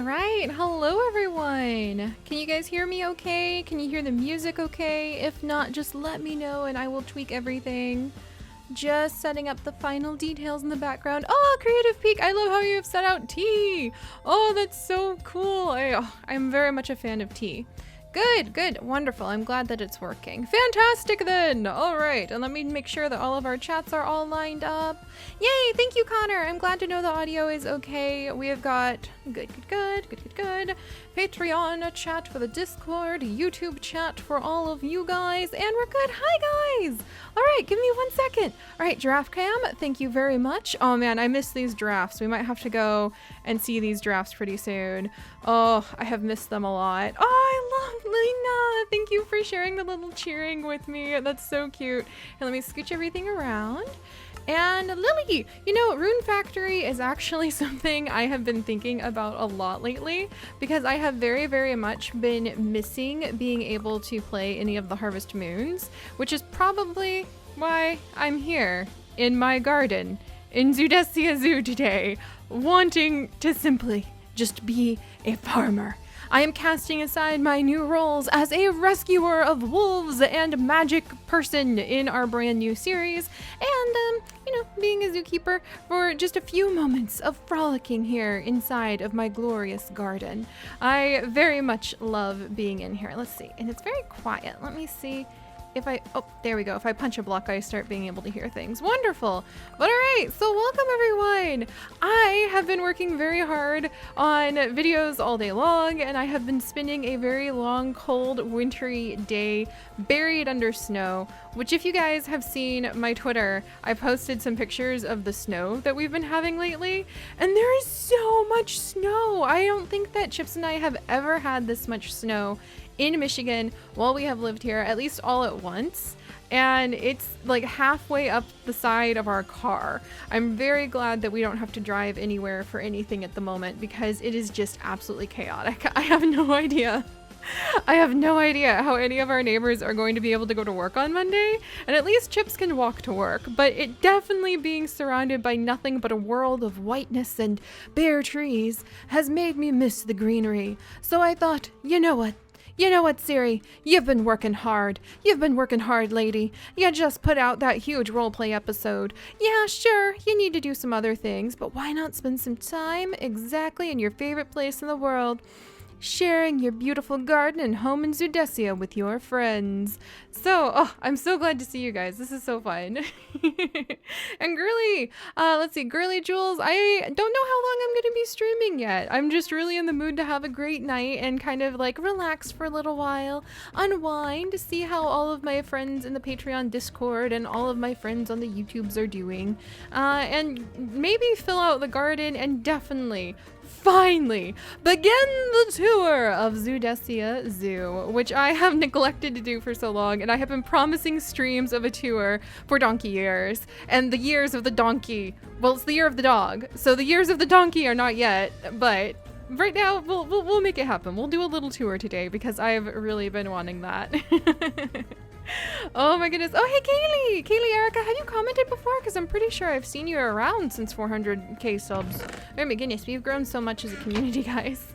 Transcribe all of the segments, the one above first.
All right, hello everyone. Can you guys hear me okay? Can you hear the music okay? If not, just let me know and I will tweak everything. Just setting up the final details in the background. Oh, Creative Peak, I love how you have set out tea. Oh, that's so cool. I'm very much a fan of tea. Good, wonderful. I'm glad that it's working. Fantastic then. All right, and let me make sure that all of our chats are all lined up. Yay, thank you, Connor. I'm glad to know the audio is okay. We have got good. Patreon chat for the Discord, YouTube chat for all of you guys, and we're good. Hi, guys. All right, give me 1 second. All right, Giraffe Cam, thank you very much. Oh man, I miss these giraffes. We might have to go and see these giraffes pretty soon. Oh, I have missed them a lot. Oh, I love Lena. Thank you for sharing the little cheering with me. That's so cute. And let me scooch everything around. And Lily, you know, Rune Factory is actually something I have been thinking about a lot lately because I have very much been missing being able to play any of the Harvest Moons, which is probably why I'm here in my garden in Zoodesia Zoo today, wanting to simply just be a farmer. I am casting aside my new roles as a rescuer of wolves and magic person in our brand new series, and, being a zookeeper for just a few moments of frolicking here inside of my glorious garden. I very much love being in here. Let's see, and it's very quiet. Let me see. Oh, there we go. If I punch a block, I start being able to hear things. Wonderful. But all right, so welcome everyone. I have been working very hard on videos all day long, and I have been spending a very long, cold, wintry day buried under snow, which if you guys have seen my Twitter, I posted some pictures of the snow that we've been having lately, and there is so much snow. I don't think that Chips and I have ever had this much snow in Michigan while we have lived here, at least all at once, and it's like halfway up the side of our car. I'm very glad that we don't have to drive anywhere for anything at the moment because it is just absolutely chaotic. I have no idea how any of our neighbors are going to be able to go to work on Monday, and at least Chips can walk to work, but it definitely being surrounded by nothing but a world of whiteness and bare trees has made me miss the greenery. So I thought, you know what, Seri? You've been working hard. Lady. You just put out that huge roleplay episode. Yeah, sure, you need to do some other things, but why not spend some time exactly in your favorite place in the world, sharing your beautiful garden and home in Zoodesia with your friends. So, I'm so glad to see you guys. This is so fun. And Girly, let's see, Girly Jules, I don't know how long I'm going to be streaming yet. I'm just really in the mood to have a great night and kind of like relax for a little while, unwind, see how all of my friends in the Patreon Discord and all of my friends on the YouTubes are doing, and maybe fill out the garden and definitely finally begin the tour of Zoodesia Zoo, which I have neglected to do for so long, and I have been promising streams of a tour for donkey years, and the years of the donkey, well, it's the year of the dog, so the years of the donkey are not yet, but right now we'll make it happen. We'll do a little tour today because I've really been wanting that. Oh my goodness. Oh, hey, Kaylee Erica, have you commented before? Because I'm pretty sure I've seen you around since 400k subs. Oh my goodness, we've grown so much as a community, guys.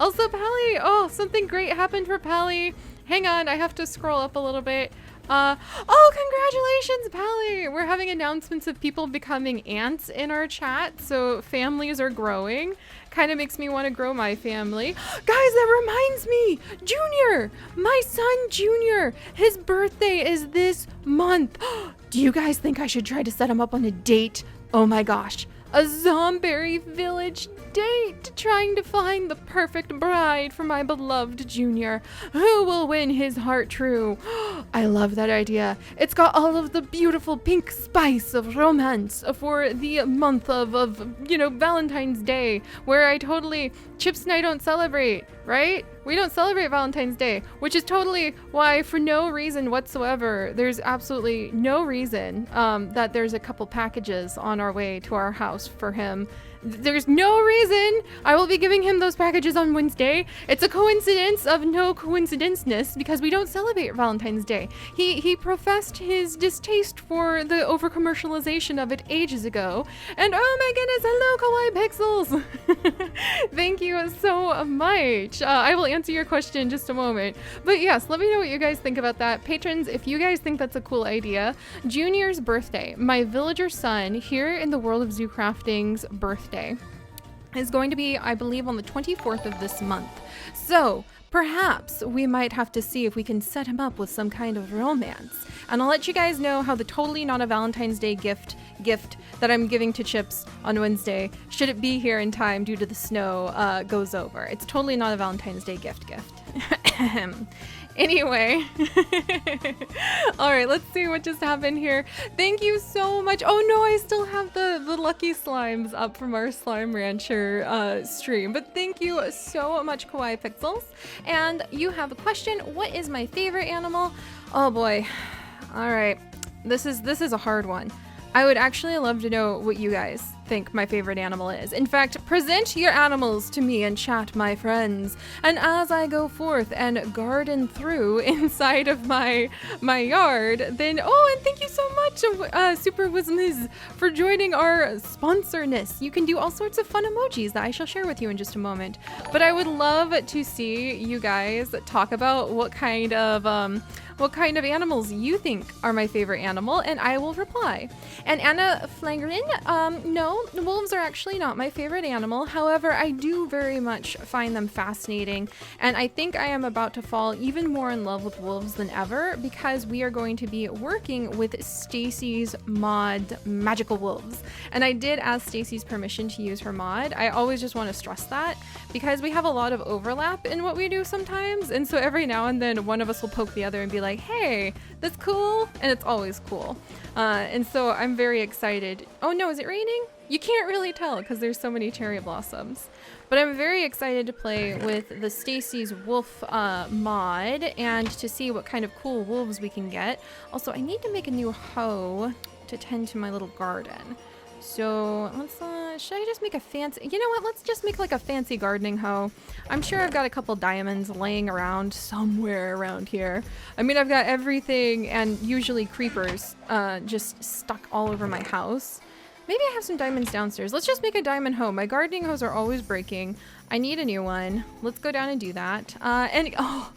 Also, Pally, oh, something great happened for Pally. Hang on, I have to scroll up a little bit. Oh, congratulations, Pally! We're having announcements of people becoming aunts in our chat, so families are growing. Kind of makes me want to grow my family. Guys, that reminds me! Junior! My son, Junior! His birthday is this month. Do you guys think I should try to set him up on a date? Oh my gosh. A Zombie Village date, trying to find the perfect bride for my beloved Junior. Who will win his heart true? I love that idea. It's got all of the beautiful pink spice of romance for the month of Valentine's Day, where Chips and I don't celebrate, right? We don't celebrate Valentine's Day, which is totally why, for no reason whatsoever, there's absolutely no reason that there's a couple packages on our way to our house for him There's no reason I will be giving him those packages on Wednesday. It's a coincidence of no coincidenceness because we don't celebrate Valentine's Day. He professed his distaste for the over-commercialization of it ages ago. And oh my goodness, hello Kawaii Pixels! Thank you so much. I will answer your question in just a moment. But yes, let me know what you guys think about that. Patrons, if you guys think that's a cool idea, Junior's birthday, my villager son here in the World of Zoo Crafting's birthday, is going to be, I believe, on the 24th of this month. So perhaps we might have to see if we can set him up with some kind of romance. And I'll let you guys know how the totally not a Valentine's Day gift that I'm giving to Chips on Wednesday, should it be here in time due to the snow, goes over. It's totally not a Valentine's Day gift. Anyway, all right, let's see what just happened here. Thank you so much. Oh no, I still have the lucky slimes up from our Slime Rancher stream, but thank you so much, Kawaii Pixels. And you have a question. What is my favorite animal? Oh boy. All right, this is a hard one. I would actually love to know what you guys think my favorite animal is. In fact, present your animals to me in chat, my friends. And as I go forth and garden through inside of my yard, then, oh, and thank you so much, Super Wismiz, for joining our sponsorness. You can do all sorts of fun emojis that I shall share with you in just a moment. But I would love to see you guys talk about what kind of animals you think are my favorite animal, and I will reply. And Anna Flangren, no, wolves are actually not my favorite animal. However, I do very much find them fascinating, and I think I am about to fall even more in love with wolves than ever because we are going to be working with Stacy's mod Magical Wolves. And I did ask Stacy's permission to use her mod. I always just want to stress that because we have a lot of overlap in what we do sometimes, and so every now and then one of us will poke the other and be like, hey, that's cool, and it's always cool. And so I'm very excited. Oh no, is it raining? You can't really tell because there's so many cherry blossoms. But I'm very excited to play with the Stacy's Wolf mod and to see what kind of cool wolves we can get. Also, I need to make a new hoe to tend to my little garden. So let's, should I just make a fancy, you know what, let's just make like a fancy gardening hoe. I'm sure I've got a couple diamonds laying around somewhere around here. I mean, I've got everything and usually creepers just stuck all over my house. Maybe I have some diamonds downstairs. Let's just make a diamond hoe. My gardening hoes are always breaking. I need a new one. Let's go down and do that. And, oh,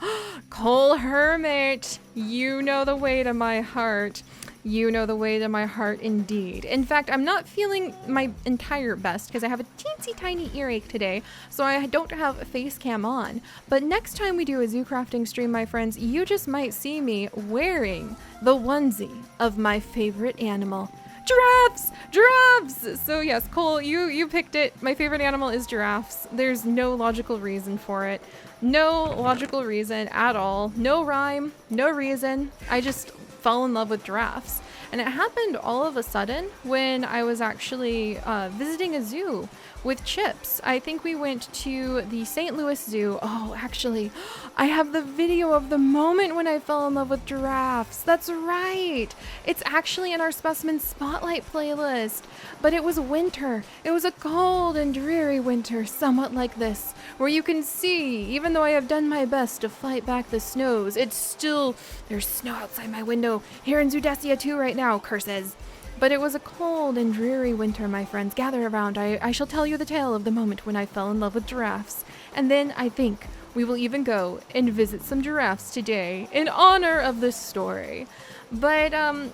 Coal Hermit, you know the way to my heart. You know the way to my heart indeed. In fact, I'm not feeling my entire best because I have a teensy tiny earache today, so I don't have a face cam on. But next time we do a zoo crafting stream, my friends, you just might see me wearing the onesie of my favorite animal. Giraffes! Giraffes! So yes, Cole, you picked it. My favorite animal is giraffes. There's no logical reason for it. No logical reason at all. No rhyme, no reason. I just fell in love with giraffes. And it happened all of a sudden when I was actually visiting a zoo with Chips. I think we went to the St. Louis Zoo. Oh, actually, I have the video of the moment when I fell in love with giraffes. That's right. It's actually in our Specimen Spotlight playlist. But it was winter. It was a cold and dreary winter, somewhat like this, where you can see, even though I have done my best to fight back the snows, it's still, there's snow outside my window here in Zoodacia too right now, curses. But it was a cold and dreary winter, my friends. Gather around. I shall tell you the tale of the moment when I fell in love with giraffes. And then I think we will even go and visit some giraffes today in honor of this story. But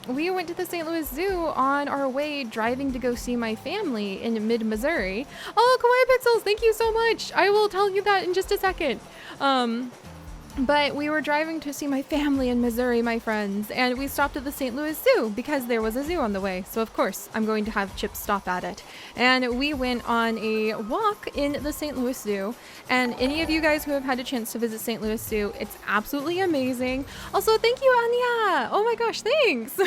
we went to the St. Louis Zoo on our way driving to go see my family in mid-Missouri. Oh, Kawaii Pixels, thank you so much. I will tell you that in just a second. But we were driving to see my family in Missouri, my friends, and we stopped at the St. Louis Zoo because there was a zoo on the way. So of course, I'm going to have Chips stop at it. And we went on a walk in the St. Louis Zoo. And any of you guys who have had a chance to visit St. Louis Zoo, it's absolutely amazing. Also, thank you, Anya. Oh my gosh, thanks.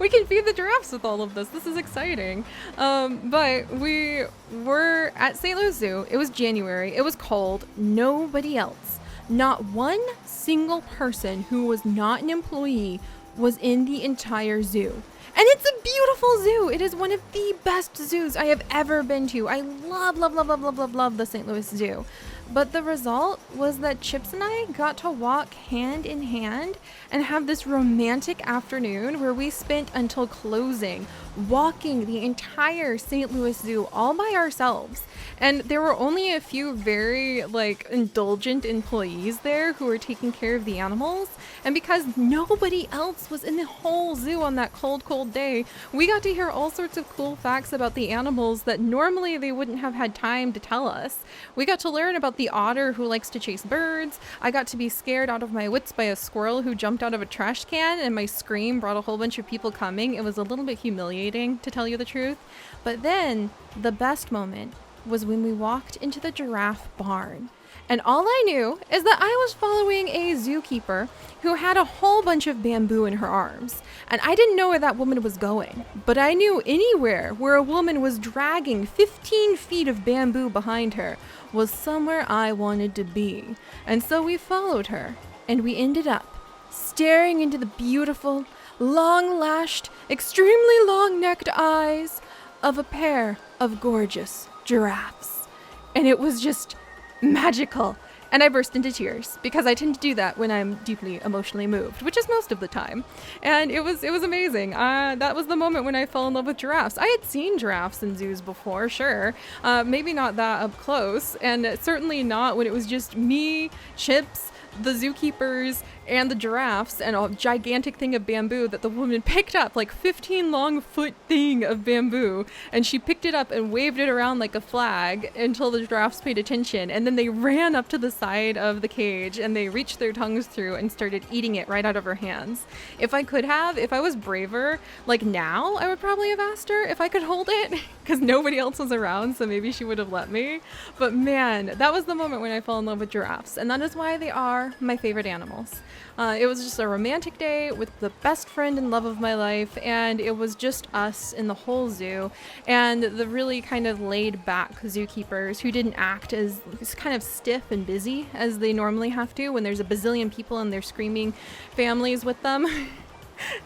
We can feed the giraffes with all of this. This is exciting. But we were at St. Louis Zoo. It was January. It was cold. Nobody else. Not one single person who was not an employee was in the entire zoo. And it's a beautiful zoo. It is one of the best zoos I have ever been to. I love the St. Louis Zoo. But the result was that Chips and I got to walk hand in hand and have this romantic afternoon where we spent until closing walking the entire St. Louis Zoo all by ourselves. And there were only a few very indulgent employees there who were taking care of the animals. And because nobody else was in the whole zoo on that cold day, we got to hear all sorts of cool facts about the animals that normally they wouldn't have had time to tell us. We got to learn about the otter who likes to chase birds. I got to be scared out of my wits by a squirrel who jumped out of a trash can, and my scream brought a whole bunch of people coming. It was a little bit humiliating, to tell you the truth. But then the best moment was when we walked into the Giraffe Barn. And all I knew is that I was following a zookeeper who had a whole bunch of bamboo in her arms. And I didn't know where that woman was going, but I knew anywhere where a woman was dragging 15 feet of bamboo behind her was somewhere I wanted to be. And so we followed her, and we ended up staring into the beautiful, long-lashed, extremely long-necked eyes of a pair of gorgeous giraffes. And it was just magical. And I burst into tears because I tend to do that when I'm deeply emotionally moved, which is most of the time. And it was amazing. That was the moment when I fell in love with giraffes. I had seen giraffes in zoos before, sure. Maybe not that up close, and certainly not when it was just me, Chips, the zookeepers, and the giraffes, and a gigantic thing of bamboo that the woman picked up, 15 long foot thing of bamboo, and she picked it up and waved it around like a flag until the giraffes paid attention, and then they ran up to the side of the cage and they reached their tongues through and started eating it right out of her hands. If I was braver, now, I would probably have asked her if I could hold it, because nobody else was around, so maybe she would have let me. But man, that was the moment when I fell in love with giraffes, and that is why they are my favorite animals. It was just a romantic day with the best friend and love of my life, and it was just us in the whole zoo, and the really kind of laid back zookeepers who didn't act as kind of stiff and busy as they normally have to when there's a bazillion people and they're screaming families with them.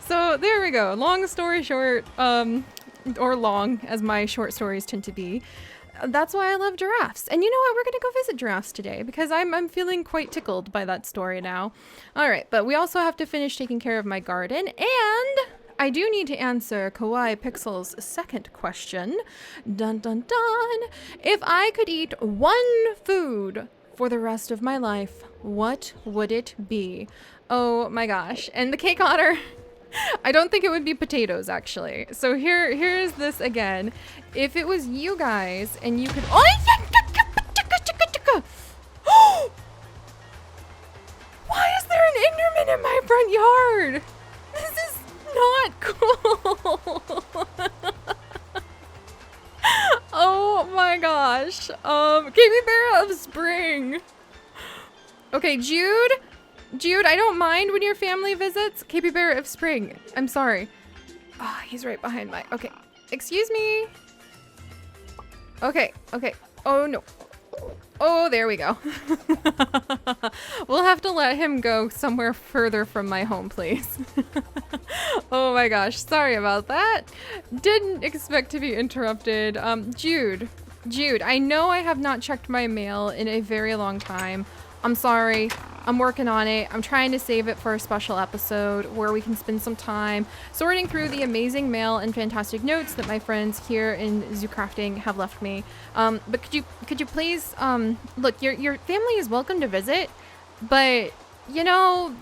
So there we go. Long story short, or long as my short stories tend to be. That's why I love giraffes. And you know what? We're going to go visit giraffes today because I'm feeling quite tickled by that story now. All right, but we also have to finish taking care of my garden, and I do need to answer Kawaii Pixel's second question. Dun dun dun. If I could eat one food for the rest of my life, what would it be? Oh my gosh. And the cake otter, I don't think it would be potatoes, actually. So here's this again. If it was you guys and you could... Oh! Why is there an Enderman in my front yard? This is not cool. Oh my gosh. Capybara of Spring. Okay, Jude, I don't mind when your family visits. Capybara of Spring. I'm sorry. He's right behind my... Okay. Excuse me. Okay. Oh, no. Oh, there we go. We'll have to let him go somewhere further from my home, please. Oh my gosh. Sorry about that. Didn't expect to be interrupted. Jude, I know I have not checked my mail in a very long time. I'm sorry. I'm working on it. I'm trying to save it for a special episode where we can spend some time sorting through the amazing mail and fantastic notes that my friends here in Zoocrafting have left me. But could you please, look, your family is welcome to visit, but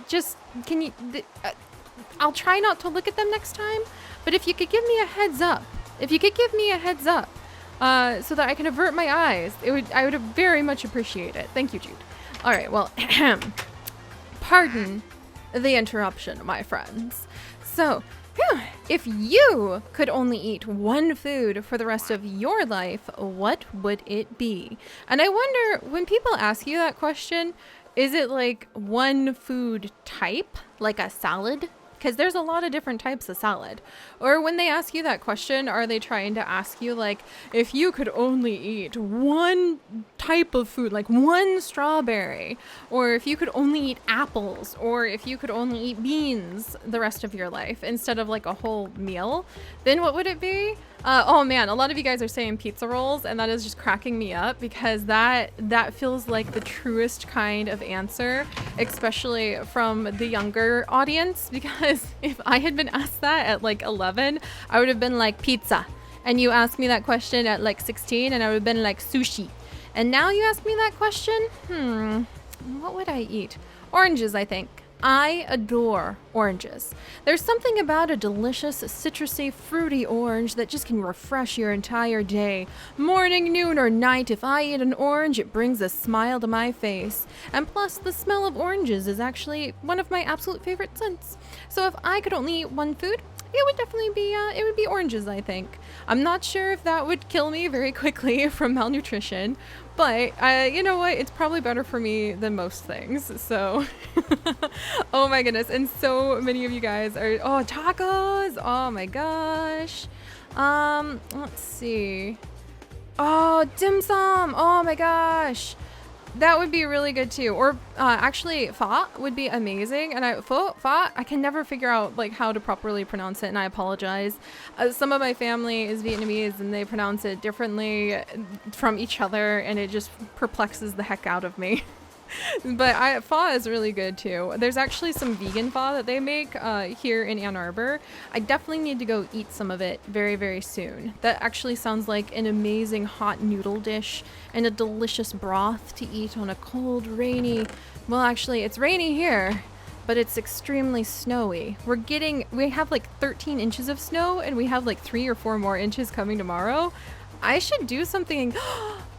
just can you? I'll try not to look at them next time. But if you could give me a heads up, so that I can avert my eyes, I would very much appreciate it. Thank you, Jude. All right, well, pardon the interruption, my friends. So, if you could only eat one food for the rest of your life, what would it be? And I wonder, when people ask you that question, is it like one food type, like a salad? because there's a lot of different types of salad. Or when they ask you that question, are they trying to ask you like, if you could only eat one type of food, like one strawberry, or if you could only eat apples, or if you could only eat beans the rest of your life instead of like a whole meal, then what would it be? Oh man, a lot of you guys are saying pizza rolls, and that is just cracking me up because that feels like the truest kind of answer, especially from the younger audience, because if I had been asked that at like 11, I would have been like pizza. And you asked me that question at like 16 and I would have been like sushi. And now you ask me that question, what would I eat? Oranges, I think. I adore oranges. There's something about a delicious, citrusy, fruity orange that just can refresh your entire day. Morning, noon, or night, if I eat an orange, it brings a smile to my face. And plus, the smell of oranges is actually one of my absolute favorite scents. So if I could only eat one food, it would definitely be, it would be oranges, I think. I'm not sure if that would kill me very quickly from malnutrition, but you know what? It's probably better for me than most things, so. Oh my goodness, and so many of you guys are, oh, tacos! Oh my gosh. Let's see. Oh, dim sum! Oh my gosh. That would be really good too. Or actually, pho would be amazing. And pho, I can never figure out like how to properly pronounce it, and I apologize. Some of my family is Vietnamese, and they pronounce it differently from each other, and it just perplexes the heck out of me. But pho is really good too. There's actually some vegan pho that they make here in Ann Arbor. I definitely need to go eat some of it very, very soon. That actually sounds like an amazing hot noodle dish and a delicious broth to eat on a cold, rainy, well, actually it's rainy here, but it's extremely snowy. We have like 13 inches of snow, and we have like 3 or 4 more inches coming tomorrow. I should do something.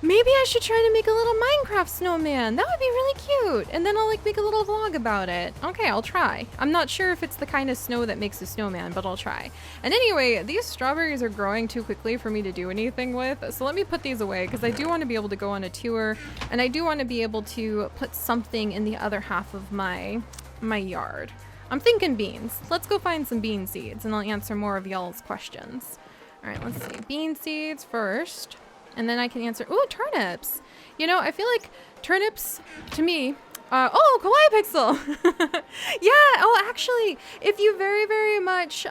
Maybe I should try to make a little Minecraft snowman. That would be really cute. And then I'll like make a little vlog about it. Okay, I'll try. I'm not sure if it's the kind of snow that makes a snowman, but I'll try. And anyway, these strawberries are growing too quickly for me to do anything with. So let me put these away because I do want to be able to go on a tour, and I do want to be able to put something in the other half of my yard. I'm thinking beans. Let's go find some bean seeds and I'll answer more of y'all's questions. All right, let's see. Bean seeds first, and then I can answer. Ooh, turnips. You know, I feel like turnips, to me, oh, Kawaii Pixel. Yeah, oh, actually, if you very much,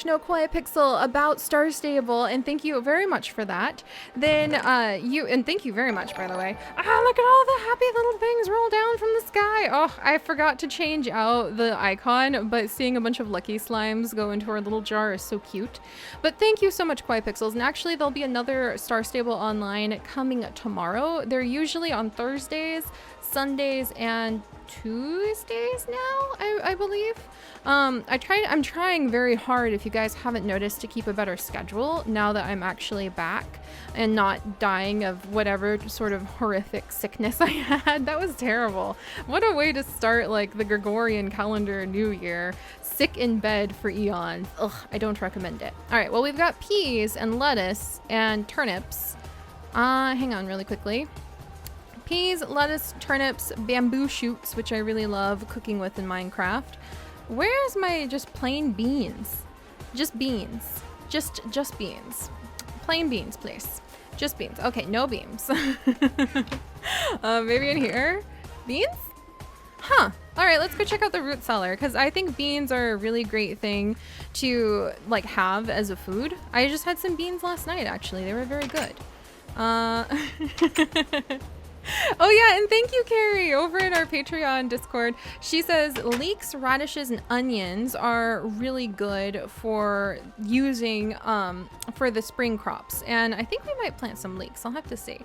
know Kawaii Pixel about Star Stable, and thank you very much for that, then and thank you very much, by the way. Look at all the happy little things roll down from the sky. Oh, I forgot to change out the icon, but seeing a bunch of lucky slimes go into our little jar is so cute. But thank you so much, Kawaii Pixels. And actually, there'll be another Star Stable online coming tomorrow. They're usually on Thursdays, Sundays, and Tuesdays now, I believe. I'm trying very hard, if you guys haven't noticed, to keep a better schedule now that I'm actually back and not dying of whatever sort of horrific sickness I had. That was terrible. What a way to start like the Gregorian calendar new year. Sick in bed for eons. Ugh, I don't recommend it. All right, well, we've got peas and lettuce and turnips. Hang on really quickly. Peas, lettuce, turnips, bamboo shoots, which I really love cooking with in Minecraft. Where's my just plain beans? Just beans. Just beans. Plain beans, please. Just beans. Okay, no beans. Maybe in here? Beans? Huh. All right, let's go check out the root cellar, because I think beans are a really great thing to like have as a food. I just had some beans last night, actually. They were very good. Oh yeah, and thank you, Carrie, over in our Patreon Discord. She says leeks, radishes, and onions are really good for using for the spring crops. And I think we might plant some leeks. I'll have to see.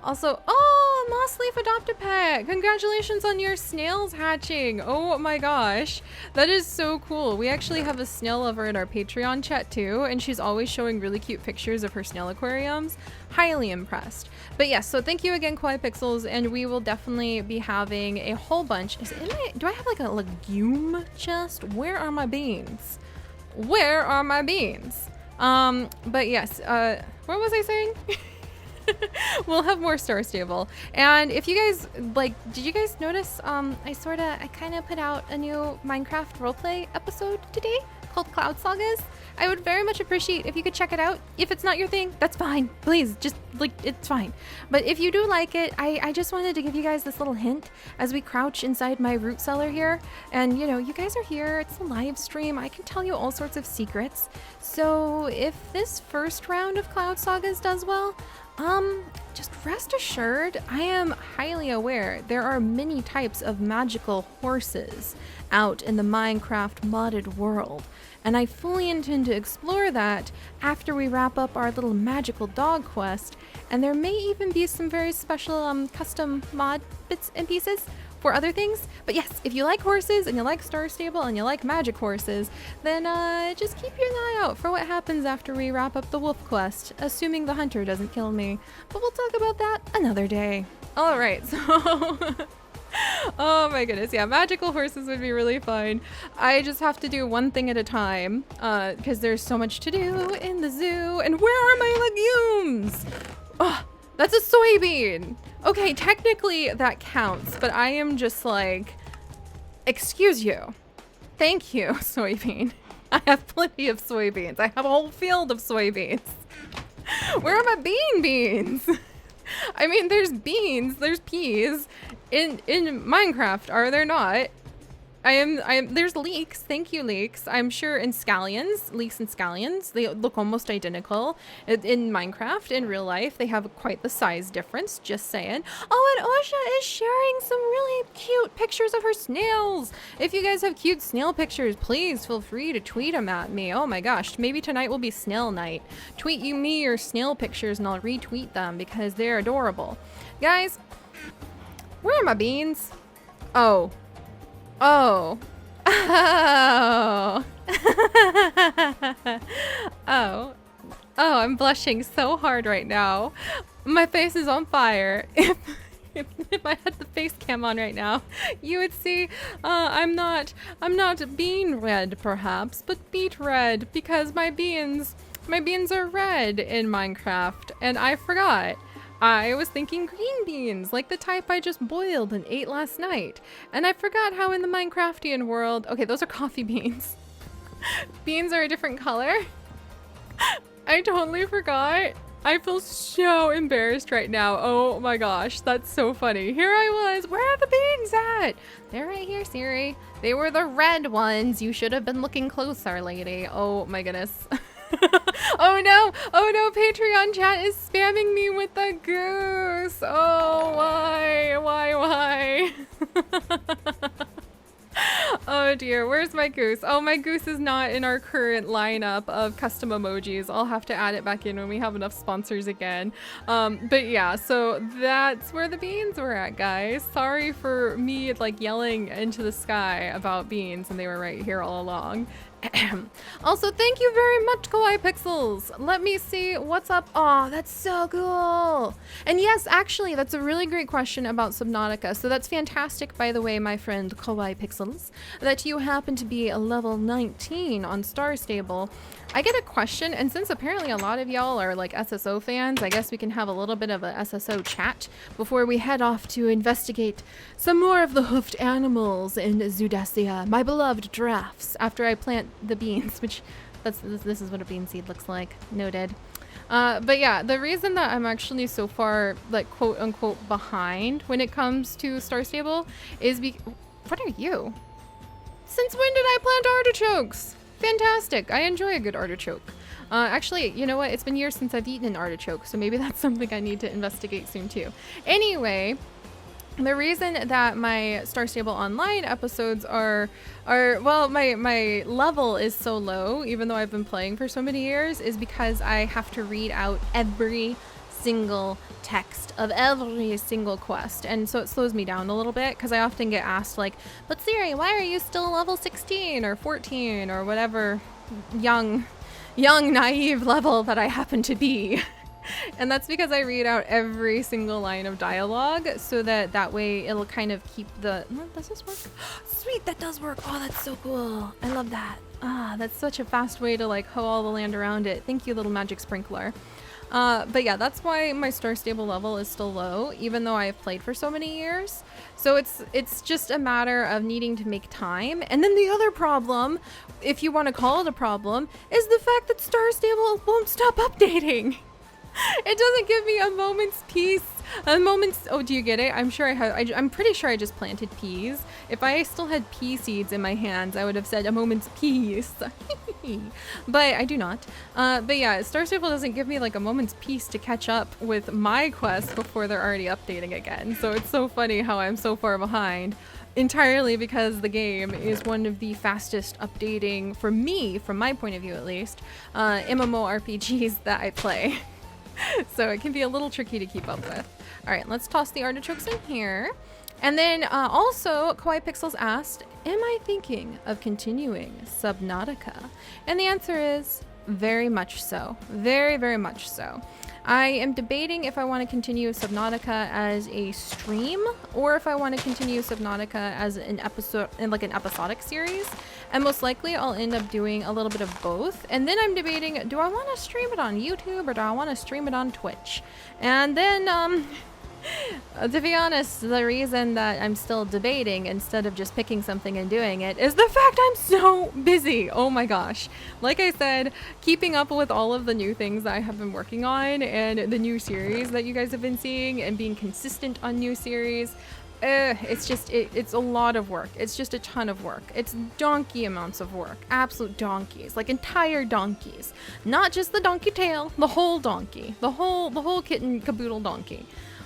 Also, oh, Moss Leaf Adopt-a-Pet! Congratulations on your snails hatching! Oh my gosh, that is so cool. We actually have a snail lover in our Patreon chat too, and she's always showing really cute pictures of her snail aquariums. Highly impressed. But yes, so thank you again, Kawaii Pixels, and we will definitely be having a whole bunch. Do I have like a legume chest? Where are my beans? Where are my beans? But yes, what was I saying? We'll have more Star Stable. And if you guys, like, did you guys notice, I kind of put out a new Minecraft roleplay episode today called Cloud Sagas. I would very much appreciate if you could check it out. If it's not your thing, that's fine. Please, just, like, it's fine. But if you do like it, I just wanted to give you guys this little hint as we crouch inside my root cellar here. And, you know, you guys are here. It's a live stream. I can tell you all sorts of secrets. So if this first round of Cloud Sagas does well, just rest assured, I am highly aware there are many types of magical horses out in the Minecraft modded world, and I fully intend to explore that after we wrap up our little magical dog quest, and there may even be some very special custom mod bits and pieces for other things. But yes, if you like horses and you like Star Stable and you like magic horses, then just keep your eye out for what happens after we wrap up the wolf quest, assuming the hunter doesn't kill me. But we'll talk about that another day. All right, so oh my goodness, yeah, magical horses would be really fun. I just have to do one thing at a time because there's so much to do in the zoo. And where are my legumes? Oh, that's a soybean. Okay, technically that counts, but I am just like, excuse you. Thank you, soybean. I have plenty of soybeans. I have a whole field of soybeans. Where are my beans? I mean, there's beans, there's peas in Minecraft, are there not? There's leeks, thank you leeks. I'm sure in scallions, leeks and scallions, they look almost identical. In Minecraft, in real life, they have quite the size difference, just saying. Oh, and Osha is sharing some really cute pictures of her snails. If you guys have cute snail pictures, please feel free to tweet them at me. Oh my gosh, maybe tonight will be snail night. Tweet me your snail pictures and I'll retweet them because they're adorable. Guys, where are my beans? Oh. Oh. Oh. Oh. Oh, I'm blushing so hard right now. My face is on fire. If I had the face cam on right now, you would see I'm not bean red perhaps, but beet red because my beans are red in Minecraft and I forgot. I was thinking green beans, like the type I just boiled and ate last night. And I forgot how in the Minecraftian world, okay, those are coffee beans. Beans are a different color. I totally forgot. I feel so embarrassed right now. Oh my gosh, that's so funny. Here I was, where are the beans at? They're right here, Seri. They were the red ones. You should have been looking closer, lady. Oh my goodness. Oh no, Patreon chat is spamming me with the goose. Oh, why? Oh dear, where's my goose? Oh, my goose is not in our current lineup of custom emojis. I'll have to add it back in when we have enough sponsors again. But yeah, so that's where the beans were at, guys. Sorry for me like yelling into the sky about beans and they were right here all along. Also, thank you very much, Kawaii Pixels. Let me see what's up. Oh, that's so cool. And yes, actually, that's a really great question about Subnautica. So that's fantastic, by the way, my friend Kawaii Pixels, that you happen to be a level 19 on Star Stable. I get a question, and since apparently a lot of y'all are like SSO fans, I guess we can have a little bit of a SSO chat before we head off to investigate some more of the hoofed animals in Zudasia, my beloved giraffes, after I plant the beans, which this is what a bean seed looks like. Noted. But yeah, the reason that I'm actually so far like quote unquote behind when it comes to Star Stable is what are you? Since when did I plant artichokes? Fantastic. I enjoy a good artichoke. Actually, you know what? It's been years since I've eaten an artichoke, so maybe that's something I need to investigate soon too. Anyway, the reason that my Star Stable Online episodes are well, my level is so low, even though I've been playing for so many years, is because I have to read out every single text of every single quest, and so it slows me down a little bit because I often get asked like, but Seri, why are you still level 16 or 14 or whatever young naive level that I happen to be? And that's because I read out every single line of dialogue so that way it'll kind of keep the... Does this work? Sweet, that does work. Oh, that's so cool. I love that. Ah, that's such a fast way to like hoe all the land around it. Thank you, little magic sprinkler. But yeah, that's why my star stable level is still low, even though I've played for so many years. So it's just a matter of needing to make time. And then the other problem, if you want to call it a problem, is the fact that star stable won't stop updating. It doesn't give me a moment's peace. A moment's, oh, do you get it? I'm sure I have, I'm pretty sure I just planted peas. If I still had pea seeds in my hands, I would have said a moment's peace. But I do not. But yeah, Star Stable doesn't give me like a moment's peace to catch up with my quests before they're already updating again. So it's so funny how I'm so far behind. Entirely because the game is one of the fastest updating, for me, from my point of view at least, MMORPGs that I play. So it can be a little tricky to keep up with. All right, let's toss the artichokes in here. And then also, Kawaii Pixels asked, am I thinking of continuing Subnautica? And the answer is very much so. Very, very much so. I am debating if I want to continue Subnautica as a stream or if I want to continue Subnautica as an episode, in like an episodic series. And most likely I'll end up doing a little bit of both. And then I'm debating, do I want to stream it on YouTube or do I want to stream it on Twitch? And then, to be honest, the reason that I'm still debating instead of just picking something and doing it is the fact I'm so busy. Oh my gosh. Like I said, keeping up with all of the new things that I have been working on and the new series that you guys have been seeing and being consistent on new series, it's just, it's a lot of work. It's just a ton of work. It's donkey amounts of work. Absolute donkeys, like entire donkeys. Not just the donkey tail, the whole donkey. The whole kit and caboodle donkey.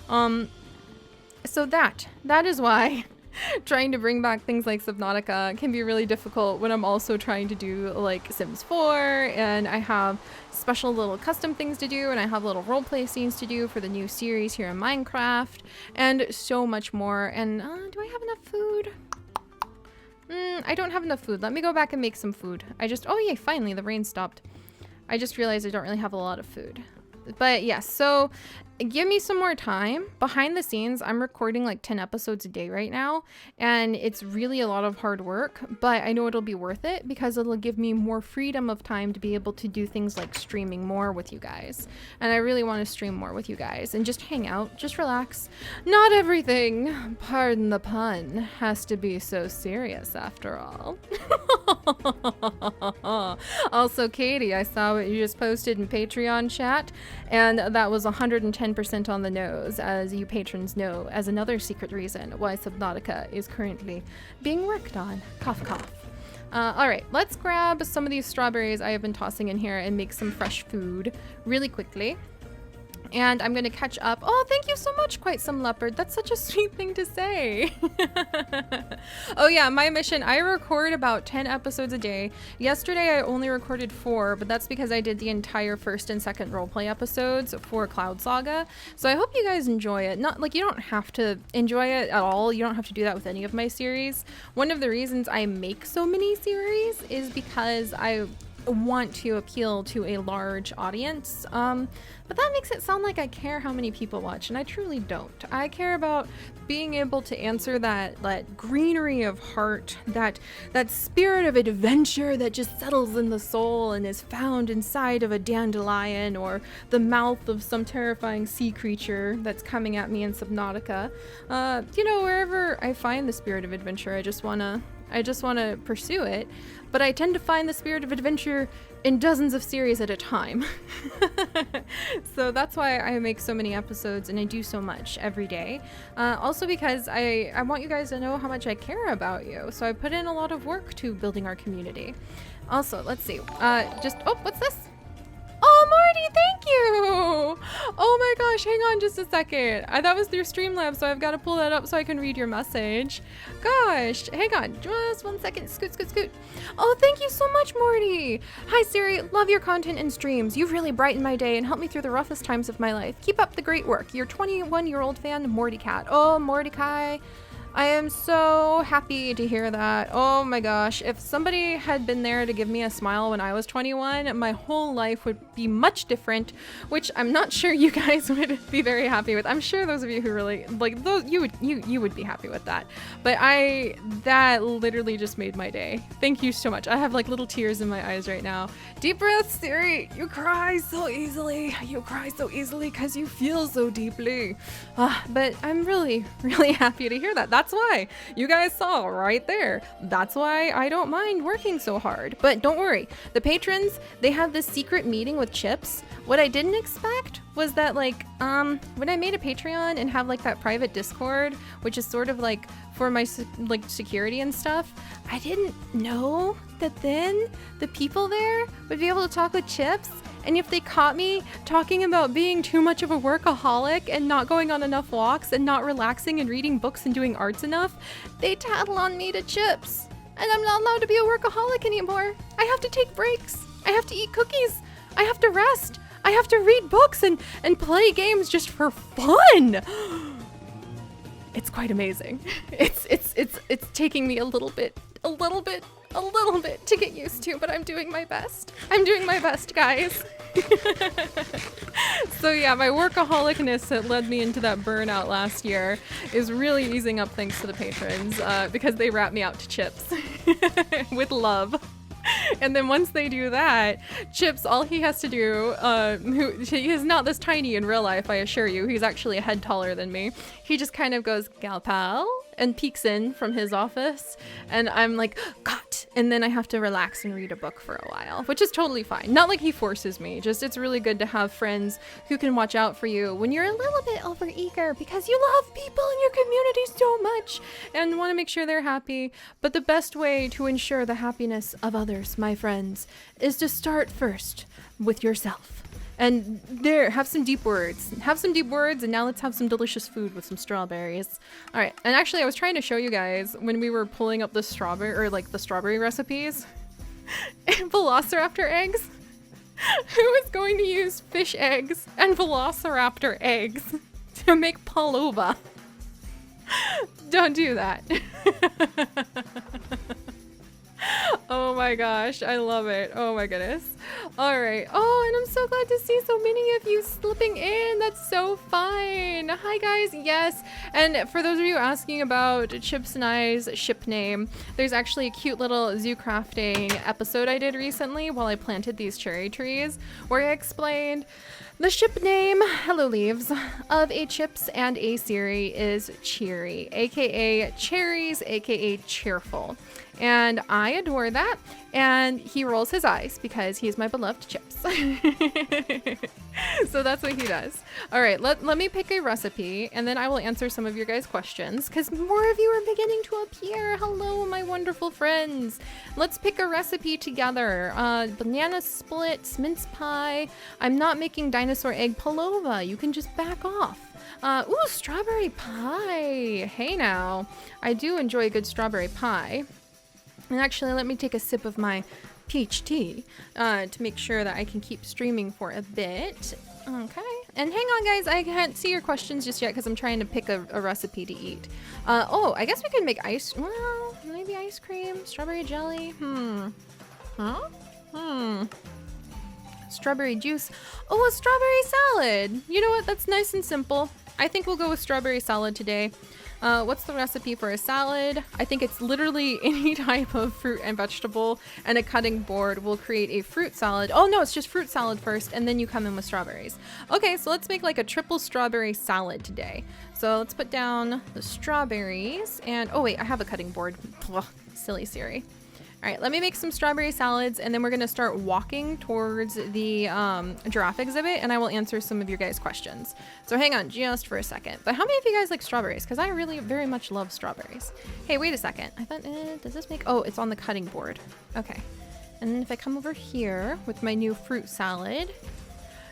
So that is why trying to bring back things like Subnautica can be really difficult when I'm also trying to do like Sims 4 and I have special little custom things to do and I have little roleplay scenes to do for the new series here in Minecraft and so much more. And do I have enough food? I don't have enough food. Let me go back and make some food. Oh yay, finally the rain stopped. I just realized I don't really have a lot of food. But yes, so give me some more time. Behind the scenes, I'm recording like 10 episodes a day right now, and it's really a lot of hard work, but I know it'll be worth it because it'll give me more freedom of time to be able to do things like streaming more with you guys. And I really want to stream more with you guys and just hang out, just relax. Not everything, pardon the pun, has to be so serious after all. Also, Katie, I saw what you just posted in Patreon chat, and that was 110% on the nose, as you patrons know, as another secret reason why Subnautica is currently being worked on. Cough, cough. All right, let's grab some of these strawberries I have been tossing in here and make some fresh food really quickly. And I'm gonna catch up. Oh, thank you so much, Quite Some Leopard. That's such a sweet thing to say. Oh yeah, my mission, I record about 10 episodes a day. Yesterday I only recorded 4, but that's because I did the entire first and second roleplay episodes for Cloud Saga. So I hope you guys enjoy it. Not like you don't have to enjoy it at all. You don't have to do that with any of my series. One of the reasons I make so many series is because I want to appeal to a large audience, but that makes it sound like I care how many people watch, and I truly don't. I care about being able to answer that greenery of heart, that spirit of adventure that just settles in the soul and is found inside of a dandelion or the mouth of some terrifying sea creature that's coming at me in Subnautica. You know, wherever I find the spirit of adventure, I just wanna pursue it, but I tend to find the spirit of adventure in dozens of series at a time. So that's why I make so many episodes and I do so much every day. Also because I want you guys to know how much I care about you. So I put in a lot of work to building our community. Also, let's see. Oh, what's this? Oh, Morty, thank you! Oh my gosh, hang on just a second. That was through Streamlabs, so I've got to pull that up so I can read your message. Gosh, hang on, just 1 second. Scoot, scoot, scoot. Oh, thank you so much, Morty. Hi, Seri. Love your content and streams. You've really brightened my day and helped me through the roughest times of my life. Keep up the great work. Your 21-year-old fan, Morty Cat. Oh, Mordecai. I am so happy to hear that. Oh my gosh. If somebody had been there to give me a smile when I was 21, my whole life would be much different, which I'm not sure you guys would be very happy with. I'm sure those of you who really like those, you would be happy with that. But that literally just made my day. Thank you so much. I have like little tears in my eyes right now. Deep breaths, Seri. You cry so easily. You cry so easily because you feel so deeply. But I'm really, really happy to hear that. That's why you guys saw right there. That's why I don't mind working so hard. But don't worry, the patrons, they have this secret meeting with Chips. What I didn't expect was that like when I made a Patreon and have like that private Discord, which is sort of like for my like security and stuff, I didn't know that then the people there would be able to talk with Chips. And if they caught me talking about being too much of a workaholic and not going on enough walks and not relaxing and reading books and doing arts enough, they tattle on me to Chips. And I'm not allowed to be a workaholic anymore. I have to take breaks. I have to eat cookies. I have to rest. I have to read books and play games just for fun. It's quite amazing. It's taking me a little bit to get used to, but I'm doing my best. I'm doing my best, guys. So yeah, my workaholicness that led me into that burnout last year is really easing up thanks to the patrons, because they rat me out to Chips with love. And then once they do that, Chips, all he has to do, he is not this tiny in real life, I assure you. He's actually a head taller than me. He just kind of goes, "Gal pal," and peeks in from his office. And I'm like, "Got." And then I have to relax and read a book for a while, which is totally fine. Not like he forces me, just it's really good to have friends who can watch out for you when you're a little bit overeager because you love people in your community so much and want to make sure they're happy. But the best way to ensure the happiness of others, my friends, is to start first with yourself. And there, have some deep words. Have some deep words, and now let's have some delicious food with some strawberries. All right, and actually I was trying to show you guys when we were pulling up the strawberry, or like the strawberry recipes, velociraptor eggs. Who is going to use fish eggs and velociraptor eggs to make pavlova? Don't do that. Oh my gosh, I love it. Oh my goodness. All right. Oh, and I'm so glad to see so many of you slipping in. That's so fun. Hi guys. Yes. And for those of you asking about Chips and I's ship name, there's actually a cute little zoo crafting episode I did recently while I planted these cherry trees where I explained the ship name, hello leaves, of a Chips and a Seri is Cheery, aka Cherries, aka Cheerful. And I adore that. And he rolls his eyes because he's my beloved Chips. So that's what he does. All right, let me pick a recipe and then I will answer some of your guys' questions because more of you are beginning to appear. Hello, my wonderful friends. Let's pick a recipe together. Banana splits, mince pie. I'm not making dinosaur egg pavlova. You can just back off. Ooh, strawberry pie. Hey now, I do enjoy a good strawberry pie. And actually, let me take a sip of my peach tea to make sure that I can keep streaming for a bit. Okay. And hang on, guys. I can't see your questions just yet because I'm trying to pick a recipe to eat. Oh, I guess we could make well, maybe ice cream, strawberry jelly. Strawberry juice. Oh, a strawberry salad. You know what? That's nice and simple. I think we'll go with strawberry salad today. What's the recipe for a salad? I think it's literally any type of fruit and vegetable, and a cutting board will create a fruit salad. Oh no, it's just fruit salad first, and then you come in with strawberries. Okay, so let's make like a triple strawberry salad today. So let's put down the strawberries, and oh wait, I have a cutting board. Ugh, silly Seri. All right, let me make some strawberry salads, and then we're gonna start walking towards the giraffe exhibit, and I will answer some of your guys' questions. So hang on just for a second. But how many of you guys like strawberries? Because I really very much love strawberries. Hey, wait a second. I thought, does this make, oh, it's on the cutting board. Okay. And then if I come over here with my new fruit salad,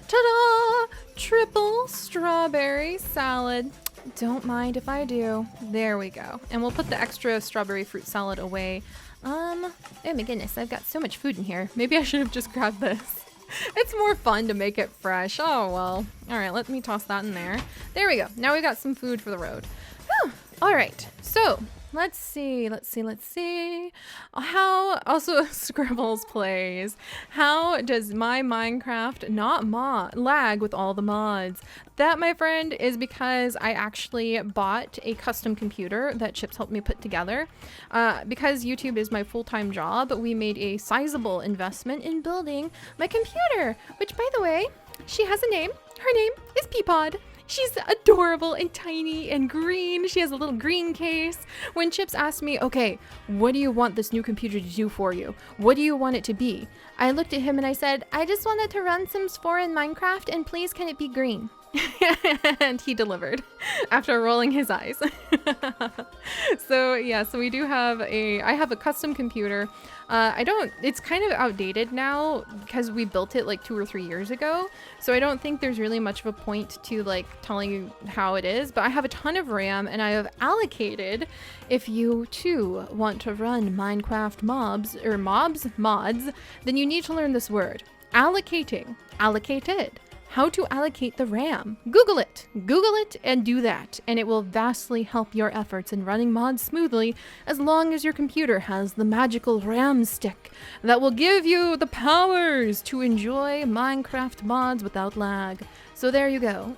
ta-da! Triple strawberry salad. Don't mind if I do. There we go. And we'll put the extra strawberry fruit salad away. Oh my goodness, I've got so much food in here. Maybe I should have just grabbed this. It's more fun to make it fresh. Oh well. All right, let me toss that in there. There we go. Now we got some food for the road. Whew. All right, so let's see. How, also Scribbles plays, how does my Minecraft not lag with all the mods? That, my friend, is because I actually bought a custom computer that Chips helped me put together. Because YouTube is my full-time job, we made a sizable investment in building my computer, which, by the way, she has a name. Her name is Peapod. She's adorable and tiny and green. She has a little green case. When Chips asked me, okay, what do you want this new computer to do for you? What do you want it to be? I looked at him and I said, I just wanted to run Sims 4 in Minecraft, and please can it be green? And he delivered after rolling his eyes. So yeah, so we do have I have a custom computer. It's kind of outdated now because we built it like 2 or 3 years ago. So I don't think there's really much of a point to like telling you how it is, but I have a ton of RAM and I have allocated, if you too want to run Minecraft mods, then you need to learn this word, allocating, allocated. How to allocate the RAM. Google it and do that, and it will vastly help your efforts in running mods smoothly, as long as your computer has the magical RAM stick that will give you the powers to enjoy Minecraft mods without lag. So there you go.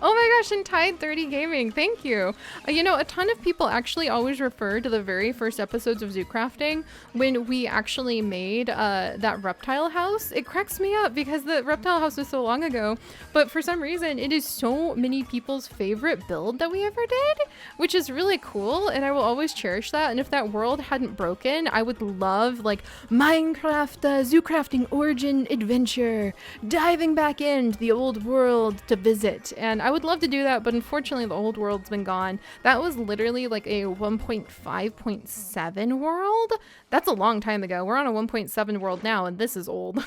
Oh my gosh, and Tide 30 Gaming, thank you. You know, a ton of people actually always refer to the very first episodes of Zoocrafting when we actually made that reptile house. It cracks me up because the reptile house was so long ago, but for some reason it is so many people's favorite build that we ever did, which is really cool, and I will always cherish that. And if that world hadn't broken, I would love like Minecraft Zoocrafting origin adventure, diving back into the old world to visit. And I would love to do that, but unfortunately the old world's been gone. That was literally like a 1.5.7 world. That's a long time ago. We're on a 1.7 world now, and this is old.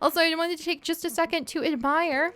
Also, I wanted to take just a second to admire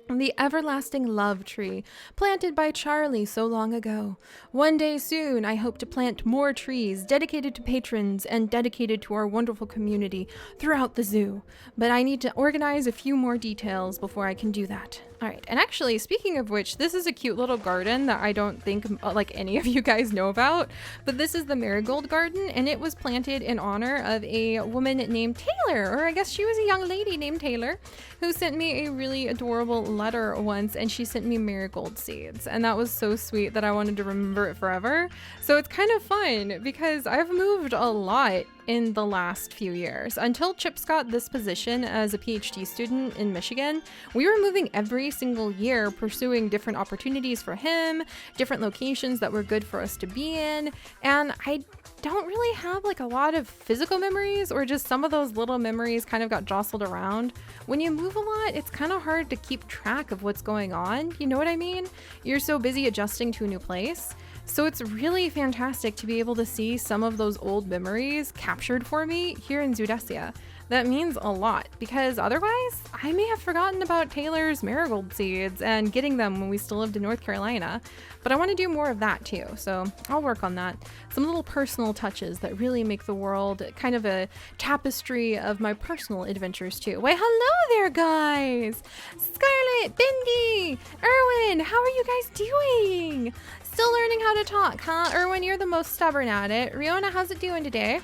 the everlasting love tree planted by Charlie so long ago. One day soon, I hope to plant more trees dedicated to patrons and dedicated to our wonderful community throughout the zoo. But I need to organize a few more details before I can do that. All right, and actually, speaking of which, this is a cute little garden that I don't think like any of you guys know about, but this is the Marigold Garden, and it was planted in honor of a woman named Taylor, or I guess she was a young lady named Taylor, who sent me a really adorable letter once, and she sent me marigold seeds, and that was so sweet that I wanted to remember it forever. So it's kind of fun because I've moved a lot in the last few years. Until Chips got this position as a PhD student in Michigan, we were moving every single year, pursuing different opportunities for him, different locations that were good for us to be in, and I don't really have like a lot of physical memories, or just some of those little memories kind of got jostled around. When you move a lot, it's kind of hard to keep track of what's going on, you know what I mean? You're so busy adjusting to a new place. So it's really fantastic to be able to see some of those old memories captured for me here in Zoodesia. That means a lot, because otherwise I may have forgotten about Taylor's marigold seeds and getting them when we still lived in North Carolina. But I want to do more of that too, so I'll work on that. Some little personal touches that really make the world kind of a tapestry of my personal adventures too. Why, hello there, guys! Scarlett, Bindi, Erwin, how are you guys doing? Still learning how to talk, huh? Erwin, you're the most stubborn at it. Riona, how's it doing today?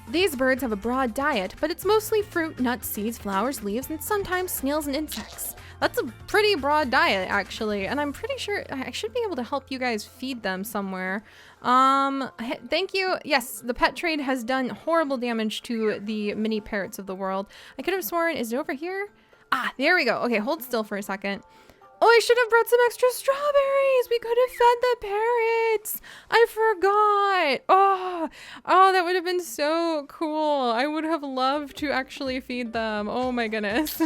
These birds have a broad diet, but it's mostly fruit, nuts, seeds, flowers, leaves, and sometimes snails and insects. That's a pretty broad diet, actually, and I'm pretty sure I should be able to help you guys feed them somewhere. Thank you. Yes, the pet trade has done horrible damage to the mini parrots of the world. I could have sworn, is it over here? Ah, there we go. Okay, hold still for a second. Oh, I should have brought some extra strawberries. We could have fed the parrots. I forgot. Oh, that would have been so cool. I would have loved to actually feed them. Oh my goodness.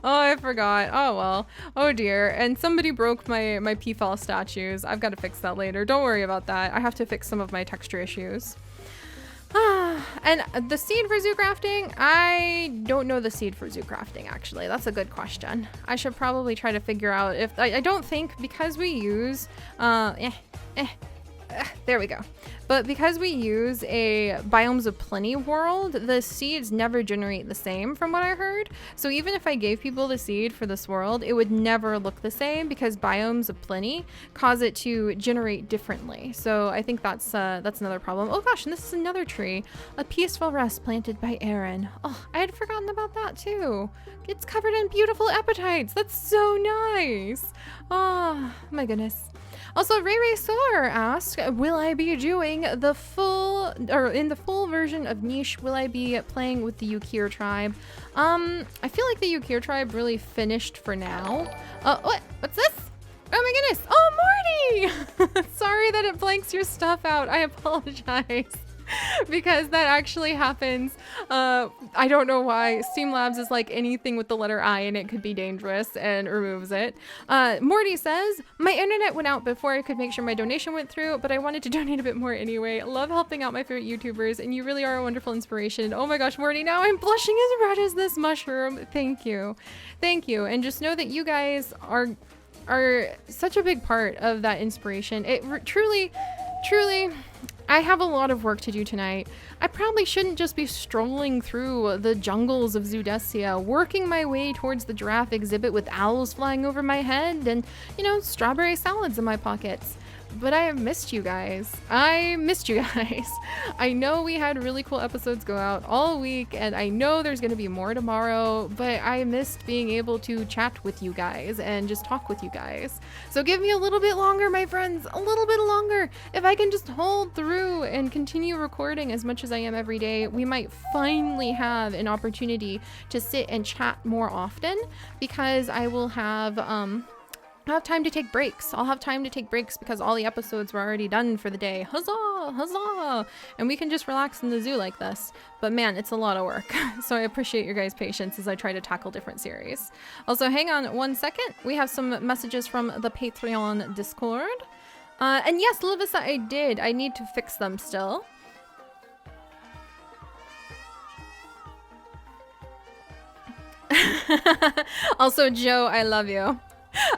Oh, I forgot. Oh well. Oh dear. And somebody broke my peafowl statues. I've got to fix that later. Don't worry about that. I have to fix some of my texture issues. And the seed for Zoocrafting, I don't know the seed for Zoocrafting, actually. That's a good question. I should probably try to figure out if I don't think, because we use there we go. But because we use a biomes of plenty world, the seeds never generate the same from what I heard. So even if I gave people the seed for this world, it would never look the same because biomes of plenty cause it to generate differently. So I think that's another problem. Oh gosh, and this is another tree. A peaceful rest planted by Aaron. Oh, I had forgotten about that too. It's covered in beautiful appetites. That's so nice. Oh my goodness. Also, Ray Ray Soar asked, will I be doing the full, or in the full version of Niche, will I be playing with the Yukir tribe? I feel like the Yukir tribe really finished for now. What's this? Oh my goodness. Oh, Morty! Sorry that it blanks your stuff out. I apologize. Because that actually happens. I don't know why. Steam Labs is like anything with the letter I in it could be dangerous and removes it. Morty says, my internet went out before I could make sure my donation went through, but I wanted to donate a bit more anyway. Love helping out my favorite YouTubers, and you really are a wonderful inspiration. Oh my gosh, Morty, now I'm blushing as red as this mushroom. Thank you. Thank you. And just know that you guys are such a big part of that inspiration. It truly, I have a lot of work to do tonight. I probably shouldn't just be strolling through the jungles of Zudesia, working my way towards the Giraffe Exhibit with owls flying over my head and, you know, strawberry salads in my pockets. But I have missed you guys. I missed you guys. I know we had really cool episodes go out all week, and I know there's going to be more tomorrow, but I missed being able to chat with you guys and just talk with you guys. So give me a little bit longer, my friends, a little bit longer. If I can just hold through and continue recording as much as I am every day, we might finally have an opportunity to sit and chat more often, because I will have, I'll have time to take breaks. I'll have time to take breaks because all the episodes were already done for the day. Huzzah! Huzzah! And we can just relax in the zoo like this. But man, it's a lot of work. So I appreciate your guys' patience as I try to tackle different series. Also, hang on 1 second. We have some messages from the Patreon Discord. And yes, Livissa, I did. I need to fix them still. Also, Joe, I love you.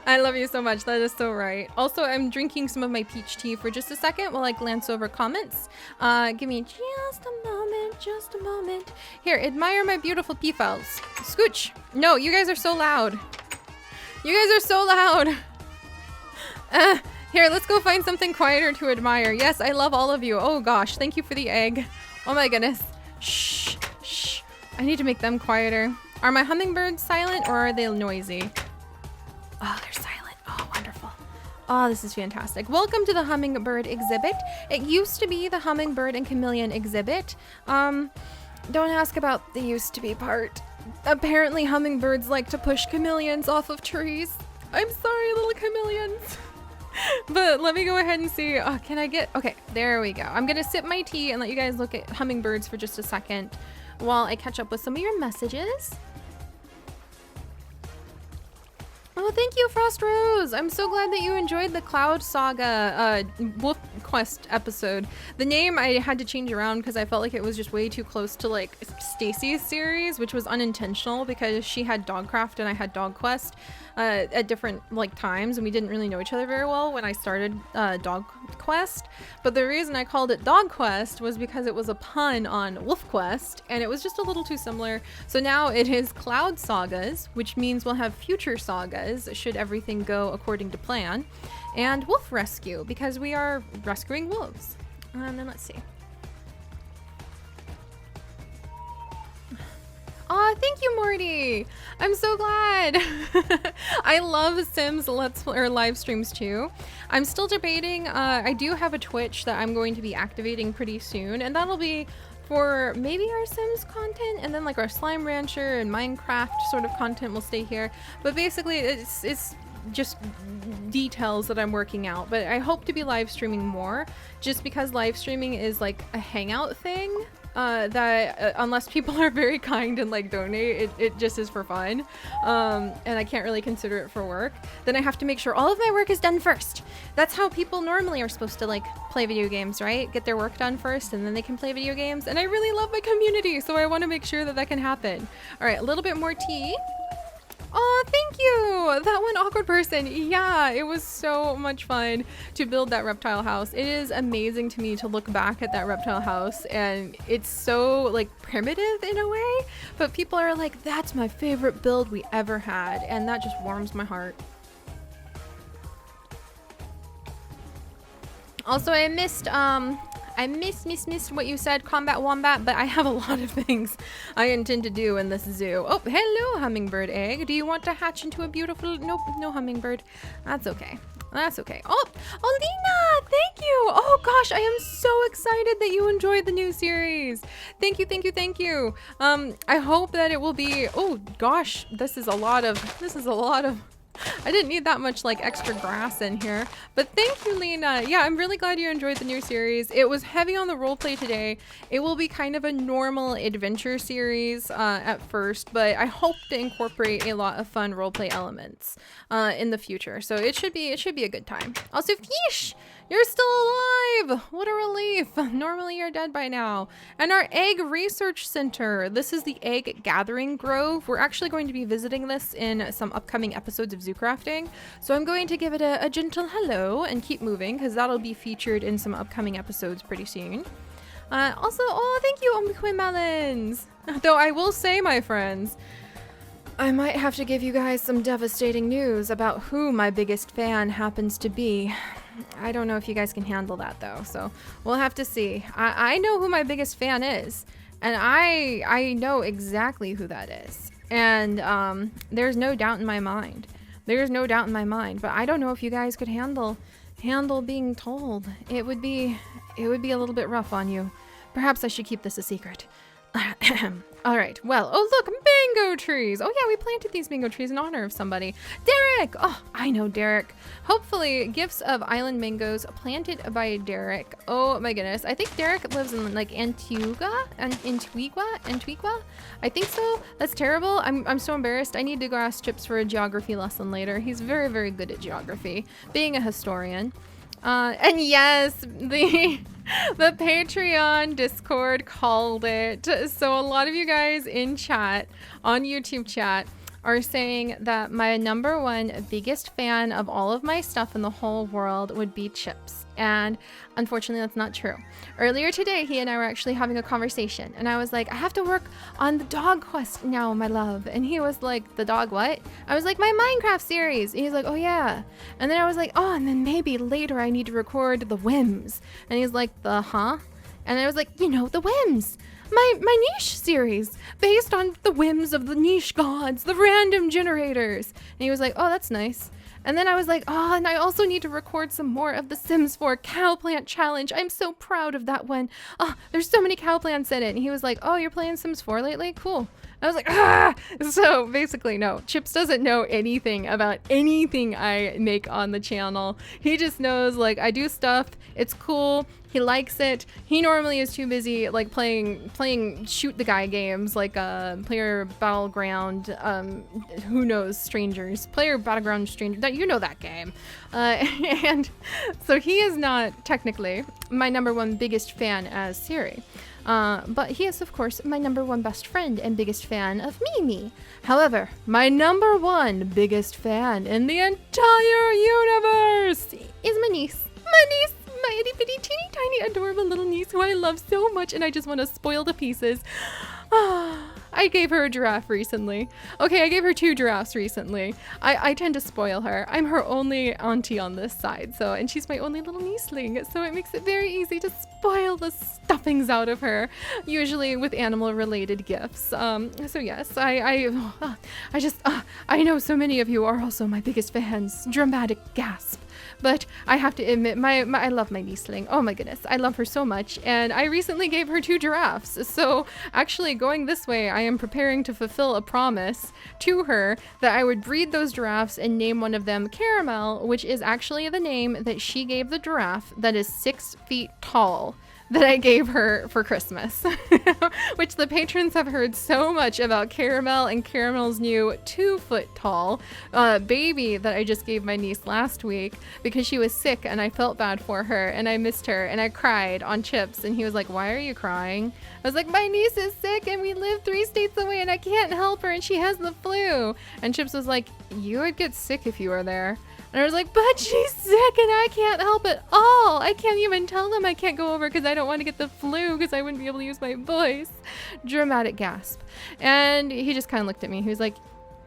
I love you so much. That is so right. Also, I'm drinking some of my peach tea for just a second while I glance over comments. Give me just a moment, just a moment. Here, admire my beautiful peafowls. Scooch. No, you guys are so loud. You guys are so loud. Here, let's go find something quieter to admire. Yes, I love all of you. Oh gosh, thank you for the egg. Oh my goodness. Shh, shh. I need to make them quieter. Are my hummingbirds silent or are they noisy? Oh, they're silent. Oh, wonderful. Oh, this is fantastic. Welcome to the Hummingbird Exhibit. It used to be the Hummingbird and Chameleon Exhibit. Don't ask about the used to be part. Apparently hummingbirds like to push chameleons off of trees. I'm sorry, little chameleons. But let me go ahead and see. Oh, can I get... Okay, there we go. I'm going to sip my tea and let you guys look at hummingbirds for just a second while I catch up with some of your messages. Oh, thank you, Frost Rose. I'm so glad that you enjoyed the Cloud Saga Wolf Quest episode. The name I had to change around because I felt like it was just way too close to like Stacy's series, which was unintentional because she had Dogcraft and I had Dog Quest at different like times, and we didn't really know each other very well when I started Dog Quest. But the reason I called it Dog Quest was because it was a pun on Wolf Quest, and it was just a little too similar. So now it is Cloud Sagas, which means we'll have future sagas should everything go according to plan, and Wolf Rescue because we are rescuing wolves. And then let's see. Aw, thank you, Morty. I'm so glad. I love Sims live streams too. I'm still debating. I do have a Twitch that I'm going to be activating pretty soon, and that'll be for maybe our Sims content, and then like our Slime Rancher and Minecraft sort of content will stay here. But basically it's just details that I'm working out. But I hope to be live streaming more, just because live streaming is like a hangout thing. That unless people are very kind and like donate, it just is for fun, and I can't really consider it for work. Then I have to make sure all of my work is done first. That's how people normally are supposed to like play video games, right? Get their work done first and then they can play video games. And I really love my community, so I want to make sure that that can happen. All right, a little bit more tea. Oh, thank you! That one awkward person. Yeah, it was so much fun to build that reptile house. It is amazing to me to look back at that reptile house, and it's so like primitive in a way, but people are like, that's my favorite build we ever had, and that just warms my heart. Also, I missed what you said, Combat Wombat, but I have a lot of things I intend to do in this zoo. Oh, hello, hummingbird egg. Do you want to hatch into a beautiful... Nope, no hummingbird. That's okay. That's okay. Oh, Lena, thank you. Oh gosh, I am so excited that you enjoyed the new series. Thank you, thank you, thank you. I hope that it will be... Oh gosh, this is a lot of... I didn't need that much like extra grass in here, but thank you, Lena. Yeah, I'm really glad you enjoyed the new series. It was heavy on the roleplay today. It will be kind of a normal adventure series at first, but I hope to incorporate a lot of fun roleplay elements in the future. So it should be a good time. Also, Fish, you're still alive. What a relief. Normally you're dead by now. And our egg research center. This is the egg gathering grove. We're actually going to be visiting this in some upcoming episodes of Zoo Crafting. So I'm going to give it a gentle hello and keep moving because that'll be featured in some upcoming episodes pretty soon. Also, oh, thank you, Omikwe Melons. Though I will say, my friends, I might have to give you guys some devastating news about who my biggest fan happens to be. I don't know if you guys can handle that though, so we'll have to see. I know who my biggest fan is, and I know exactly who that is. And there's no doubt in my mind. There's no doubt in my mind, but I don't know if you guys could handle being told. It would be a little bit rough on you. Perhaps I should keep this a secret. All right, well, oh look, mango trees. Oh yeah, we planted these mango trees in honor of somebody. Derek! Oh, I know Derek. Hopefully, gifts of island mangoes planted by Derek. Oh my goodness, I think Derek lives in like Antigua? I think so. That's terrible. I'm so embarrassed. I need to go ask Chips for a geography lesson later. He's very, very good at geography, being a historian. And yes, the Patreon Discord called it. So a lot of you guys in chat, on YouTube chat, are saying that my number one biggest fan of all of my stuff in the whole world would be Chips. And unfortunately, that's not true. Earlier today, he and I were actually having a conversation, and I was like, I have to work on the dog quest now, my love. And he was like, the dog what? I was like, my Minecraft series. And he's like, oh yeah. And then I was like, oh, and then maybe later I need to record the whims. And he's like, the huh? And I was like, you know, the whims. My niche series based on the whims of the niche gods, the random generators. And he was like, oh, that's nice. And then I was like, oh, and I also need to record some more of the Sims 4 cow plant challenge. I'm so proud of that one. Oh, there's so many cow plants in it. And he was like, oh, you're playing Sims 4 lately? Cool. I was like, ah! So basically, no, Chips doesn't know anything about anything I make on the channel. He just knows, like, I do stuff. It's cool. He likes it. He normally is too busy, like, playing shoot the guy games, like Player Battleground, who knows, Strangers. Player Battleground Strangers. You know that game. And so he is not technically my number one biggest fan as Seri. But he is, of course, my number one best friend and biggest fan of Mimi. However, my number one biggest fan in the entire universe is my niece. My itty bitty teeny tiny adorable little niece who I love so much and I just want to spoil to pieces. I gave her a giraffe recently. Okay, I gave her 2 giraffes recently. I tend to spoil her. I'm her only auntie on this side, and she's my only little nieceling, so it makes it very easy to spoil the stuffings out of her, usually with animal-related gifts. So yes, I know so many of you are also my biggest fans. Dramatic gasp. But I have to admit, I love my nieceling. Oh my goodness, I love her so much. And I recently gave her 2 giraffes. So actually going this way, I am preparing to fulfill a promise to her that I would breed those giraffes and name one of them Caramel, which is actually the name that she gave the giraffe that is 6 feet tall. that I gave her for Christmas, which the patrons have heard so much about Caramel and Caramel's new 2-foot tall baby that I just gave my niece last week because she was sick and I felt bad for her and I missed her and I cried on Chips and he was like, why are you crying? I was like, my niece is sick and we live 3 states away and I can't help her and she has the flu. And Chips was like, you would get sick if you were there. And I was like, but she's sick and I can't help at all. I can't even tell them I can't go over because I don't want to get the flu because I wouldn't be able to use my voice. Dramatic gasp. And he just kind of looked at me. He was like,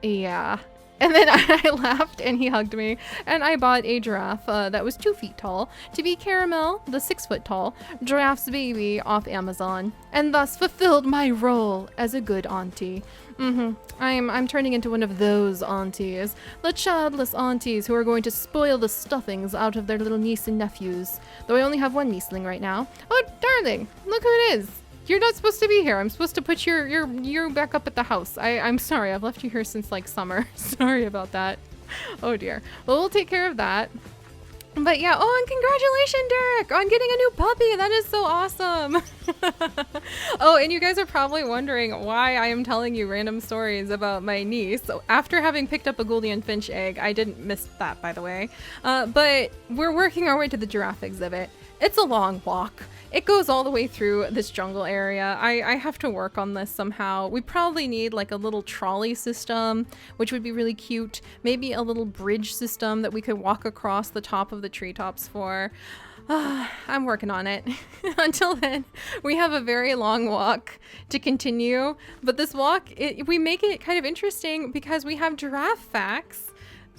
yeah. And then I laughed and he hugged me. And I bought a giraffe that was 2 feet tall to be Caramel, the 6-foot tall giraffe's baby off Amazon. And thus fulfilled my role as a good auntie. I'm turning into one of those aunties. The childless aunties who are going to spoil the stuffings out of their little niece and nephews. Though I only have one nieceling right now. Oh, darling, look who it is. You're not supposed to be here. I'm supposed to put you back up at the house. I'm sorry. I've left you here since like summer. Sorry about that. Oh dear. Well, we'll take care of that. But yeah, oh, and congratulations, Derek, on getting a new puppy. That is so awesome. Oh, and you guys are probably wondering why I am telling you random stories about my niece. So after having picked up a golden finch egg, I didn't miss that, by the way. But we're working our way to the giraffe exhibit. It's a long walk. It goes all the way through this jungle area. I have to work on this somehow. We probably need like a little trolley system, which would be really cute. Maybe a little bridge system that we could walk across the top of the treetops for. I'm working on it. Until then, we have a very long walk to continue. But this walk, we make it kind of interesting because we have giraffe facts.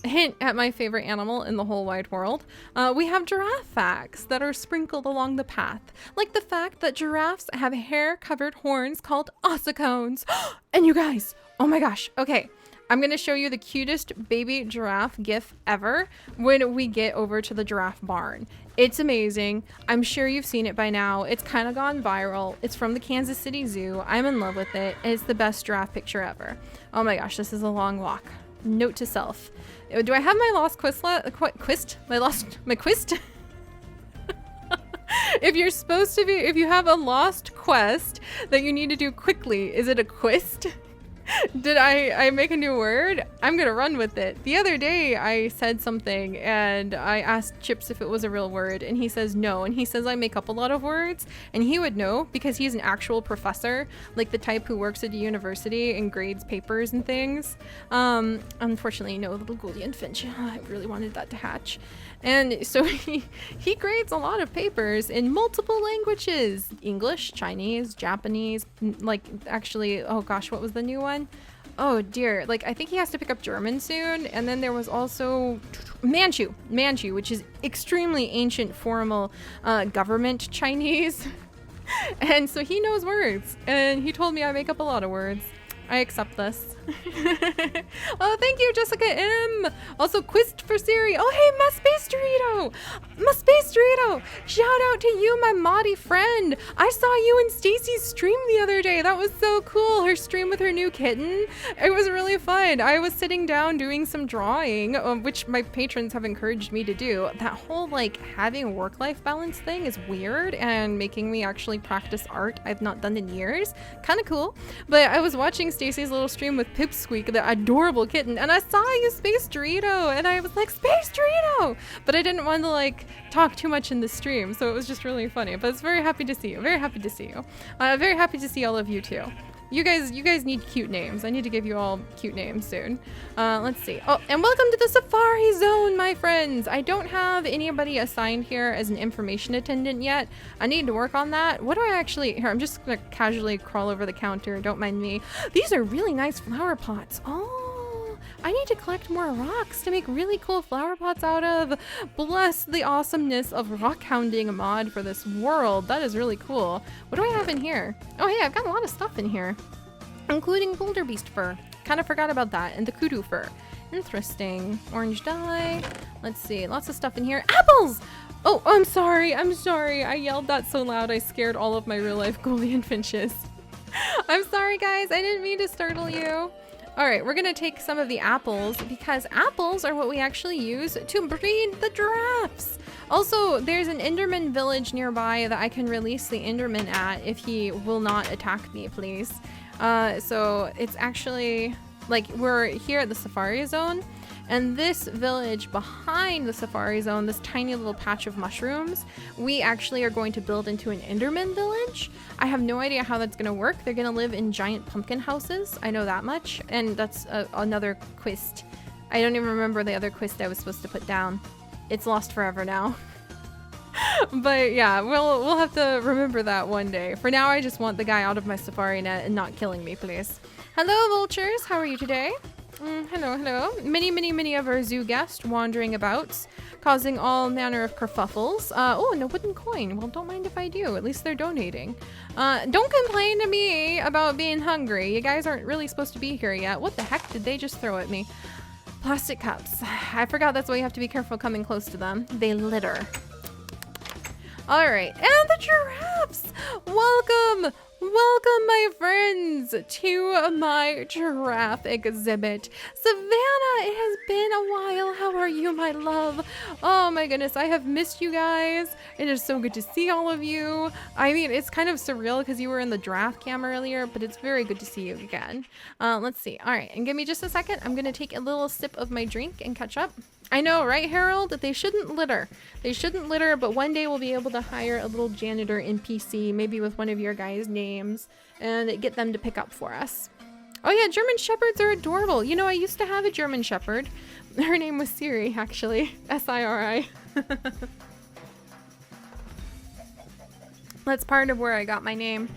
Hint at my favorite animal in the whole wide world. We have giraffe facts that are sprinkled along the path, like the fact that giraffes have hair-covered horns called ossicones. And you guys, oh my gosh, okay. I'm gonna show you the cutest baby giraffe gif ever when we get over to the Giraffe Barn. It's amazing. I'm sure you've seen it by now. It's kind of gone viral. It's from the Kansas City Zoo. I'm in love with it, and it's the best giraffe picture ever. Oh my gosh, this is a long walk. Note to self. Do I have my lost quest? My quest? If you have a lost quest that you need to do quickly, is it a quest? Did I make a new word? I'm gonna run with it. The other day I said something and I asked Chips if it was a real word and he says no, and he says I make up a lot of words, and he would know because he's an actual professor, like the type who works at a university and grades papers and things. Unfortunately, no, little golden finch. I really wanted that to hatch. And so he grades a lot of papers in multiple languages: English, Chinese, Japanese, like actually, oh gosh, what was the new one? Oh dear, like I think he has to pick up German soon. And then there was also Manchu, which is extremely ancient formal government Chinese. And so he knows words, and he told me I make up a lot of words. I accept this. Oh, thank you, Jessica M. Also, Quist for Seri. Oh, hey, my Space Dorito. Shout out to you, my Maudie friend. I saw you in Stacy's stream the other day. That was so cool. Her stream with her new kitten. It was really fun. I was sitting down doing some drawing, which my patrons have encouraged me to do. That whole, like, having a work-life balance thing is weird and making me actually practice art I've not done in years. Kind of cool. But I was watching Stacy's little stream with Pipsqueak, the adorable kitten, and I saw you, Space Dorito, and I was like, Space Dorito! But I didn't want to like talk too much in the stream, so it was just really funny. But it's very happy to see you. Very happy to see you. Very happy to see all of you too. You guys need cute names. I need to give you all cute names soon. Let's see. Oh, and welcome to the Safari Zone, my friends. I don't have anybody assigned here as an information attendant yet. I need to work on that. What do I actually... Here, I'm just gonna casually crawl over the counter. Don't mind me. These are really nice flower pots. Oh, I need to collect more rocks to make really cool flower pots out of. Bless the awesomeness of rock hounding mod for this world. That is really cool. What do I have in here? Oh, hey, I've got a lot of stuff in here, including wildebeest fur. Kind of forgot about that. And the kudu fur. Interesting. Orange dye. Let's see. Lots of stuff in here. Apples! Oh, I'm sorry. I yelled that so loud I scared all of my real life golden finches. I'm sorry, guys. I didn't mean to startle you. All right, we're gonna take some of the apples because apples are what we actually use to breed the giraffes. Also, there's an Enderman village nearby that I can release the Enderman at if he will not attack me, please. So it's actually like we're here at the Safari Zone, and this village behind the Safari Zone, this tiny little patch of mushrooms, we actually are going to build into an Enderman village. I have no idea how that's gonna work. They're gonna live in giant pumpkin houses. I know that much, and that's another quest. I don't even remember the other quest I was supposed to put down. It's lost forever now. But yeah, we'll have to remember that one day. For now, I just want the guy out of my safari net and not killing me, please. Hello, vultures. How are you today? Hello. Many of our zoo guests wandering about, causing all manner of kerfuffles. Oh, and a wooden coin. Well, don't mind if I do. At least they're donating. Don't complain to me about being hungry. You guys aren't really supposed to be here yet. What the heck did they just throw at me? Plastic cups. I forgot that's why you have to be careful coming close to them. They litter. All right, and the giraffes. Welcome, my friends, to my giraffe exhibit. Savannah, it has been a while. How are you, my love? Oh my goodness, I have missed you guys. It is so good to see all of you. I mean, it's kind of surreal because you were in the giraffe cam earlier, but it's very good to see you again. Let's see. All right, and give me just a second. I'm gonna take a little sip of my drink and catch up. I know, right, Harold? They shouldn't litter. They shouldn't litter, but one day we'll be able to hire a little janitor NPC, maybe with one of your guys' names, and get them to pick up for us. Oh yeah, German Shepherds are adorable. You know, I used to have a German Shepherd. Her name was Seri, actually. S-I-R-I. That's part of where I got my name.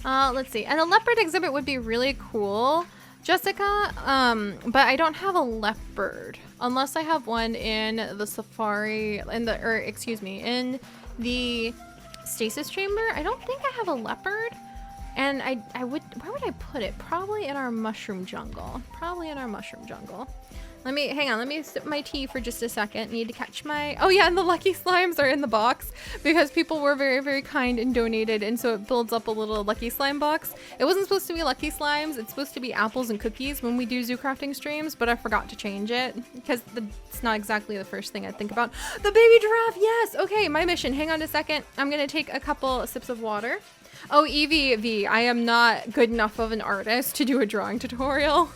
Let's see. And a leopard exhibit would be really cool, Jessica, but I don't have a leopard unless I have one in the safari, in the stasis chamber. I don't think I have a leopard, and I would, where would I put it? Probably in our mushroom jungle. Hang on, let me sip my tea for just a second. Need to catch my, oh yeah, and the lucky slimes are in the box because people were very, very kind and donated, and so it builds up a little lucky slime box. It wasn't supposed to be lucky slimes, it's supposed to be apples and cookies when we do zoo crafting streams, but I forgot to change it because it's not exactly the first thing I think about. The baby giraffe, yes! Okay, my mission, hang on a second. I'm gonna take a couple sips of water. Oh, Evie V, I am not good enough of an artist to do a drawing tutorial.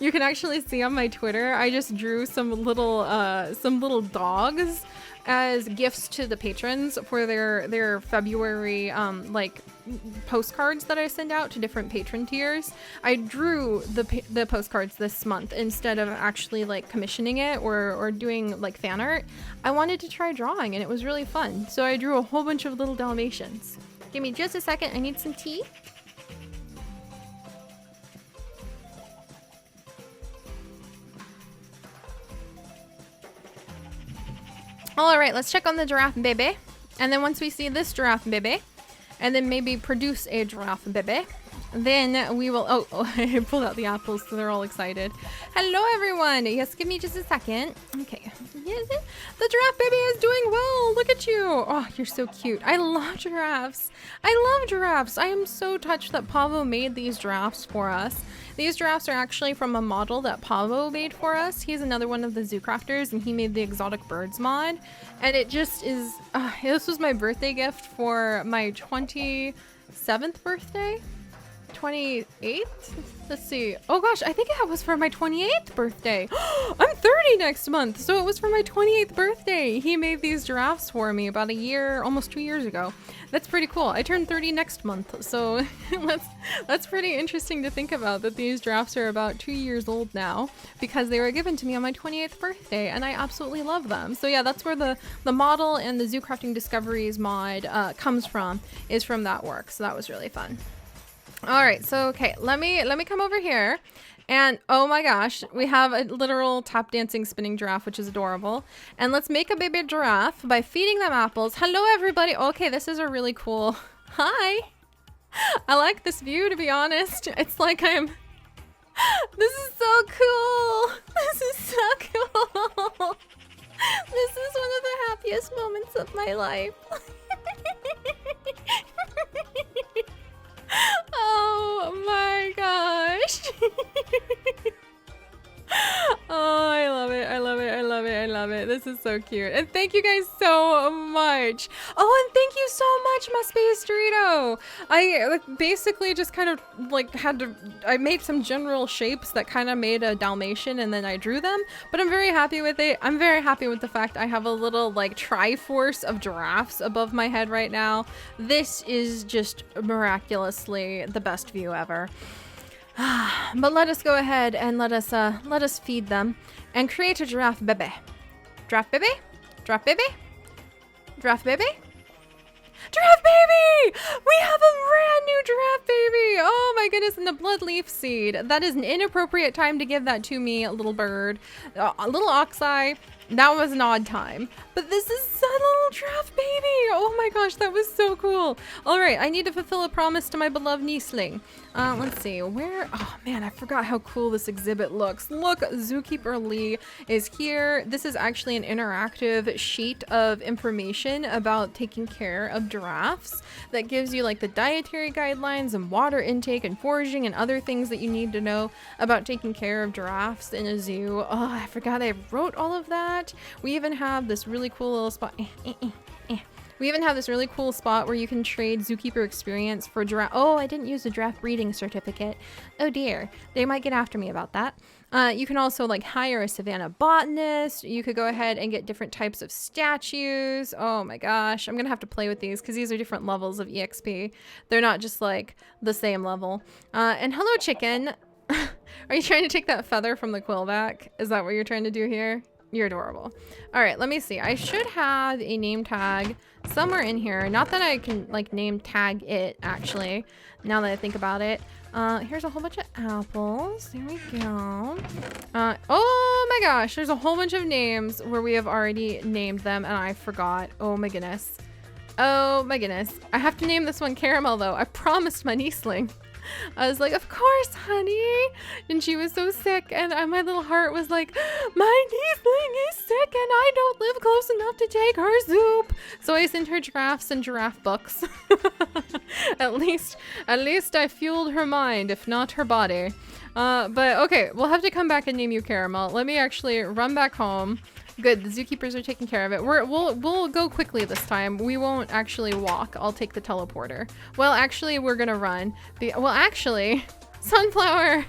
You can actually see on my Twitter, I just drew some little dogs as gifts to the patrons for their February like postcards that I send out to different patron tiers. I drew the postcards this month instead of actually like commissioning it or doing like fan art. I wanted to try drawing and it was really fun. So I drew a whole bunch of little Dalmatians. Give me just a second, I need some tea. All right, let's check on the giraffe baby. And then once we see this giraffe baby, and then maybe produce a giraffe baby, then we will, oh, I pulled out the apples so they're all excited. Hello everyone, yes, give me just a second. Okay, yes, the giraffe baby is doing well, look at you. Oh, you're so cute. I love giraffes. I am so touched that Pavo made these giraffes for us. These giraffes are actually from a model that Pavo made for us. He's another one of the zoo crafters and he made the exotic birds mod. And it just is, this was my birthday gift for my 27th birthday? 28th? Let's see. Oh gosh, I think it was for my 28th birthday. I'm 30 next month, so it was for my 28th birthday. He made these giraffes for me about a year, almost 2 years ago. That's pretty cool. I turn 30 next month, so that's pretty interesting to think about, that these giraffes are about 2 years old now because they were given to me on my 28th birthday, and I absolutely love them. So yeah, that's where the model and the Zoo Crafting Discoveries mod comes from, is from that work. So that was really fun. All right, so okay, let me come over here, and oh my gosh, we have a literal tap dancing spinning giraffe, which is adorable. And let's make a baby giraffe by feeding them apples. Hello everybody. Okay, this is a really cool, hi. I like this view, to be honest. It's like this is so cool. This is so cool. This is one of the happiest moments of my life. Oh my gosh. it. This is so cute. And thank you guys so much. Oh, and thank you so much, my Space Dorito. I basically just kind of like I made some general shapes that kind of made a Dalmatian and then I drew them, but I'm very happy with it. I'm very happy with the fact I have a little like triforce of giraffes above my head right now. This is just miraculously the best view ever. But let us go ahead and let us feed them and create a giraffe baby. Giraffe baby? Giraffe baby? Giraffe baby? Giraffe baby! We have a brand new giraffe baby! Oh my goodness, and the blood leaf seed. That is an inappropriate time to give that to me, little bird. A little oxeye. That was an odd time. But this is a little giraffe baby! Oh my gosh, that was so cool. Alright, I need to fulfill a promise to my beloved nieceling. Let's see, where? Oh man, I forgot how cool this exhibit looks. Look, Zookeeper Lee is here. This is actually an interactive sheet of information about taking care of giraffes that gives you like the dietary guidelines and water intake and foraging and other things that you need to know about taking care of giraffes in a zoo. Oh, I forgot I wrote all of that. We even have this really cool little spot. We even have this really cool spot where you can trade zookeeper experience for giraffe. Oh, I didn't use the giraffe breeding certificate. Oh dear, they might get after me about that. You can also like hire a savannah botanist. You could go ahead and get different types of statues. Oh my gosh, I'm gonna have to play with these because these are different levels of EXP. They're not just like the same level. And hello chicken. Are you trying to take that feather from the quill back? Is that what you're trying to do here? You're adorable. All right, let me see. I should have a name tag somewhere in here. Not that I can like name tag it actually, now that I think about it. Here's a whole bunch of apples. There we go. Oh my gosh, there's a whole bunch of names where we have already named them and I forgot. Oh my goodness. Oh my goodness. I have to name this one Caramel though. I promised my nieceling. I was like, of course, honey. And she was so sick. And my little heart was like, my nieceling is sick and I don't live close enough to take her soup. So I sent her giraffes and giraffe books. At least I fueled her mind, if not her body. But okay, we'll have to come back and name you Caramel. Let me actually run back home. Good, the zookeepers are taking care of it. We'll go quickly this time. We won't actually walk. I'll take the teleporter. Well, actually, we're gonna run. Well, actually, Sunflower!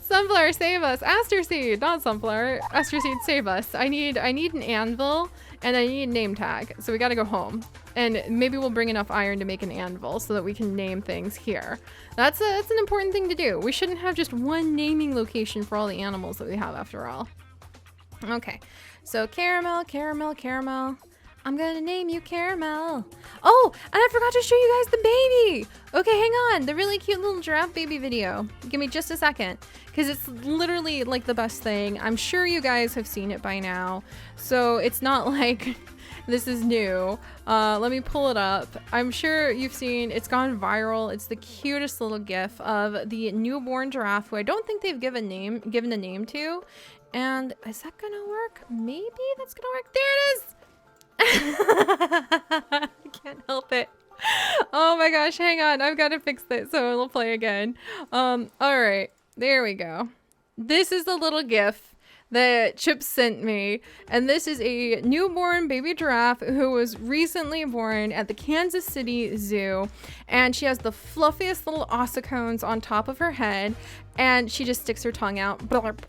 Sunflower, save us! Aster Seed, not Sunflower. Aster Seed, save us. I need an anvil and I need a name tag. So we gotta go home. And maybe we'll bring enough iron to make an anvil so that we can name things here. That's an important thing to do. We shouldn't have just one naming location for all the animals that we have after all. Okay, so Caramel, Caramel, Caramel. I'm gonna name you Caramel. Oh, and I forgot to show you guys the baby. Okay, hang on. The really cute little giraffe baby video. Give me just a second, because it's literally like the best thing. I'm sure you guys have seen it by now, so it's not like this is new. Let me pull it up. I'm sure you've seen, it's gone viral. It's the cutest little gif of the newborn giraffe who I don't think they've given a name to. And is that gonna work? Maybe that's gonna work. There it is. I can't help it. Oh my gosh, hang on. I've got to fix it so it'll play again. All right, there we go. This is the little gif that Chip sent me. And this is a newborn baby giraffe who was recently born at the Kansas City Zoo. And she has the fluffiest little ossicones on top of her head. And she just sticks her tongue out. Blurp,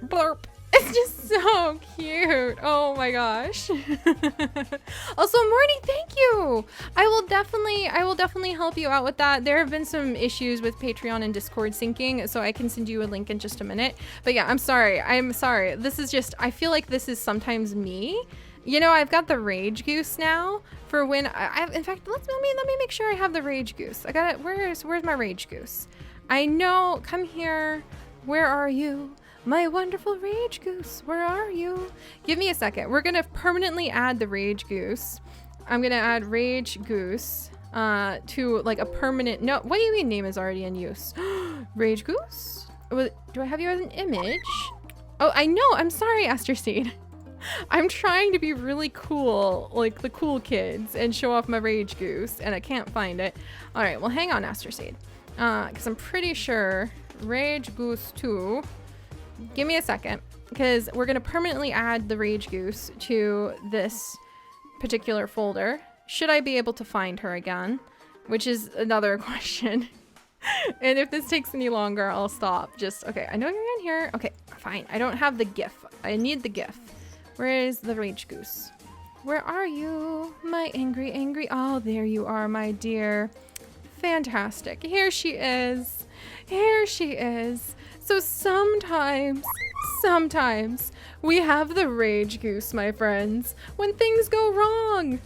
blurp. It's just so cute. Oh my gosh. Also, Morty, thank you. I will definitely help you out with that. There have been some issues with Patreon and Discord syncing, so I can send you a link in just a minute. But yeah, I'm sorry. This is just, I feel like this is sometimes me. You know, I've got the Rage Goose now for when in fact, let me make sure I have the Rage Goose. I got it. Where's my Rage Goose? I know, come here. Where are you? My wonderful Rage Goose, where are you? Give me a second. We're gonna permanently add the Rage Goose. I'm gonna add Rage Goose to like a permanent, no, what do you mean name is already in use? Rage Goose? Do I have you as an image? Oh, I know, I'm sorry, Aster Seed. I'm trying to be really cool, like the cool kids, and show off my Rage Goose, and I can't find it. All right, well, hang on, Aster Seed. Because I'm pretty sure Rage Goose 2. Give me a second. because we're gonna permanently add the rage goose to this particular folder. Should I be able to find her again? Which is another question. And if this takes any longer, I'll stop. Okay, I know you're in here. Okay, fine. I don't have the GIF. I need the GIF. Where is the rage goose? Where are you? My angry. Oh, there you are, my dear. Fantastic. Here she is. Here she is. So sometimes we have the rage goose, my friends. When things go wrong,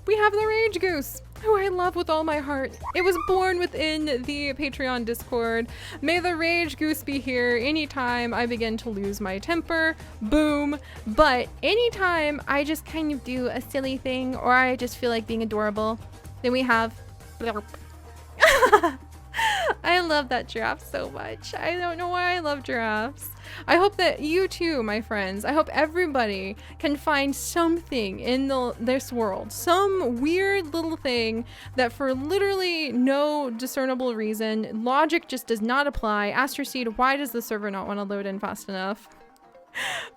we have the rage goose, who I love with all my heart. It was born within the Patreon Discord. May the rage goose be here anytime I begin to lose my temper. Boom. But anytime I just kind of do a silly thing or I just feel like being adorable, then we have blurp. I love that giraffe so much. I don't know why I love giraffes. I hope that you too, my friends. I hope everybody can find something in this world, some weird little thing that for literally no discernible reason, logic just does not apply. Astroseed, why does the server not want to load in fast enough?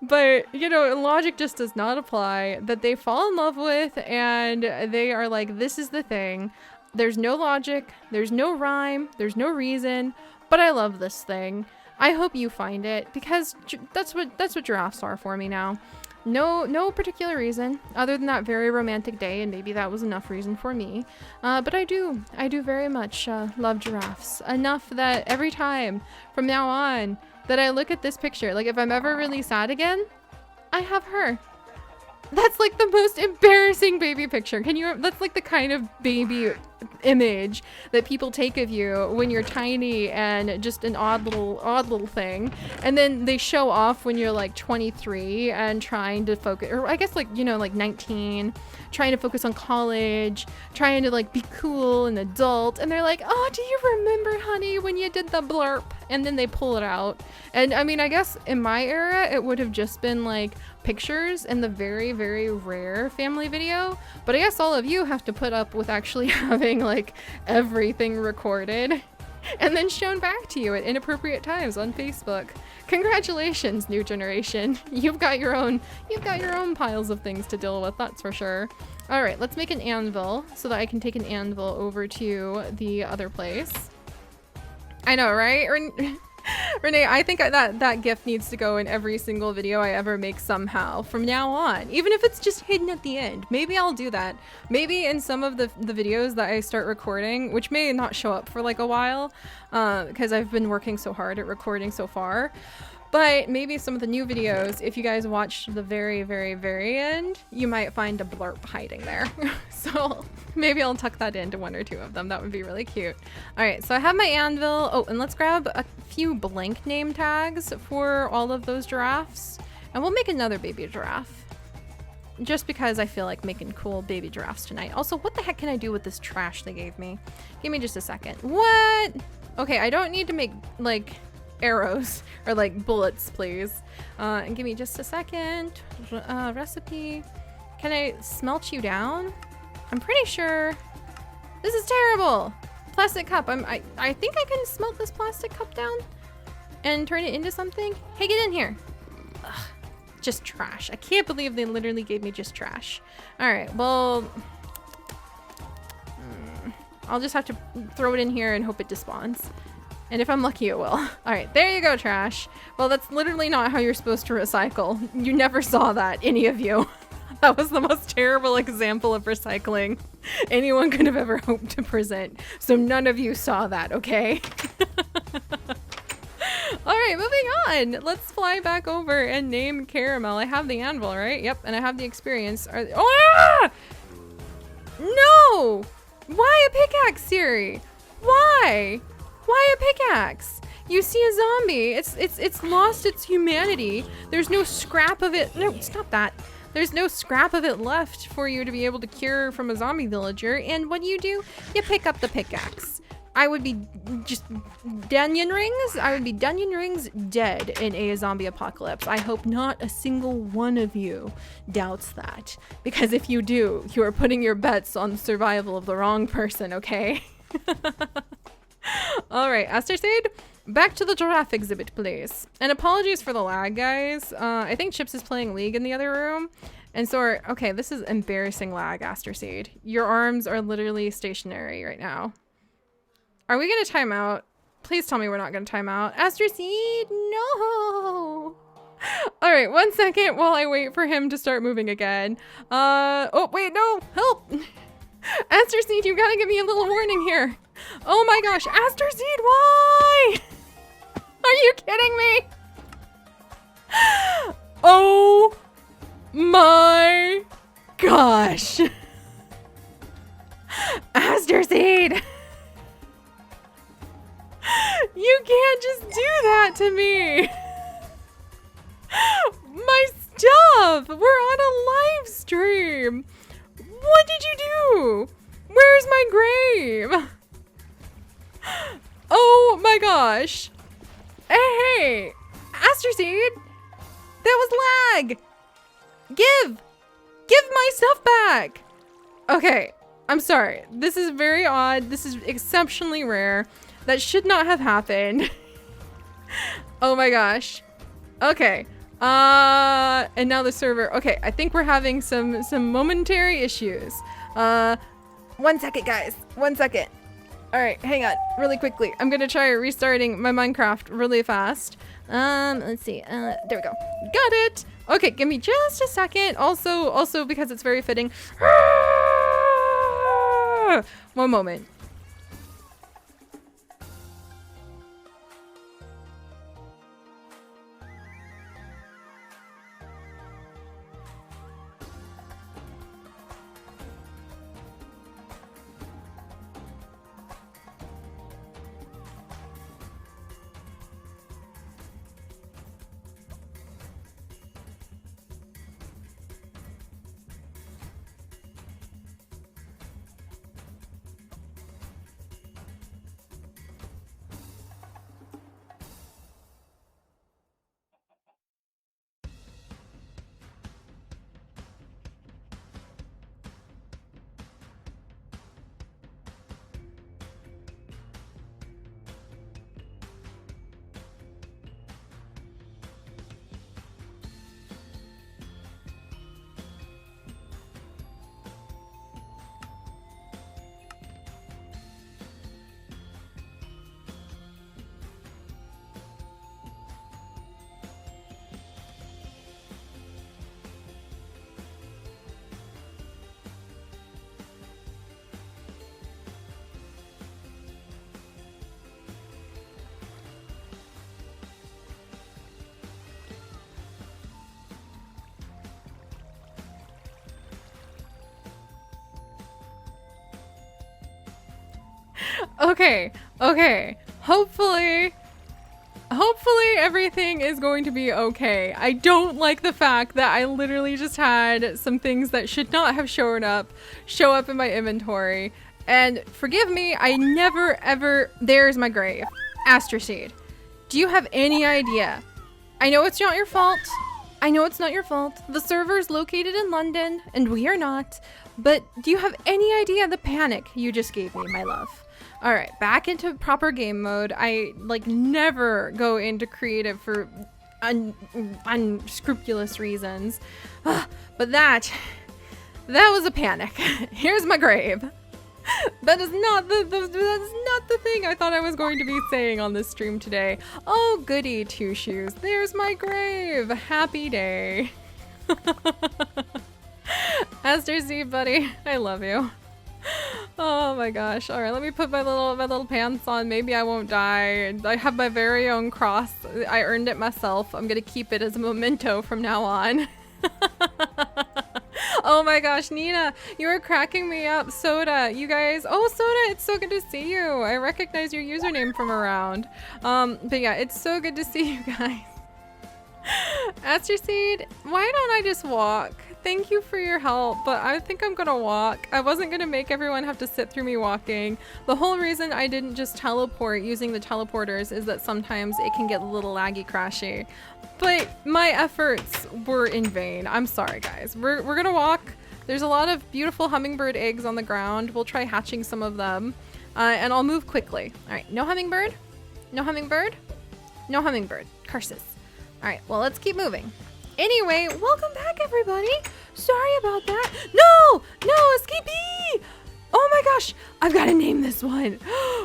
But, you know, logic just does not apply, that they fall in love with and they are like, this is the thing. There's no logic, there's no rhyme, there's no reason, but I love this thing. I hope you find it, because that's what giraffes are for me now. No particular reason other than that very romantic day, and maybe that was enough reason for me. But I do very much love giraffes enough that every time from now on that I look at this picture, like if I'm ever really sad again, I have her. That's like the most embarrassing baby picture. That's like the kind of baby image that people take of you when you're tiny and just an odd little thing. And then they show off when you're like 23 and trying to focus, or I guess like, you know, like 19, trying to focus on college, trying to like be cool and adult. And they're like, oh, do you remember, honey, when you did the blurp? And then they pull it out. And I mean, I guess in my era, it would have just been like pictures and the very, very rare family video. But I guess all of you have to put up with actually having like everything recorded and then shown back to you at inappropriate times on Facebook. Congratulations, new generation. You've got your own piles of things to deal with, that's for sure. All right, let's make an anvil so that I can take an anvil over to the other place. I know, right? Renee, I think that GIF needs to go in every single video I ever make somehow from now on, even if it's just hidden at the end. Maybe I'll do that. Maybe in some of the videos that I start recording, which may not show up for like a while, because I've been working so hard at recording so far. But maybe some of the new videos, if you guys watch the very, very, very end, you might find a blurp hiding there. So maybe I'll tuck that into one or two of them. That would be really cute. All right, so I have my anvil. Oh, and let's grab a few blank name tags for all of those giraffes. And we'll make another baby giraffe. Just because I feel like making cool baby giraffes tonight. Also, what the heck can I do with this trash they gave me? Give me just a second. What? Okay, I don't need to make like arrows or like bullets, please. And give me just a second. Recipe. Can I smelt you down? I'm pretty sure this is terrible. Plastic cup. I think I can smelt this plastic cup down and turn it into something. Hey, get in here. Ugh, just trash. I can't believe they literally gave me just trash. All right, well, I'll just have to throw it in here and hope it despawns. And if I'm lucky, it will. All right, there you go, trash. Well, that's literally not how you're supposed to recycle. You never saw that, any of you. That was the most terrible example of recycling anyone could have ever hoped to present. So none of you saw that, okay? All right, moving on. Let's fly back over and name Caramel. I have the anvil, right? Yep, and I have the experience. Ah! No! Why a pickaxe, Seri? Why? Why a pickaxe? You see a zombie. It's lost its humanity. There's no scrap of it. No, stop that. There's no scrap of it left for you to be able to cure from a zombie villager. And what do? You pick up the pickaxe. I would be just Dunyan Rings. I would be Dunyan Rings dead in a zombie apocalypse. I hope not a single one of you doubts that. Because if you do, you are putting your bets on the survival of the wrong person, okay? All right, Aster Seed, back to the Giraffe Exhibit, please. And apologies for the lag, guys. I think Chips is playing League in the other room. And so, okay, this is embarrassing lag, Aster Seed. Your arms are literally stationary right now. Are we gonna time out? Please tell me we're not gonna time out. Aster Seed, no! All right, 1 second while I wait for him to start moving again. Oh, wait, no, help! Aster Seed, you gotta give me a little warning here. Oh my gosh, Aster Seed, why? Are you kidding me? Oh my gosh. Aster Seed. You can't just do that to me. My stuff. We're on a live stream. What did you do? Where's my grave? Oh my gosh. Hey, Aster Seed. That was lag. Give my stuff back. Okay, I'm sorry. This is very odd. This is exceptionally rare. That should not have happened. Oh my gosh. Okay. And now the server. Okay, I think we're having some momentary issues. 1 second, guys. 1 second. All right, hang on, really quickly. I'm gonna try restarting my Minecraft really fast. Let's see. There we go. Got it. Okay, give me just a second. Also because it's very fitting. One moment. Okay. Hopefully everything is going to be okay. I don't like the fact that I literally just had some things that should not have show up in my inventory. And forgive me, I never ever, there's my grave. Aster Seed, do you have any idea? I know it's not your fault. The server's located in London and we are not. But do you have any idea the panic you just gave me, my love? All right, back into proper game mode. I like never go into creative for unscrupulous reasons. But that was a panic. Here's my grave. That is not the thing I thought I was going to be saying on this stream today. Oh, goody two shoes. There's my grave. Happy day. Aster Seed, buddy, I love you. Oh my gosh. All right, let me put my little pants on. Maybe I won't die. I have my very own cross. I earned it myself. I'm gonna keep it as a memento from now on. Oh my gosh, Nina, you are cracking me up. Soda, you guys. Oh, Soda, it's so good to see you. I recognize your username from around. But yeah, it's so good to see you guys. Aster Seed, why don't I just walk? Thank you for your help, but I think I'm gonna walk. I wasn't gonna make everyone have to sit through me walking. The whole reason I didn't just teleport using the teleporters is that sometimes it can get a little laggy crashy. But my efforts were in vain. I'm sorry, guys. We're gonna walk. There's a lot of beautiful hummingbird eggs on the ground. We'll try hatching some of them. And I'll move quickly. All right, no hummingbird. No hummingbird? No hummingbird. Curses. All right, well, let's keep moving. Anyway, welcome back, everybody. Sorry about that. No, escapee. Oh my gosh, I've got to name this one.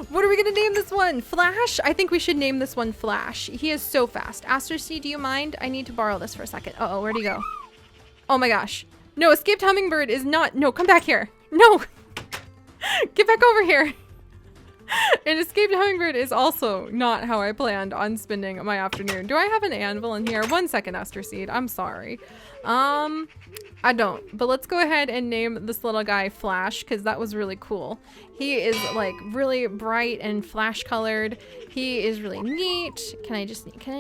What are we going to name this one? Flash? I think we should name this one Flash. He is so fast. Aster C, do you mind? I need to borrow this for a second. Uh-oh, where'd he go? Oh my gosh. No, escaped hummingbird is not. No, come back here. No. Get back over here. An escaped hummingbird is also not how I planned on spending my afternoon. Do I have an anvil in here? 1 second, Aster Seed. I'm sorry. I don't. But let's go ahead and name this little guy Flash, because that was really cool. He is like really bright and flash colored. He is really neat. Can I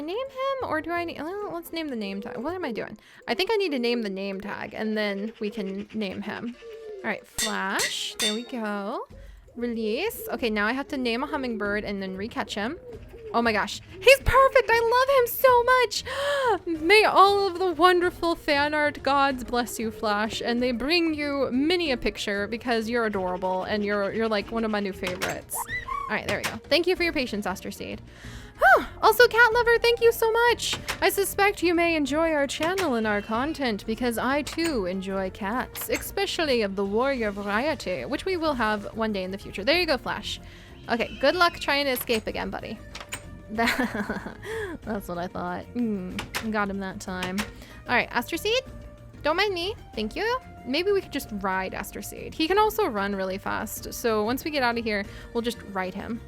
name him, or do I need, well, let's name the name tag. What am I doing? I think I need to name the name tag and then we can name him. All right, Flash. There we go. Release. Okay, now I have to name a hummingbird and then recatch him. Oh my gosh, he's perfect. I love him so much. May all of the wonderful fan art gods bless you, Flash, and they bring you many a picture because you're adorable and you're like one of my new favorites. All right, there we go. Thank you for your patience, Aster Seed. Also, cat lover, thank you so much. I suspect you may enjoy our channel and our content because I too enjoy cats, especially of the warrior variety, which we will have one day in the future. There you go, Flash. Okay, good luck trying to escape again, buddy. That's what I thought. Got him that time. All right, Aster Seed, don't mind me. Thank you. Maybe we could just ride Aster Seed. He can also run really fast. So once we get out of here, we'll just ride him.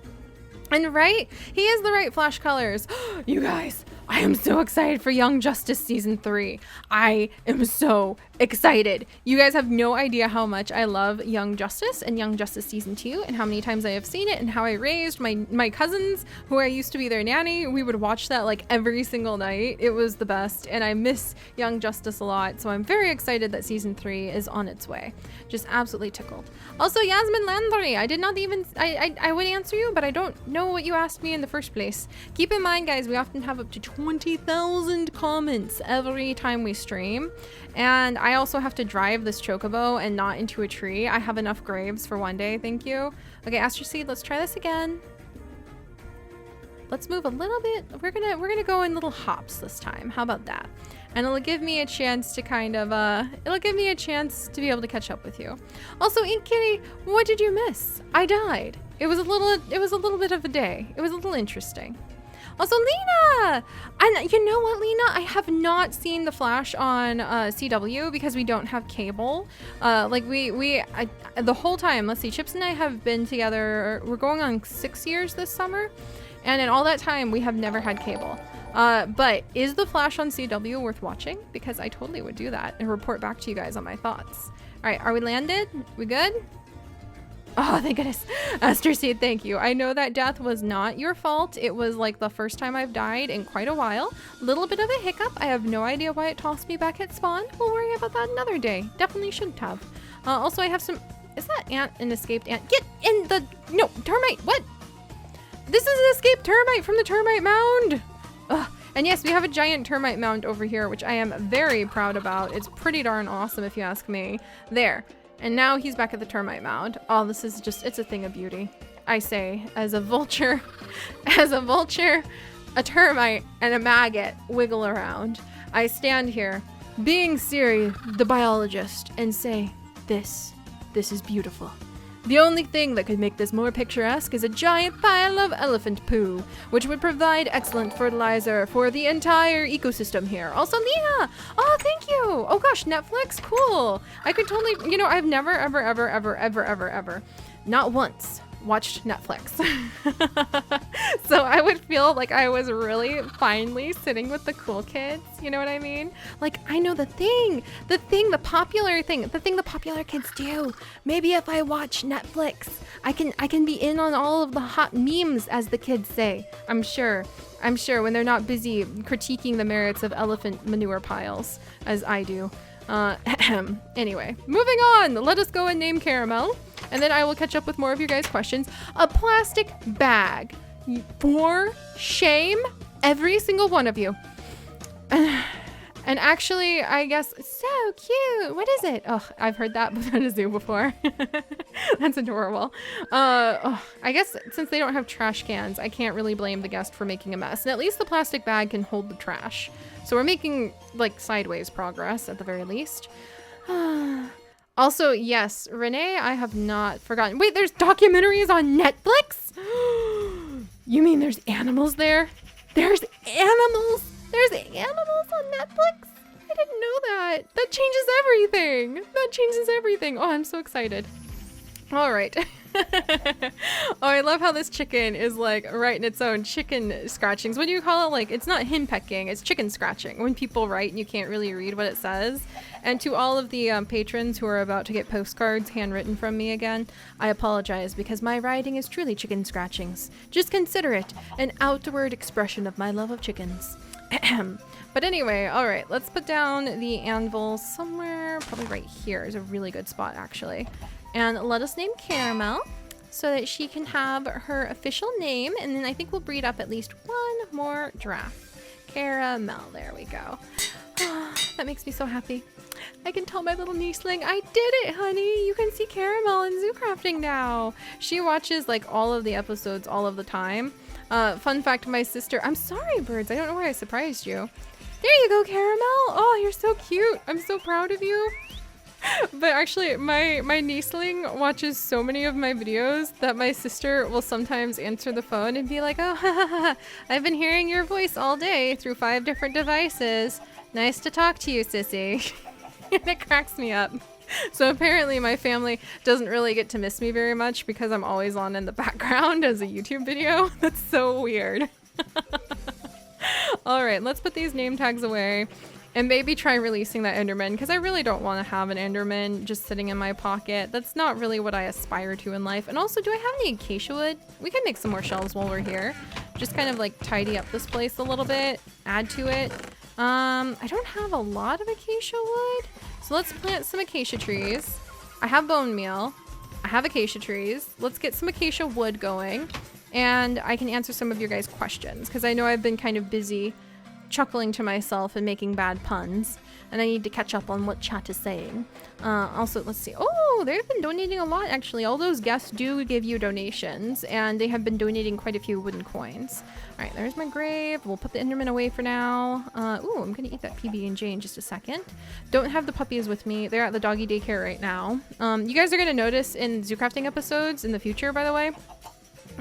And right, he is the right Flash colors. You guys, I am so excited for Young Justice Season 3. I am so excited. You guys have no idea how much I love Young Justice and Young Justice Season 2 and how many times I have seen it and how I raised my cousins who I used to be their nanny. We would watch that like every single night. It was the best and I miss Young Justice a lot. So I'm very excited that Season 3 is on its way. Just absolutely tickled. Also, Yasmin Landry, I did not even, I would answer you, but I don't know what you asked me in the first place. Keep in mind, guys, we often have up to 20,000 comments every time we stream. And I also have to drive this chocobo and not into a tree. I have enough graves for one day, thank you. Okay, Aster Seed, let's try this again. Let's move a little bit. We're gonna go in little hops this time. How about that? And it'll give me a chance to kind of, it'll give me a chance to be able to catch up with you. Also, Ink Kitty, what did you miss? I died. It was a little bit of a day. It was a little interesting. Also, Lena! And you know what, Lena? I have not seen the Flash on CW because we don't have cable. Like the whole time, let's see, Chips and I have been together, we're going on 6 years this summer. And in all that time, we have never had cable. But is the Flash on CW worth watching? Because I totally would do that and report back to you guys on my thoughts. All right, are we landed? We good? Oh, thank goodness. Aster Seed, thank you. I know that death was not your fault. It was like the first time I've died in quite a while. Little bit of a hiccup. I have no idea why it tossed me back at spawn. We'll worry about that another day. Definitely shouldn't have. Also, I have some... Is that ant an escaped ant? Get in the... No, termite. What? This is an escaped termite from the Termite Mound. Ugh. And yes, we have a giant termite mound over here, which I am very proud about. It's pretty darn awesome if you ask me. There. And now he's back at the termite mound. Oh, this is just, it's a thing of beauty. I say, as a vulture, a termite and a maggot wiggle around. I stand here, being Seri, the biologist, and say, this is beautiful. The only thing that could make this more picturesque is a giant pile of elephant poo, which would provide excellent fertilizer for the entire ecosystem here. Also, Lena! Oh, thank you! Oh gosh, Netflix? Cool! I could totally, you know, I've never, ever, not once, watched Netflix. So I would feel like I was really finally sitting with the cool kids, you know what I mean? Like, I know the popular kids do. Maybe if I watch Netflix, I can be in on all of the hot memes, as the kids say. I'm sure when they're not busy critiquing the merits of elephant manure piles, as I do. Anyway, moving on. Let us go and name Caramel, and then I will catch up with more of your guys' questions. A plastic bag. For shame, every single one of you. And actually, I guess, so cute. What is it? Oh, I've heard that at a zoo before. That's adorable. Oh, I guess since they don't have trash cans, I can't really blame the guest for making a mess. And at least the plastic bag can hold the trash. So we're making like sideways progress at the very least. Also, yes, Renee, I have not forgotten. Wait, there's documentaries on Netflix? You mean there's animals there? There's animals? There's animals on Netflix? I didn't know that. That changes everything. That changes everything. Oh, I'm so excited. All right. Oh, I love how this chicken is like right in its own chicken scratchings. What do you call it? Like, it's not hen pecking, it's chicken scratching. When people write and you can't really read what it says. And to all of the patrons who are about to get postcards handwritten from me again, I apologize because my writing is truly chicken scratchings. Just consider it an outward expression of my love of chickens. But anyway, all right, let's put down the anvil somewhere. Probably right here is a really good spot, actually. And let us name Caramel so that she can have her official name. And then I think we'll breed up at least one more giraffe. Caramel, there we go. Oh, that makes me so happy. I can tell my little nieceling, I did it, honey. You can see Caramel in Zoo Crafting now. She watches like all of the episodes all of the time. Fun fact, my sister, I'm sorry, birds. I don't know why I surprised you. There you go, Caramel. Oh, you're so cute. I'm so proud of you. But actually, my nieceling watches so many of my videos that my sister will sometimes answer the phone and be like, oh, I've been hearing your voice all day through 5 different devices. Nice to talk to you, sissy. And it cracks me up. So apparently my family doesn't really get to miss me very much because I'm always on in the background as a YouTube video. That's so weird. All right, let's put these name tags away and maybe try releasing that Enderman because I really don't want to have an Enderman just sitting in my pocket. That's not really what I aspire to in life. And also, do I have any acacia wood? We can make some more shelves while we're here. Just kind of like tidy up this place a little bit, add to it. I don't have a lot of acacia wood. So let's plant some acacia trees. I have bone meal. I have acacia trees. Let's get some acacia wood going. And I can answer some of your guys' questions because I know I've been kind of busy chuckling to myself and making bad puns. And I need to catch up on what chat is saying. Also, let's see. Oh, they've been donating a lot, actually. All those guests do give you donations. And they have been donating quite a few wooden coins. All right, there's my grave. We'll put the Enderman away for now. Ooh, I'm going to eat that PB&J in just a second. Don't have the puppies with me. They're at the doggy daycare right now. You guys are going to notice in Zoo Crafting episodes in the future, by the way,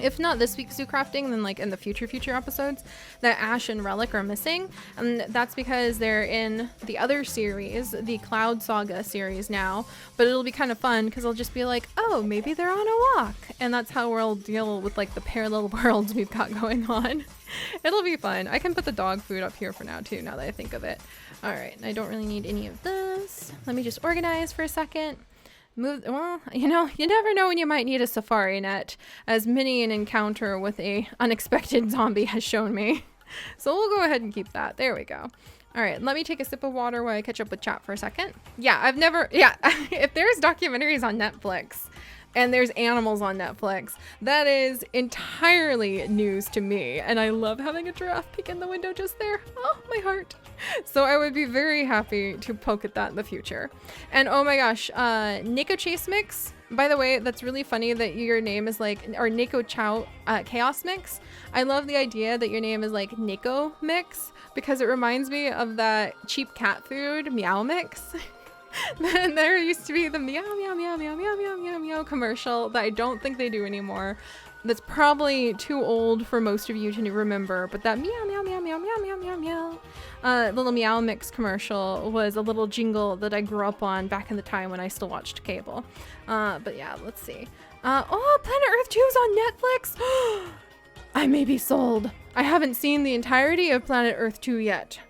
if not this week's Zoo Crafting, then like in the future episodes, that Ash and Relic are missing. And that's because they're in the other series, the Cloud Saga series now. But it'll be kind of fun because I'll just be like, oh, maybe they're on a walk. And that's how we'll deal with like the parallel worlds we've got going on. It'll be fun. I can put the dog food up here for now too, now that I think of it. All right, I don't really need any of this. Let me just organize for a second. Move. Well, you know, you never know when you might need a safari net, as many an encounter with a unexpected zombie has shown me. So we'll go ahead and keep that. There we go. All right, let me take a sip of water while I catch up with chat for a second. Yeah, if there's documentaries on Netflix and there's animals on Netflix, that is entirely news to me. And I love having a giraffe peek in the window just there. Oh, my heart. So I would be very happy to poke at that in the future. And oh my gosh, Nico Chase Mix. By the way, that's really funny that your name is like, or Nico Chow Chaos Mix. I love the idea that your name is like Nico Mix because it reminds me of that cheap cat food, Meow Mix. Then there used to be the meow, meow, meow, meow, meow, meow, meow, meow commercial that I don't think they do anymore. That's probably too old for most of you to remember, but that meow, meow, meow, meow, meow, meow, meow, meow. Little Meow Mix commercial was a little jingle that I grew up on back in the time when I still watched cable. But yeah, let's see. Oh, Planet Earth 2 is on Netflix. I may be sold. I haven't seen the entirety of Planet Earth 2 yet.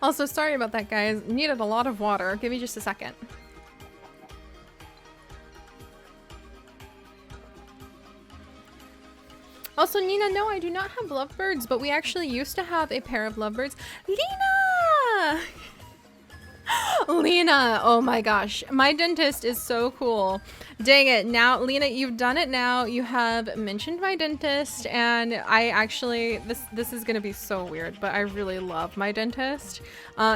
Also, sorry about that, guys. Needed a lot of water. Give me just a second. Also, Nina, no, I do not have lovebirds, but we actually used to have a pair of lovebirds. Lena! Lena, oh my gosh, my dentist is so cool. Dang it. Now, Lena, you've done it now. You have mentioned my dentist, and I actually, this is going to be so weird, but I really love my dentist.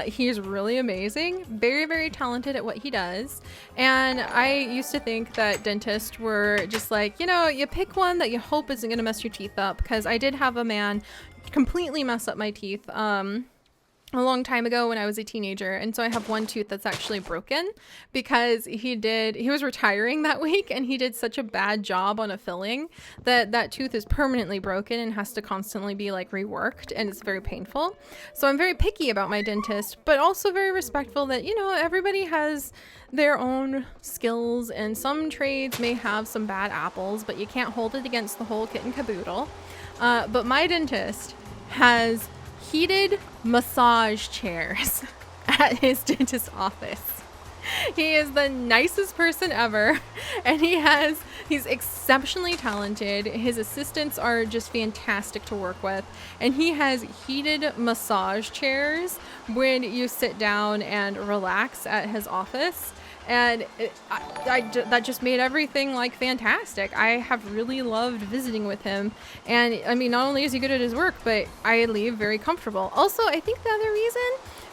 He's really amazing, very, very talented at what he does. And I used to think that dentists were just like, you know, you pick one that you hope isn't going to mess your teeth up, because I did have a man completely mess up my teeth a long time ago when I was a teenager, and so I have one tooth that's actually broken because he was retiring that week, and he did such a bad job on a filling that tooth is permanently broken and has to constantly be like reworked, and it's very painful. So I'm very picky about my dentist, but also very respectful that, you know, everybody has their own skills, and some trades may have some bad apples, but you can't hold it against the whole kit and caboodle. But my dentist has heated massage chairs at his dentist's office. He is the nicest person ever, and he's exceptionally talented. His assistants are just fantastic to work with, and he has heated massage chairs when you sit down and relax at his office. And that just made everything like fantastic. I have really loved visiting with him. And I mean, not only is he good at his work, but I leave very comfortable. Also, I think the other reason,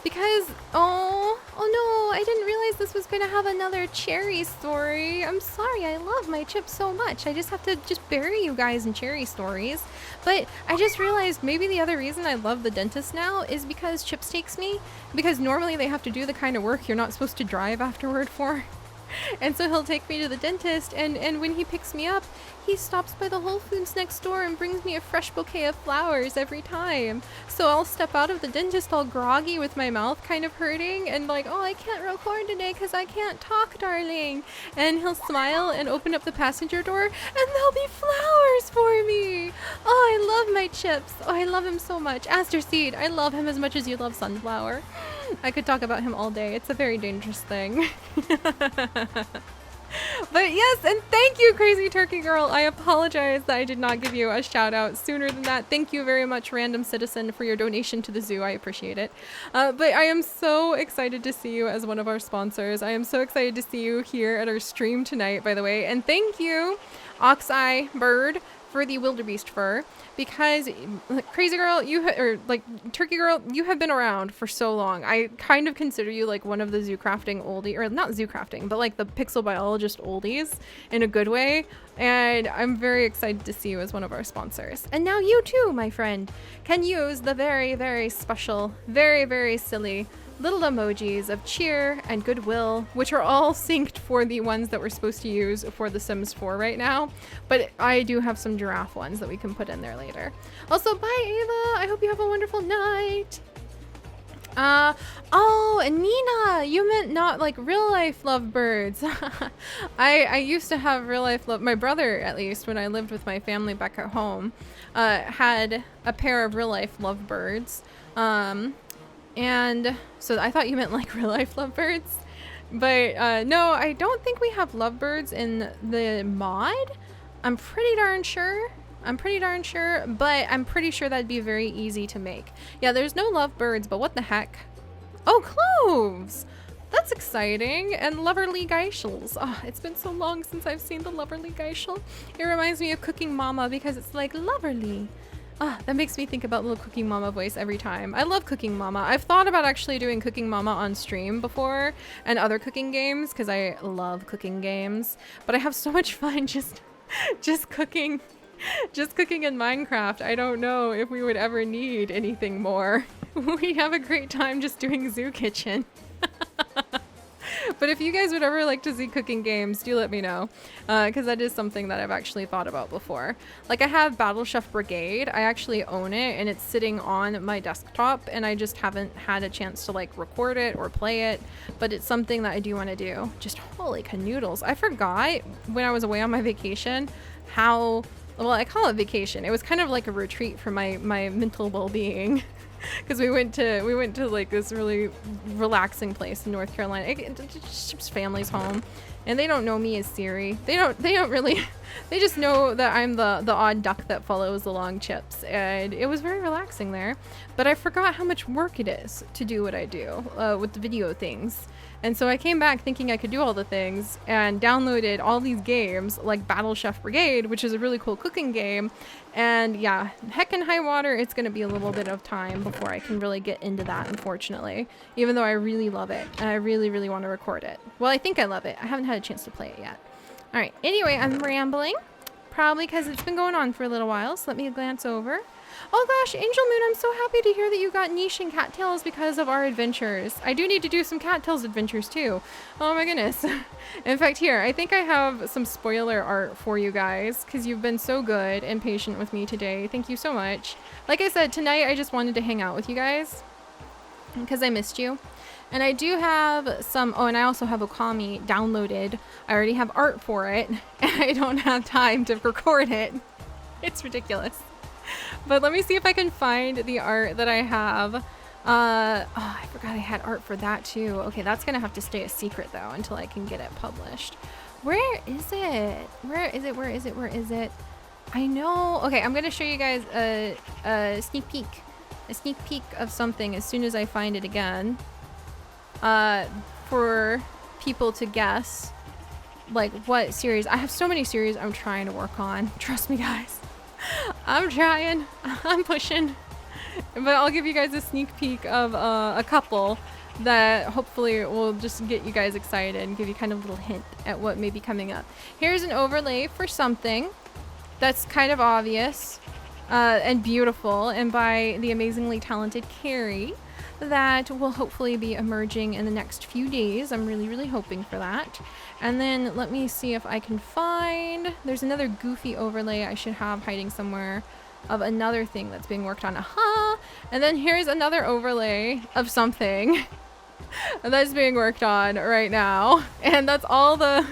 because, oh no, I didn't realize this was going to have another cherry story. I'm sorry, I love my Chips so much. I just have to just bury you guys in cherry stories. But I just realized maybe the other reason I love the dentist now is because Chips takes me, because normally they have to do the kind of work you're not supposed to drive afterward for. And so he'll take me to the dentist, and when he picks me up, he stops by the Whole Foods next door and brings me a fresh bouquet of flowers every time. So I'll step out of the dentist all groggy with my mouth kind of hurting and like, oh, I can't record today because I can't talk, darling. And he'll smile and open up the passenger door, and there'll be flowers for me. Oh, I love my Chips. Oh, I love him so much. Aster Seed, I love him as much as you love Sunflower. I could talk about him all day. It's a very dangerous thing. But yes, and thank you, Crazy Turkey Girl. I apologize that I did not give you a shout out sooner than that. Thank you very much, Random Citizen, for your donation to the zoo. I appreciate it. But I am so excited to see you as one of our sponsors. I am so excited to see you here at our stream tonight, by the way. And thank you, Oxeye Bird, for the wildebeest fur, because Crazy Girl, Turkey Girl, you have been around for so long. I kind of consider you like one of the zoo crafting oldie, or not zoo crafting, but like the pixel biologist oldies in a good way. And I'm very excited to see you as one of our sponsors. And now you too, my friend, can use the very, very special, very, very silly little emojis of cheer and goodwill, which are all synced for the ones that we're supposed to use for The Sims 4 right now. But I do have some giraffe ones that we can put in there later. Also, bye, Ava. I hope you have a wonderful night. Oh, and Nina, you meant not like real life lovebirds. I used to have real life my brother, at least, when I lived with my family back at home, had a pair of real life lovebirds. And so I thought you meant like real life lovebirds, but no, I don't think we have lovebirds in the mod. I'm pretty darn sure, but I'm pretty sure that'd be very easy to make. Yeah, there's no lovebirds, but what the heck? Oh, cloves! That's exciting. And Loverly Geishels. Oh, it's been so long since I've seen the Loverly Geischel. It reminds me of Cooking Mama because it's like Loverly. Ah, that makes me think about little Cooking Mama voice every time. I love Cooking Mama. I've thought about actually doing Cooking Mama on stream before and other cooking games because I love cooking games. But I have so much fun just cooking in Minecraft. I don't know if we would ever need anything more. We have a great time just doing Zoo Kitchen. But if you guys would ever like to see cooking games, do let me know, because that is something that I've actually thought about before. Like I have Battle Chef Brigade. I actually own it, and it's sitting on my desktop, and I just haven't had a chance to like record it or play it, but it's something that I do want to do. Just holy canoodles. I forgot when I was away on my vacation how, well, I call it vacation. It was kind of like a retreat for my mental well-being. because we went to like this really relaxing place in North Carolina. It's just family's home, and they don't know me as Seri. They don't really. They just know that I'm the odd duck that follows the long chips, and it was very relaxing there. But I forgot how much work it is to do what I do with the video things. And so I came back thinking I could do all the things and downloaded all these games like Battle Chef Brigade, which is a really cool cooking game. And yeah, heck and high water, it's going to be a little bit of time before I can really get into that, unfortunately, even though I really love it and I really, really want to record it. Well, I think I love it. I haven't had a chance to play it yet. All right. Anyway, I'm rambling, probably because it's been going on for a little while. So let me glance over. Oh gosh, Angel Moon, I'm so happy to hear that you got niche in cattails because of our adventures. I do need to do some cattails adventures too. Oh my goodness. In fact, here, I think I have some spoiler art for you guys because you've been so good and patient with me today. Thank you so much. Like I said, tonight I just wanted to hang out with you guys because I missed you. And I do have some, oh, and I also have Okami downloaded. I already have art for it and I don't have time to record it. It's ridiculous. But let me see if I can find the art that I have. Oh, I forgot I had art for that too. Okay, that's gonna have to stay a secret though until I can get it published. Where is it? Where is it? Where is it? Where is it? I know. Okay, I'm gonna show you guys a sneak peek. A sneak peek of something as soon as I find it again. For people to guess like what series. I have so many series I'm trying to work on. Trust me, guys. I'm trying. I'm pushing. But I'll give you guys a sneak peek of a couple that hopefully will just get you guys excited and give you kind of a little hint at what may be coming up. Here's an overlay for something that's kind of obvious and beautiful, and by the amazingly talented Carrie, that will hopefully be emerging in the next few days. I'm really, really hoping for that. And then let me see if I can find, there's another goofy overlay I should have hiding somewhere of another thing that's being worked on. Aha! And then here's another overlay of something that's being worked on right now. And that's all the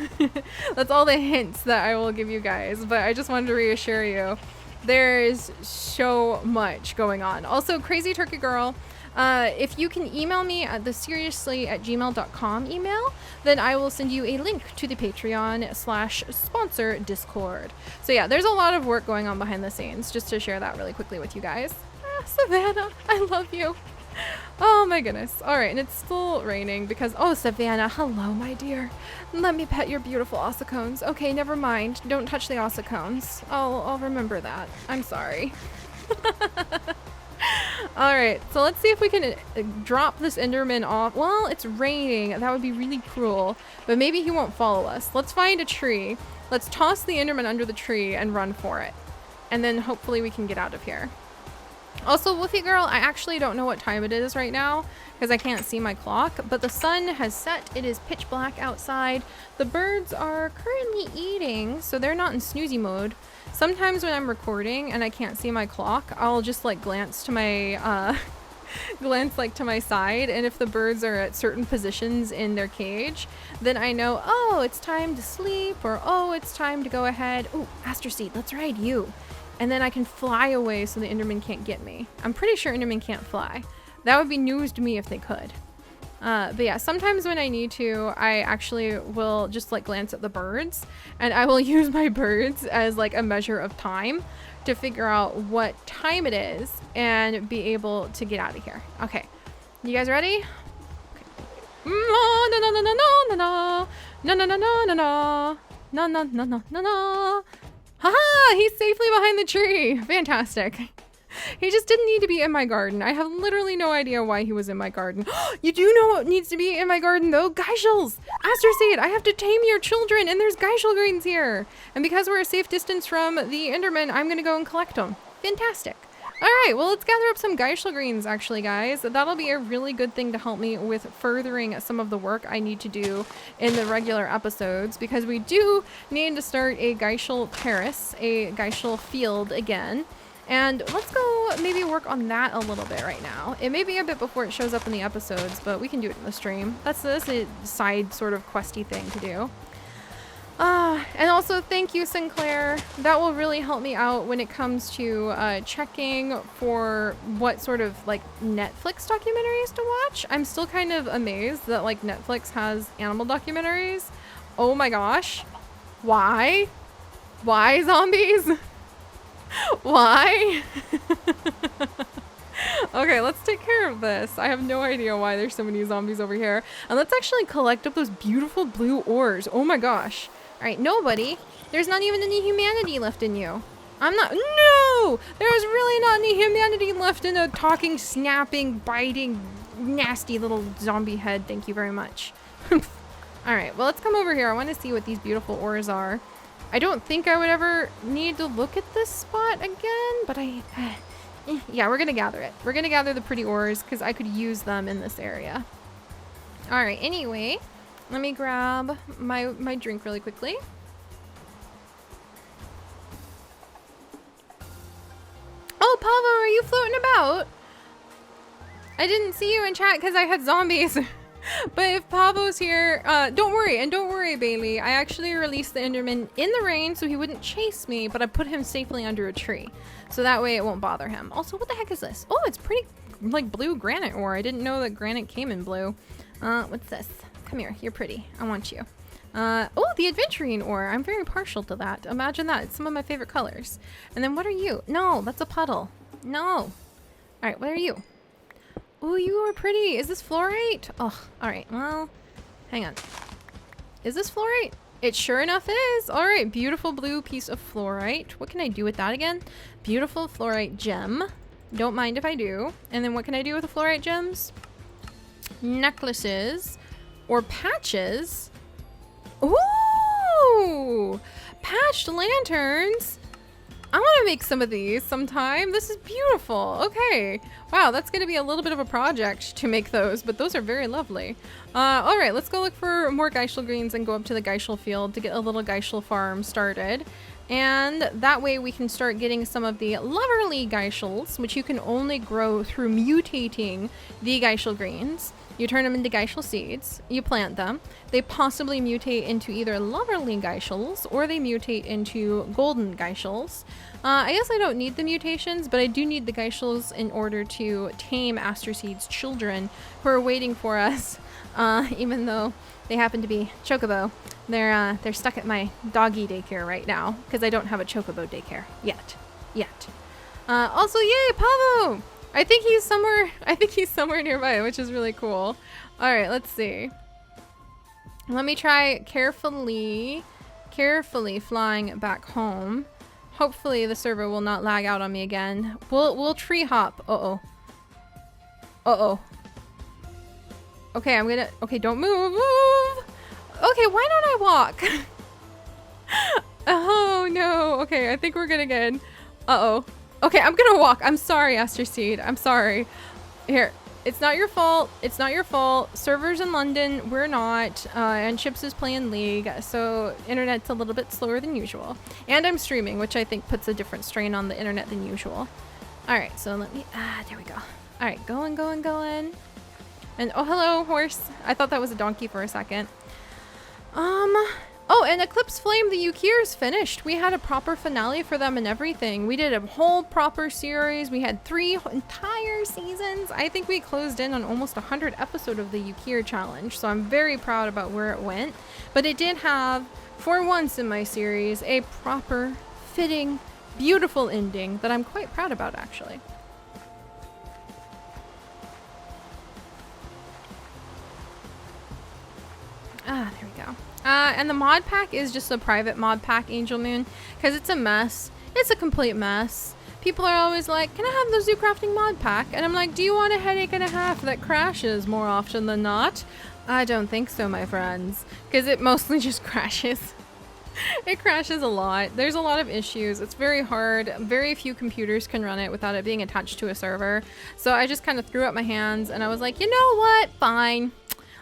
that's all the hints that I will give you guys. But I just wanted to reassure you, there is so much going on. Also, Crazy Turkey Girl, if you can email me at the seriously@gmail.com email, then I will send you a link to the Patreon/sponsor Discord. So yeah, there's a lot of work going on behind the scenes, just to share that really quickly with you guys. Savannah, I love you. Oh my goodness. All right, and it's still raining because, oh, Savannah, hello, my dear. Let me pet your beautiful ossicones. Okay, never mind. Don't touch the ossicones. I'll remember that. I'm sorry. All right, so let's see if we can drop this Enderman off. Well, it's raining. That would be really cruel, but maybe he won't follow us. Let's find a tree. Let's toss the Enderman under the tree and run for it. And then hopefully we can get out of here. Also, Wolfie Girl, I actually don't know what time it is right now because I can't see my clock, but the sun has set. It is pitch black outside. The birds are currently eating, so they're not in snoozy mode. Sometimes when I'm recording and I can't see my clock, I'll just like glance to my to my side, and if the birds are at certain positions in their cage, then I know, oh, it's time to sleep, or oh, it's time to go ahead. Oh, Aster Seed, let's ride you. And then I can fly away so the Enderman can't get me. I'm pretty sure Enderman can't fly. That would be news to me if they could. But yeah, sometimes when I need to, I actually will just like glance at the birds, and I will use my birds as like a measure of time to figure out what time it is and be able to get out of here. Okay, you guys ready? Okay. No, no, no, no, no, no, no, no, no, no, no, no, no, no, no, no, no, no, no. Haha, he's safely behind the tree. Fantastic. He just didn't need to be in my garden. I have literally no idea why he was in my garden. You do know what needs to be in my garden though? Geishels! Aster Seed, I have to tame your children, and there's Geishel greens here. And because we're a safe distance from the Enderman, I'm gonna go and collect them. Fantastic. All right, well, let's gather up some Geishel greens, actually, guys. That'll be a really good thing to help me with furthering some of the work I need to do in the regular episodes, because we do need to start a Geishel terrace, a Geishel field again. And let's go maybe work on that a little bit right now. It may be a bit before it shows up in the episodes, but we can do it in the stream. That's a side sort of questy thing to do. And also thank you, Sinclair. That will really help me out when it comes to checking for what sort of like Netflix documentaries to watch. I'm still kind of amazed that like Netflix has animal documentaries. Oh my gosh. Why? Why zombies? Why? Okay, let's take care of this. I have no idea why there's so many zombies over here. And let's actually collect up those beautiful blue ores. Oh my gosh. All right, nobody. There's not even any humanity left in you. I'm not, no! There's really not any humanity left in a talking, snapping, biting, nasty little zombie head. Thank you very much. All right, well, let's come over here. I want to see what these beautiful ores are. I don't think I would ever need to look at this spot again, but yeah, we're gonna gather it. We're gonna gather the pretty ores because I could use them in this area. All right, anyway, let me grab my drink really quickly. Oh, Pavo, are you floating about? I didn't see you in chat because I had zombies. But if Pavo's here, don't worry, and don't worry, Bailey. I actually released the Enderman in the rain so he wouldn't chase me, but I put him safely under a tree. So that way it won't bother him. Also, what the heck is this? Oh, it's pretty, like, blue granite ore. I didn't know that granite came in blue. What's this? Come here, you're pretty. I want you. Oh, the adventuring ore. I'm very partial to that. Imagine that. It's some of my favorite colors. And then what are you? No, that's a puddle. No. All right, what are you? Oh, you are pretty. Is this fluorite? Oh, all right. Well, hang on. Is this fluorite? It sure enough is. All right, beautiful blue piece of fluorite. What can I do with that again? Beautiful fluorite gem. Don't mind if I do. And then what can I do with the fluorite gems? Necklaces or patches. Ooh, patched lanterns. I want to make some of these sometime. This is beautiful. Okay. Wow, that's going to be a little bit of a project to make those, but those are very lovely. All right, let's go look for more Geishel greens and go up to the Geishel field to get a little Geishel farm started. And that way we can start getting some of the loverly Geishels, which you can only grow through mutating the Geishel greens. You turn them into Geishel seeds, you plant them, they possibly mutate into either loverly Geishels or they mutate into golden Geishels. I guess I don't need the mutations, but I do need the Geishels in order to tame Aster Seed's children who are waiting for us, even though they happen to be Chocobo. They're stuck at my doggy daycare right now because I don't have a Chocobo daycare yet. Also, yay, Pavo! I think he's somewhere nearby, which is really cool. All right, let's see. Let me try carefully flying back home. Hopefully the server will not lag out on me again. We'll tree hop. Uh-oh. Okay, okay, don't move. Okay, why don't I walk? Oh no. Okay, I think we're good again. Uh-oh. Okay, I'm gonna walk. I'm sorry, Aster Seed. I'm sorry. Here, it's not your fault. It's not your fault. Servers in London, we're not. And Chips is playing League, so internet's a little bit slower than usual. And I'm streaming, which I think puts a different strain on the internet than usual. All right, so let me, there we go. All right, going. And oh, hello, horse. I thought that was a donkey for a second. Oh, and Eclipse Flame, the Yukirs finished. We had a proper finale for them and everything. We did a whole proper series. We had 3 entire seasons. I think we closed in on almost 100 episodes of the Yukir challenge, so I'm very proud about where it went. But it did have, for once in my series, a proper, fitting, beautiful ending that I'm quite proud about, actually. There we go. And the mod pack is just a private mod pack, Angel Moon, because it's a mess. It's a complete mess. People are always like, can I have the zoo crafting mod pack? And I'm like, do you want a headache and a half that crashes more often than not? I don't think so, my friends, because it mostly just crashes. It crashes a lot. There's a lot of issues. It's very hard. Very few computers can run it without it being attached to a server. So I just kind of threw up my hands and I was like, you know what? Fine.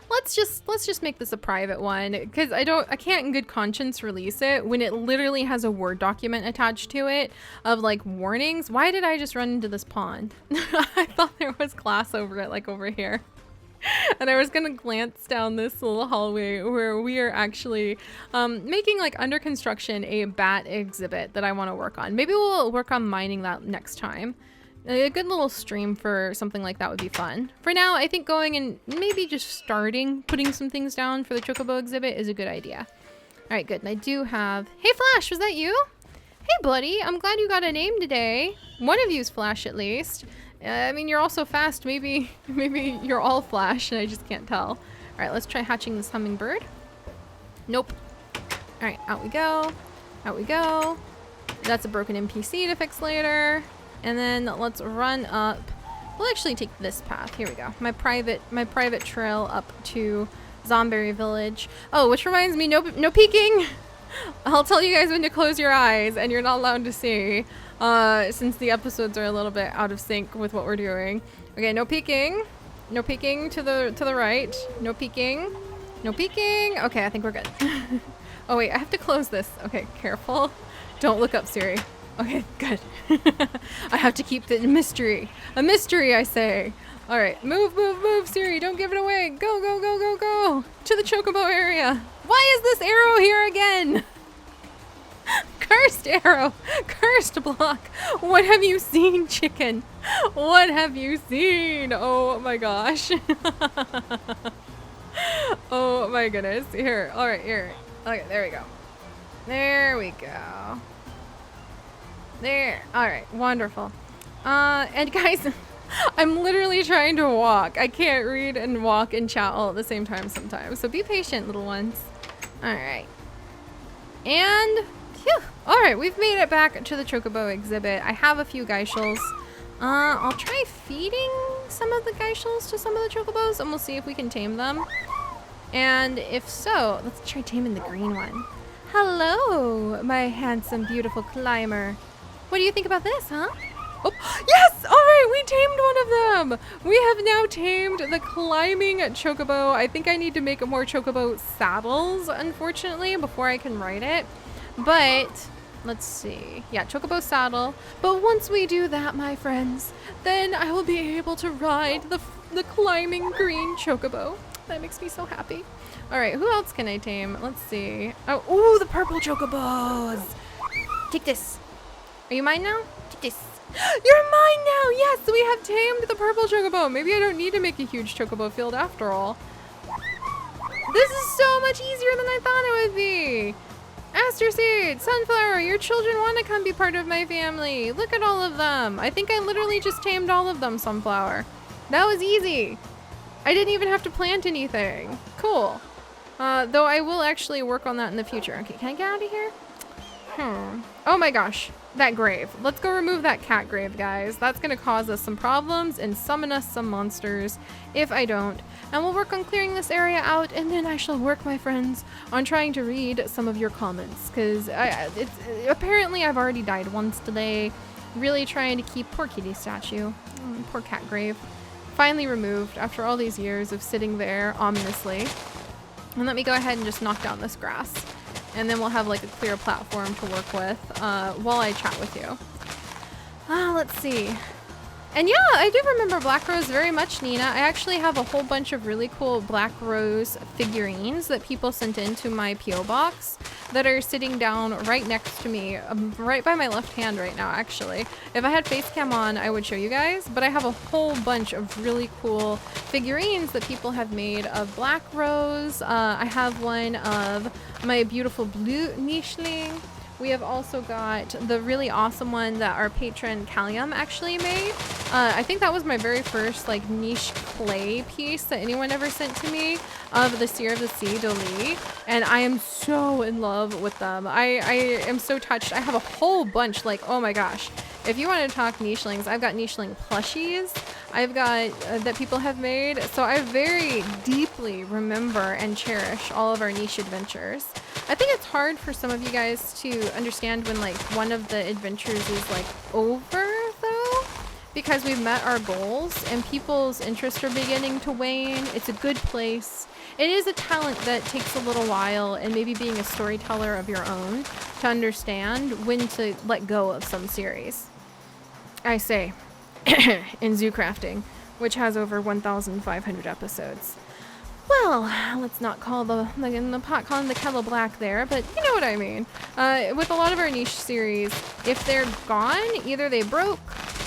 Let's just make this a private one, because I can't in good conscience release it when it literally has a Word document attached to it of like warnings. Why did I just run into this pond? I thought there was glass over it, like over here. And I was gonna glance down this little hallway where we are actually making, like, under construction a bat exhibit that I want to work on. Maybe we'll work on mining that next time. A good little stream for something like that would be fun. For now, I think going and maybe just starting putting some things down for the Chocobo exhibit is a good idea. All right, good. And I do have... Hey, Flash, was that you? Hey, buddy. I'm glad you got a name today. One of you's Flash, at least. I mean, you're all so fast. Maybe you're all Flash, and I just can't tell. All right, let's try hatching this hummingbird. Nope. All right, out we go. Out we go. That's a broken NPC to fix later. And then let's run up. We'll actually take this path. Here we go. My private trail up to Zomberry Village. Oh, which reminds me, no peeking. I'll tell you guys when to close your eyes, and you're not allowed to see, since the episodes are a little bit out of sync with what we're doing. Okay, no peeking. No peeking to the right. No peeking. No peeking. Okay, I think we're good. Oh wait, I have to close this. Okay, careful. Don't look up, Seri. Okay, good. I have to keep the mystery. A mystery, I say. All right, move, Seri. Don't give it away. Go, go, go, go, go. To the Chocobo area. Why is this arrow here again? Cursed arrow. Cursed block. What have you seen, chicken? What have you seen? Oh my gosh. Oh my goodness. Here. All right, here. Okay, there we go. There we go. There. All right. Wonderful. And guys, I'm literally trying to walk. I can't read and walk and chat all at the same time sometimes. So be patient, little ones. All right. And phew. All right. We've made it back to the Chocobo exhibit. I have a few geishals. I'll try feeding some of the geishals to some of the chocobos, and we'll see if we can tame them. And if so, let's try taming the green one. Hello, my handsome, beautiful climber. What do you think about this, huh? Oh, yes! All right, we tamed one of them. We have now tamed the climbing chocobo. I think I need to make more chocobo saddles, unfortunately, before I can ride it. But let's see. Yeah, chocobo saddle. But once we do that, my friends, then I will be able to ride the climbing green chocobo. That makes me so happy. All right, who else can I tame? Let's see. Oh, ooh, the purple chocobos. Take this. Are you mine now? Take this. You're mine now. Yes, we have tamed the purple chocobo. Maybe I don't need to make a huge chocobo field after all. This is so much easier than I thought it would be. Aster Seed, Sunflower, your children want to come be part of my family. Look at all of them. I think I literally just tamed all of them, Sunflower. That was easy. I didn't even have to plant anything. Cool. Though I will actually work on that in the future. Okay, can I get out of here? Oh my gosh, that grave. Let's go remove that cat grave, guys. That's gonna cause us some problems and summon us some monsters if I don't. And we'll work on clearing this area out, and then I shall work, my friends, on trying to read some of your comments, because apparently I've already died once today. Really trying to keep poor kitty statue, poor cat grave, finally removed after all these years of sitting there ominously. And let me go ahead and just knock down this grass. And then we'll have like a clear platform to work with while I chat with you. Let's see. And yeah, I do remember Black Rose very much, Nina. I actually have a whole bunch of really cool Black Rose figurines that people sent into my P.O. box that are sitting down right next to me, right by my left hand right now, actually. If I had face cam on, I would show you guys, but I have a whole bunch of really cool figurines that people have made of Black Rose. I have one of my beautiful blue nicheling. We have also got the really awesome one that our patron Callium actually made. I think that was my very first like niche clay piece that anyone ever sent to me of the Seer of the Sea Doli, and I am so in love with them. I am so touched. I have a whole bunch, like, oh my gosh. If you want to talk nichelings, I've got nicheling plushies I've got that people have made. So I very deeply remember and cherish all of our niche adventures. I think it's hard for some of you guys to understand when like one of the adventures is like over though, because we've met our goals and people's interests are beginning to wane. It's a good place. It is a talent that takes a little while, and maybe being a storyteller of your own to understand when to let go of some series. I say, in zoo crafting, which has over 1,500 episodes. Well, let's not call the pot calling the kettle black there, but you know what I mean. With a lot of our niche series, if they're gone, either they broke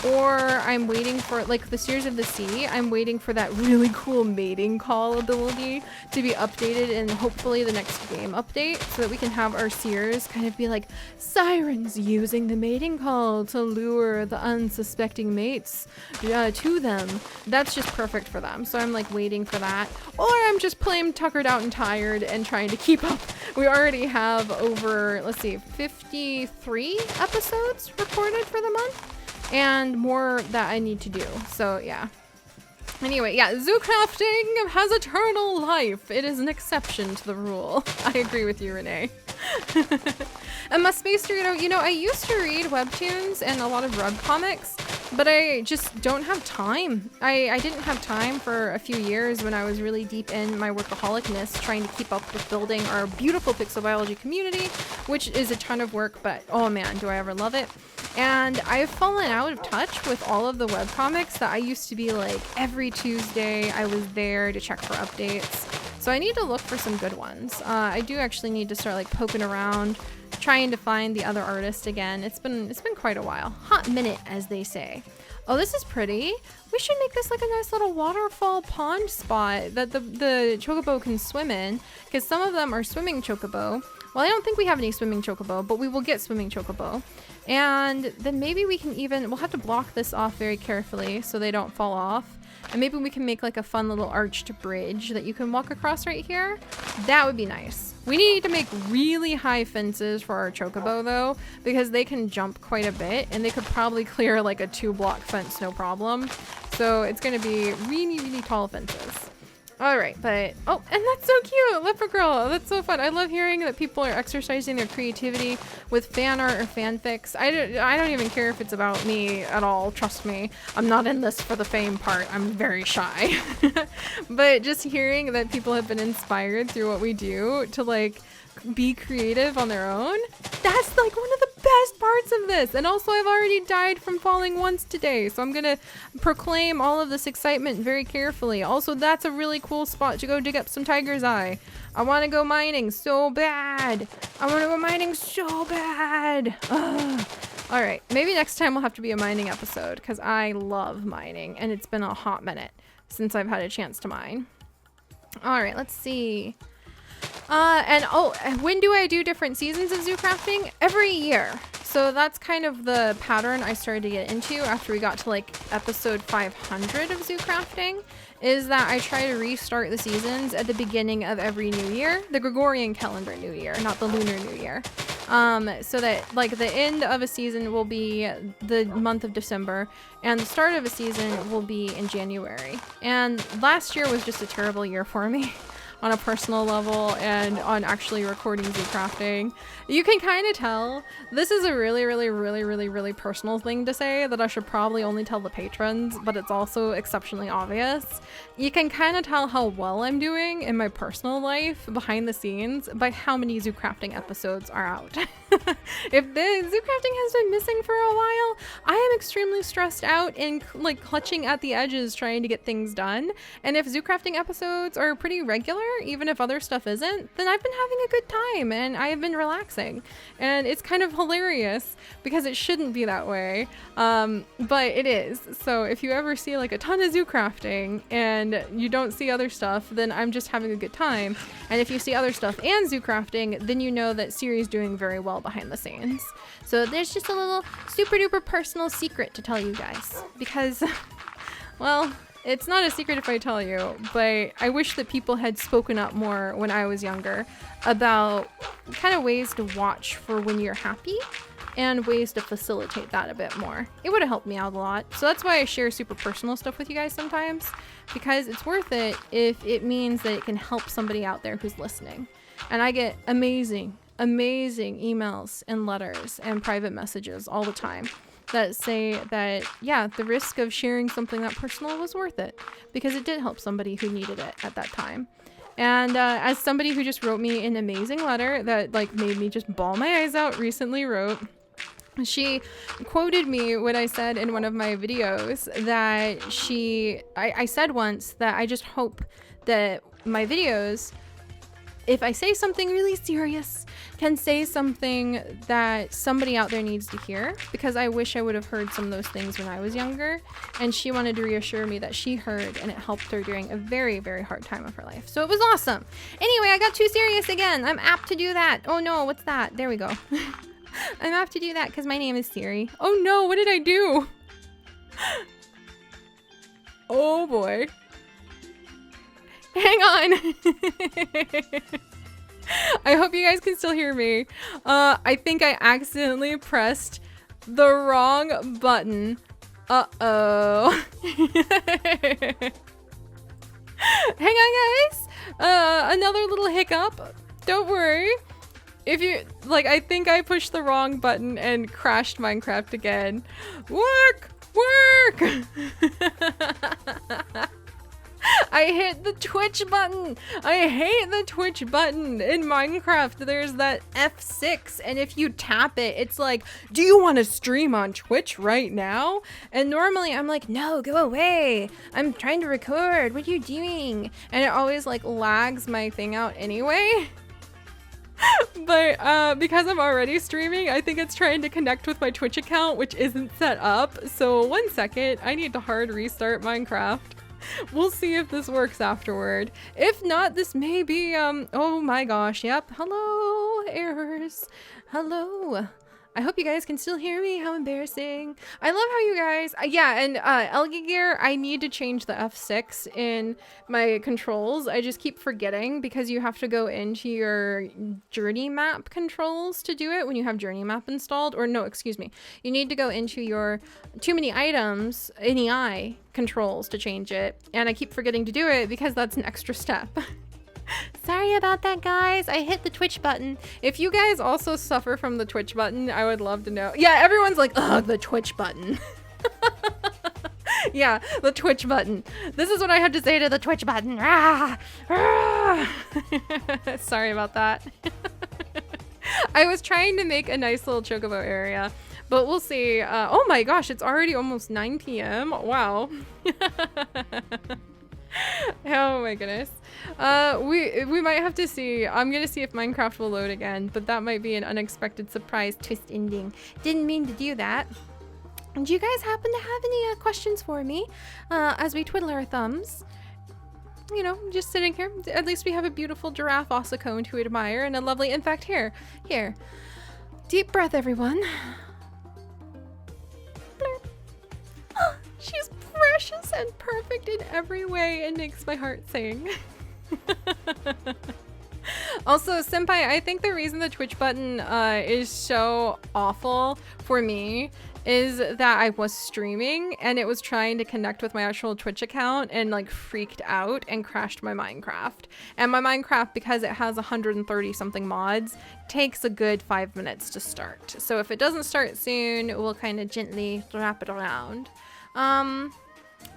or I'm waiting for, like the Seers of the Sea, I'm waiting for that really cool mating call ability to be updated in hopefully the next game update so that we can have our seers kind of be like sirens using the mating call to lure the unsuspecting mates to them. That's just perfect for them. So I'm like waiting for that. Or I'm just plain tuckered out and tired and trying to keep up. We already have over, let's see, 53 episodes recorded for the month. And more that I need to do. So yeah. Anyway, yeah, zoo crafting has eternal life. It is an exception to the rule. I agree with you, Renee. And my Space Dorito, you know, I used to read webtoons and a lot of webcomics, but I just don't have time. I didn't have time for a few years when I was really deep in my workaholicness, trying to keep up with building our beautiful pixel biology community, which is a ton of work, but oh man, do I ever love it. And I've fallen out of touch with all of the webcomics that I used to be like every Tuesday I was there to check for updates. So I need to look for some good ones. I do actually need to start like poking around, trying to find the other artist again. It's been quite a while. Hot minute, as they say. Oh, this is pretty. We should make this like a nice little waterfall pond spot that the Chocobo can swim in, because some of them are swimming Chocobo. Well, I don't think we have any swimming Chocobo, but we will get swimming Chocobo. And then maybe we can we'll have to block this off very carefully so they don't fall off. And maybe we can make like a fun little arched bridge that you can walk across right here. That would be nice. We need to make really high fences for our Chocobo though, because they can jump quite a bit and they could probably clear like a 2-block fence, no problem. So it's going to be really, really tall fences. All right, but oh, and that's so cute, Leopard Girl. That's so fun. I love hearing that people are exercising their creativity with fan art or fanfics. I don't even care if it's about me at all. Trust me, I'm not in this for the fame part. I'm very shy. But just hearing that people have been inspired through what we do to like be creative on their own, that's like one of the best parts of this. And also I've already died from falling once today, so I'm gonna proclaim all of this excitement very carefully. Also, that's a really cool spot to go dig up some tiger's eye. I want to go mining so bad. I want to go mining so bad. Ugh. All right, maybe next time will have to be a mining episode because I love mining and it's been a hot minute since I've had a chance to mine. All right, let's see. And when do I do different seasons of zoo crafting? Every year. So that's kind of the pattern I started to get into after we got to like episode 500 of zoo crafting, is that I try to restart the seasons at the beginning of every new year, the Gregorian calendar new year, not the lunar new year. So that like the end of a season will be the month of December and the start of a season will be in January. And last year was just a terrible year for me. On a personal level and on actually recording zoo crafting. You can kind of tell this is a really personal thing to say that I should probably only tell the patrons, but it's also exceptionally obvious. You can kind of tell how well I'm doing in my personal life behind the scenes by how many zoo crafting episodes are out. If the zoo crafting has been missing for a while, I am extremely stressed out and like clutching at the edges trying to get things done. And if zoo crafting episodes are pretty regular, even if other stuff isn't, then I've been having a good time and I have been relaxing. And it's kind of hilarious because it shouldn't be that way, but it is. So if you ever see like a ton of zoo crafting and you don't see other stuff, then I'm just having a good time. And if you see other stuff and zoo crafting, then you know that Seri's doing very well behind the scenes. So there's just a little super duper personal secret to tell you guys because, well, it's not a secret if I tell you, but I wish that people had spoken up more when I was younger about kind of ways to watch for when you're happy and ways to facilitate that a bit more. It would have helped me out a lot. So that's why I share super personal stuff with you guys sometimes, because it's worth it if it means that it can help somebody out there who's listening. And I get amazing emails and letters and private messages all the time that say that, yeah, the risk of sharing something that personal was worth it because it did help somebody who needed it at that time. And as somebody who just wrote me an amazing letter that like made me just bawl my eyes out recently wrote, She quoted me when I said in one of my videos that I said once that I just hope that my videos, if I say something really serious, can say something that somebody out there needs to hear, because I wish I would have heard some of those things when I was younger, and she wanted to reassure me that she heard and it helped her during a very, very hard time of her life. So it was awesome. Anyway, I got too serious again. I'm apt to do that. Oh no, what's that? There we go. I'm apt to do that because my name is Seri. Oh no, what did I do? Oh boy. Hang on. I hope you guys can still hear me. I think I accidentally pressed the wrong button. Uh-oh. Hang on, guys. Another little hiccup. Don't worry. If you, like, I think I pushed the wrong button and crashed Minecraft again. Work! Work! I hit the Twitch button. I hate the Twitch button. In Minecraft, there's that F6, and if you tap it, it's like, do you want to stream on Twitch right now? And normally I'm like, no, go away. I'm trying to record. What are you doing? And it always like lags my thing out anyway. But because I'm already streaming, I think it's trying to connect with my Twitch account, which isn't set up. So 1 second, I need to hard restart Minecraft. We'll see if this works afterward. If not, this may be, oh my gosh, yep. Hello, errors. Hello. I hope you guys can still hear me. How embarrassing. I love how you guys, yeah, and Elgi Gear, I need to change the F6 in my controls. I just keep forgetting because you have to go into your journey map controls to do it when you have journey map installed. Or no, excuse me. You need to go into your too many items, NEI controls to change it. And I keep forgetting to do it because that's an extra step. Sorry about that, guys. I hit the Twitch button. If you guys also suffer from the Twitch button, I would love to know. Yeah, everyone's like, ugh, the Twitch button. Yeah, the Twitch button. This is what I have to say to the Twitch button. Ah, ah. Sorry about that. I was trying to make a nice little chocobo area, but we'll see. Oh my gosh, it's already almost 9 p.m. Wow. Oh my goodness. We might have to see. I'm gonna see if Minecraft will load again, but that might be an unexpected surprise twist ending. Didn't mean to do that. Do you guys happen to have any questions for me as we twiddle our thumbs? You know, just sitting here. At least we have a beautiful giraffe ossicone to admire, and a lovely, in fact, here. Deep breath, everyone. She's precious and perfect in every way and makes my heart sing. Also, Senpai, I think the reason the Twitch button is so awful for me is that I was streaming and it was trying to connect with my actual Twitch account and like freaked out and crashed my Minecraft. And my Minecraft, because it has 130 something mods, takes a good 5 minutes to start. So if it doesn't start soon, we'll kind of gently wrap it around.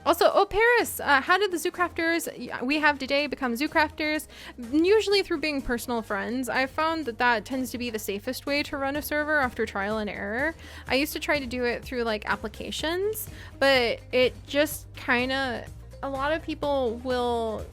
Also, oh, Paris, how did the Zoocrafters we have today become Zoocrafters? Usually through being personal friends. I found that that tends to be the safest way to run a server after trial and error. I used to try to do it through like applications, but it just kind of, a lot of people will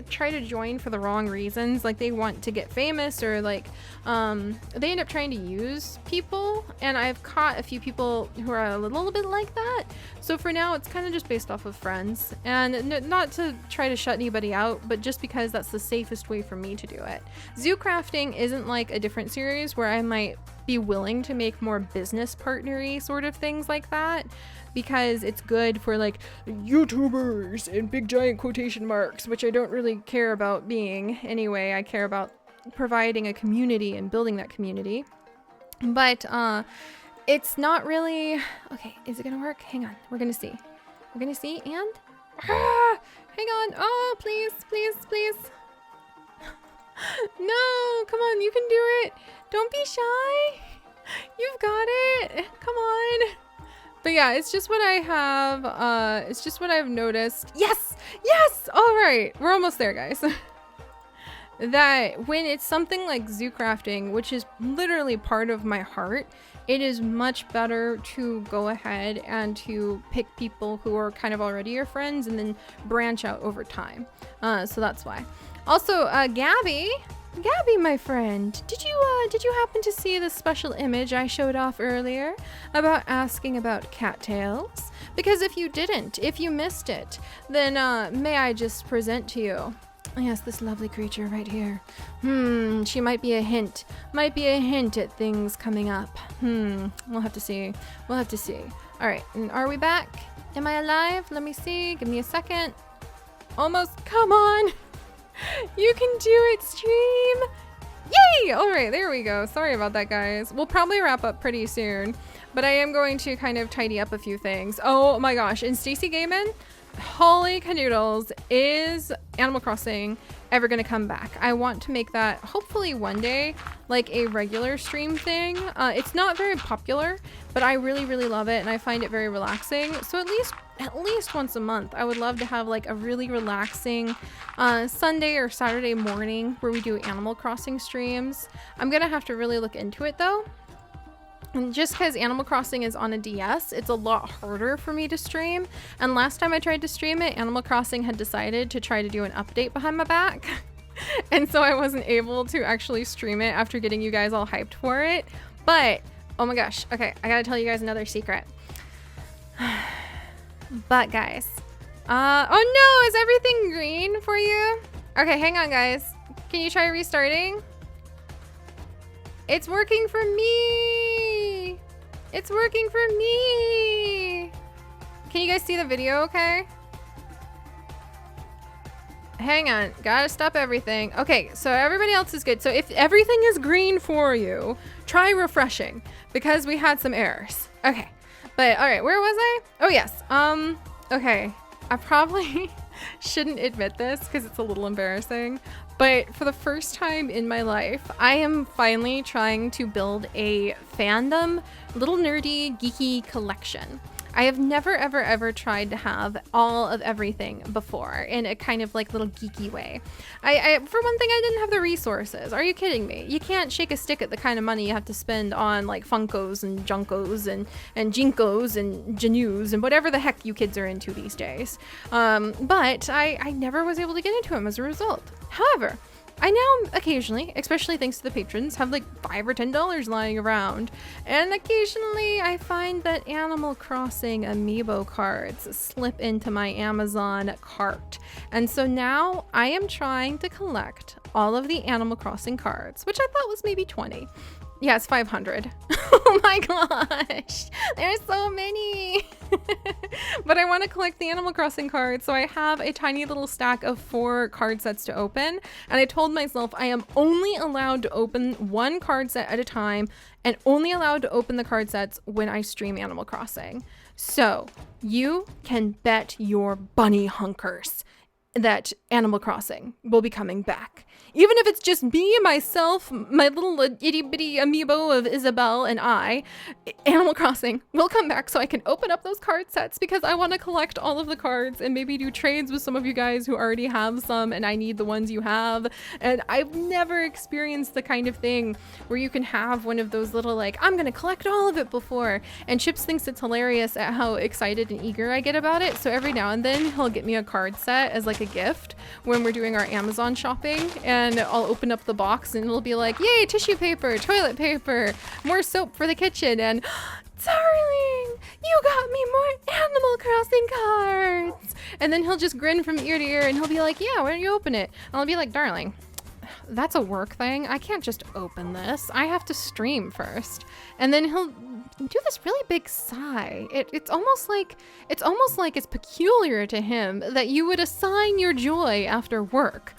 try to join for the wrong reasons. Like they want to get famous, or like they end up trying to use people, and I've caught a few people who are a little bit like that. So for now it's kind of just based off of friends, and not to try to shut anybody out, but just because that's the safest way for me to do it. Zoo crafting isn't like a different series where I might be willing to make more business partnery sort of things like that, because it's good for like YouTubers in big giant quotation marks, which I don't really care about being anyway. I care about providing a community and building that community. But it's not really, okay, is it gonna work? Hang on, we're gonna see. We're gonna see, and hang on. Oh, please, please, please. No, come on, you can do it. Don't be shy. You've got it. Come on. But yeah, it's just what I have. It's just what I've noticed. Yes! Yes! All right. We're almost there, guys. that when it's something like zoo crafting, which is literally part of my heart, it is much better to go ahead and to pick people who are kind of already your friends and then branch out over time. So that's why. Also, Gabby, my friend, did you happen to see the special image I showed off earlier about asking about cattails? Because if you didn't, if you missed it, then may I just present to you? Yes, this lovely creature right here. She might be a hint at things coming up. We'll have to see. We'll have to see. All right, and are we back? Am I alive? Let me see. Give me a second. Almost. Come on. You can do it, stream. Yay! All right, there we go. Sorry about that, guys. We'll probably wrap up pretty soon, but I am going to kind of tidy up a few things. Oh my gosh, and Stacy Gaiman, holy canoodles, is Animal Crossing ever gonna come back? I want to make that hopefully one day like a regular stream thing. It's not very popular, but I really love it and I find it very relaxing. So at least once a month I would love to have like a really relaxing Sunday or Saturday morning where we do Animal Crossing streams. I'm gonna have to really look into it though. And just because Animal Crossing is on a DS, it's a lot harder for me to stream. And last time I tried to stream it, Animal Crossing had decided to try to do an update behind my back. And so I wasn't able to actually stream it after getting you guys all hyped for it. But, oh my gosh. Okay, I gotta tell you guys another secret. But guys, oh no, is everything green for you? Okay, hang on guys. Can you try restarting? It's working for me. It's working for me. Can you guys see the video okay? Hang on, gotta stop everything. Okay, so everybody else is good. So if everything is green for you, try refreshing because we had some errors. Okay, but all right, where was I? Oh yes, okay. I probably shouldn't admit this because it's a little embarrassing, but for the first time in my life, I am finally trying to build a fandom, little nerdy, geeky collection. I have never, ever tried to have all of everything before in a kind of like little geeky way. I for one thing, I didn't have the resources. Are you kidding me? You can't shake a stick at the kind of money you have to spend on like Funkos and Junkos and Jinkos and Janus and whatever the heck you kids are into these days. But I never was able to get into them as a result. However, I now occasionally, especially thanks to the patrons, have like $5 or $10 lying around. And occasionally I find that Animal Crossing amiibo cards slip into my Amazon cart. And so now I am trying to collect all of the Animal Crossing cards, which I thought was maybe 20. Yeah, it's 500. Oh my gosh, there's so many. But I want to collect the Animal Crossing cards, so I have a tiny little stack of 4 card sets to open. And I told myself I am only allowed to open 1 card set at a time and only allowed to open the card sets when I stream Animal Crossing. So you can bet your bunny hunkers that Animal Crossing will be coming back. Even if it's just me, myself, my little itty bitty amiibo of Isabelle and I, Animal Crossing will come back so I can open up those card sets because I want to collect all of the cards and maybe do trades with some of you guys who already have some and I need the ones you have. And I've never experienced the kind of thing where you can have one of those little like, I'm going to collect all of it before. And Chips thinks it's hilarious at how excited and eager I get about it. So every now and then he'll get me a card set as like a gift when we're doing our Amazon shopping, and I'll open up the box and it'll be like, yay, tissue paper, toilet paper, more soap for the kitchen, and darling, you got me more Animal Crossing cards. And then he'll just grin from ear to ear and he'll be like, yeah, why don't you open it? And I'll be like, darling, that's a work thing. I can't just open this. I have to stream first. And then he'll do this really big sigh. It's almost like it's peculiar to him that you would assign your joy after work.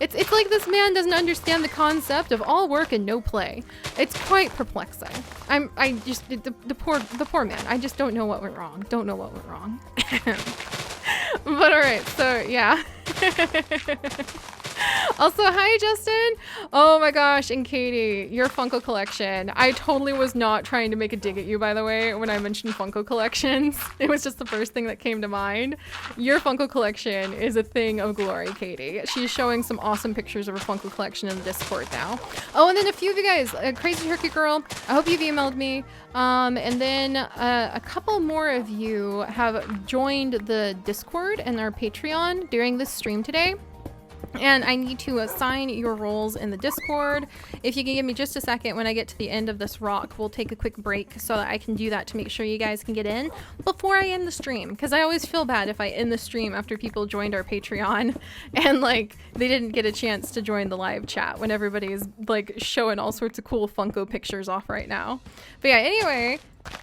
It's like this man doesn't understand the concept of all work and no play. It's quite perplexing. The poor man. I just don't know what went wrong. But all right, so yeah. Also, hi, Justin. Oh my gosh, and Katie, your Funko collection. I totally was not trying to make a dig at you, by the way, when I mentioned Funko collections. It was just the first thing that came to mind. Your Funko collection is a thing of glory, Katie. She's showing some awesome pictures of her Funko collection in the Discord now. Oh, and then a few of you guys, Crazy Turkey Girl, I hope you've emailed me. And then a couple more of you have joined the Discord and our Patreon during this stream today. And I need to assign your roles in the Discord. If you can give me just a second when I get to the end of this rock, we'll take a quick break so that I can do that to make sure you guys can get in before I end the stream. Because I always feel bad if I end the stream after people joined our Patreon and like they didn't get a chance to join the live chat when everybody's like showing all sorts of cool Funko pictures off right now. But yeah, anyway,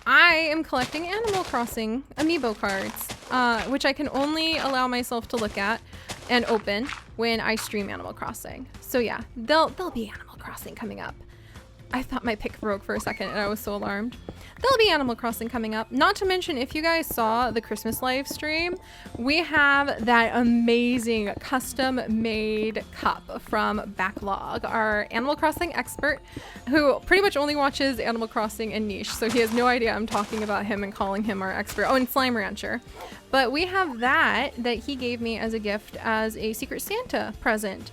I am collecting Animal Crossing amiibo cards, which I can only allow myself to look at and open when I stream Animal Crossing. So yeah, there'll be Animal Crossing coming up. I thought my pick broke for a second and I was so alarmed. There'll be Animal Crossing coming up. Not to mention, if you guys saw the Christmas live stream, we have that amazing custom made cup from Backlog, our Animal Crossing expert, who pretty much only watches Animal Crossing and Niche, so he has no idea I'm talking about him and calling him our expert. Oh, and Slime Rancher. But we have that he gave me as a gift as a Secret Santa present,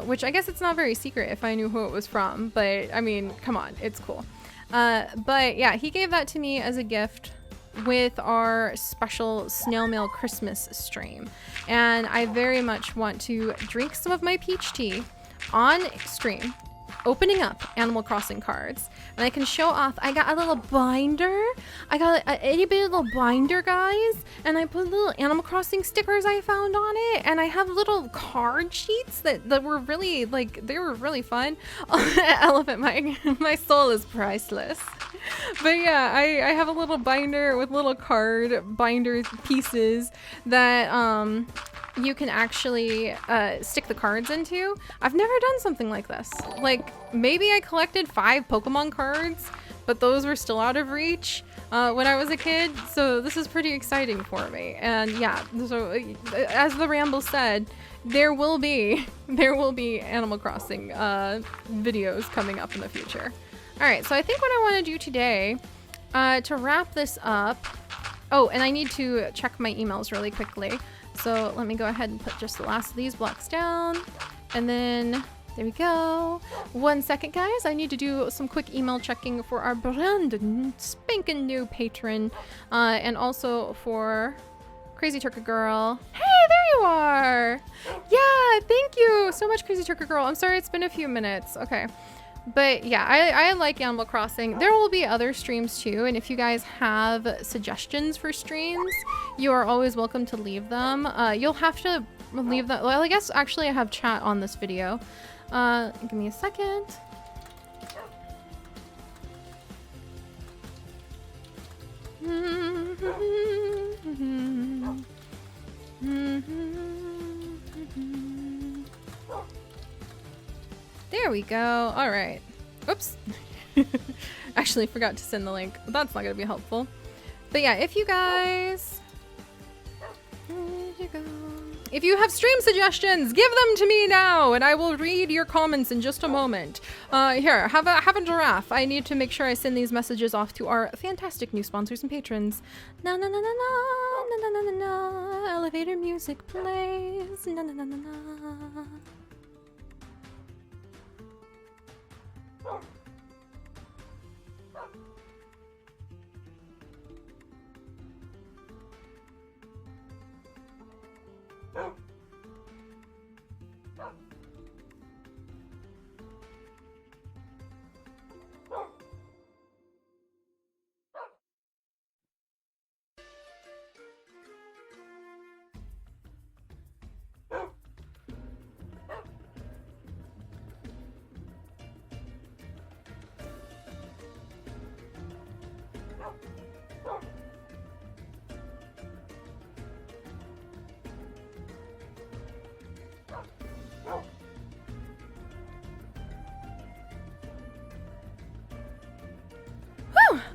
which I guess it's not very secret if I knew who it was from, but I mean, come on, it's cool. But yeah, he gave that to me as a gift with our special snail mail Christmas stream. And I very much want to drink some of my peach tea on stream, opening up Animal Crossing cards. And I can show off, I got a little binder. I got a itty bitty little binder, guys. And I put little Animal Crossing stickers I found on it. And I have little card sheets that were really, like, they were really fun. Elephant Mike, my soul is priceless. But yeah, I have a little binder with little card binder pieces that, you can actually stick the cards into. I've never done something like this. Like, maybe I collected 5 Pokemon cards, but those were still out of reach when I was a kid, so this is pretty exciting for me. And yeah, so as the Ramble said, there will be Animal Crossing videos coming up in the future. Alright, so I think what I want to do today, to wrap this up, oh, and I need to check my emails really quickly. So let me go ahead and put just the last of these blocks down. And then there we go. 1 second, guys. I need to do some quick email checking for our brand spanking new patron. And also for Crazy Turkey Girl. Hey, there you are. Yeah, thank you so much, Crazy Turkey Girl. I'm sorry it's been a few minutes. Okay. But yeah, I like Animal Crossing. There will be other streams too, and if you guys have suggestions for streams, you are always welcome to leave them. You'll have to leave that. Well, I guess actually I have chat on this video. Give me a second. There we go. All right. Oops. Actually forgot to send the link, but that's not going to be helpful. But yeah, if you guys... If you have stream suggestions, give them to me now, and I will read your comments in just a moment. Here, have a giraffe. I need to make sure I send these messages off to our fantastic new sponsors and patrons. Na na na na na na na na na na. Elevator music plays. Na na na na na.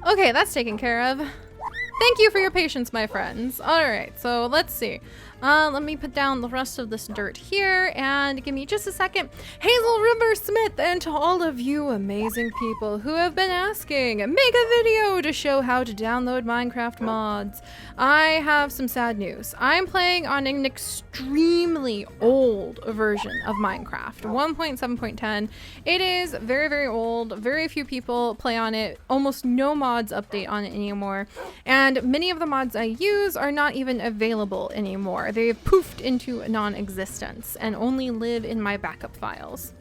Okay, that's taken care of. Thank you for your patience, my friends. All right, so let's see. Let me put down the rest of this dirt here and give me just a second. Hazel River Smith, and to all of you amazing people who have been asking, make a video to show how to download Minecraft mods. I have some sad news. I'm playing on an extremely old version of Minecraft, 1.7.10. It is very, very old. Very few people play on it. Almost no mods update on it anymore. And many of the mods I use are not even available anymore. They've poofed into non-existence and only live in my backup files.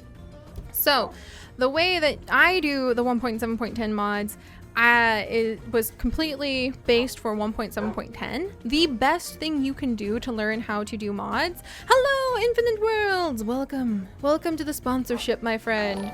So the way that I do the 1.7.10 mods, it was completely based for 1.7.10. The best thing you can do to learn how to do mods. Hello, Infinite Worlds! Welcome to the sponsorship, my friend.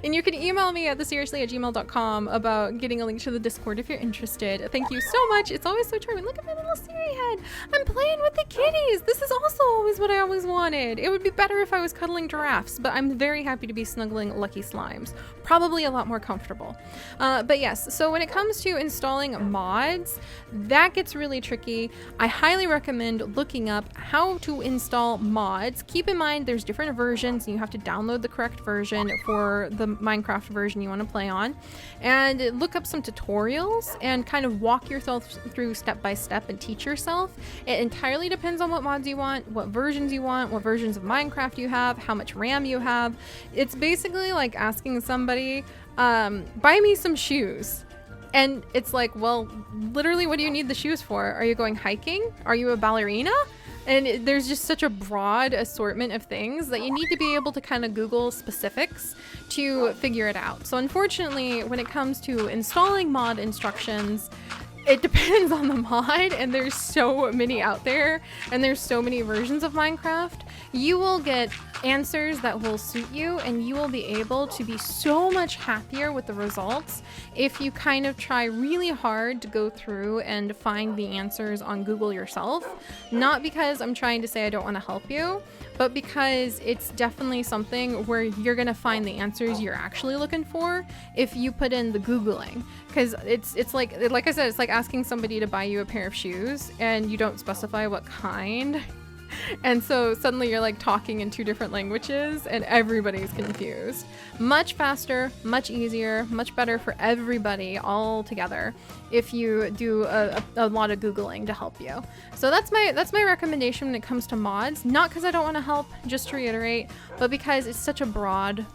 And you can email me at theseriously@gmail.com about getting a link to the Discord if you're interested. Thank you so much. It's always so charming. Look at my little Seri head. I'm playing with the kitties. This is also always what I always wanted. It would be better if I was cuddling giraffes, but I'm very happy to be snuggling lucky slimes. Probably a lot more comfortable. But yes, so when it comes to installing mods, that gets really tricky. I highly recommend looking up how to install mods. Keep in mind there's different versions and you have to download the correct version for the Minecraft version you want to play on. And look up some tutorials and kind of walk yourself through step by step and teach yourself. It entirely depends on what mods you want, what versions you want, what versions of Minecraft you have, how much RAM you have. It's basically like asking somebody, buy me some shoes. And it's like, well, literally, what do you need the shoes for? Are you going hiking? Are you a ballerina? And there's just such a broad assortment of things that you need to be able to kind of Google specifics to figure it out. So unfortunately, when it comes to installing mod instructions, it depends on the mod, and there's so many out there, and there's so many versions of Minecraft. You will get answers that will suit you, and you will be able to be so much happier with the results if you kind of try really hard to go through and find the answers on Google yourself. Not because I'm trying to say I don't want to help you, but because it's definitely something where you're gonna find the answers you're actually looking for if you put in the Googling. Because it's like I said, it's like asking somebody to buy you a pair of shoes and you don't specify what kind. And so suddenly you're like talking in two different languages and everybody's confused. Much faster, much easier, much better for everybody all together if you do a lot of Googling to help you. So that's my recommendation when it comes to mods. Not because I don't want to help, just to reiterate, but because it's such a broad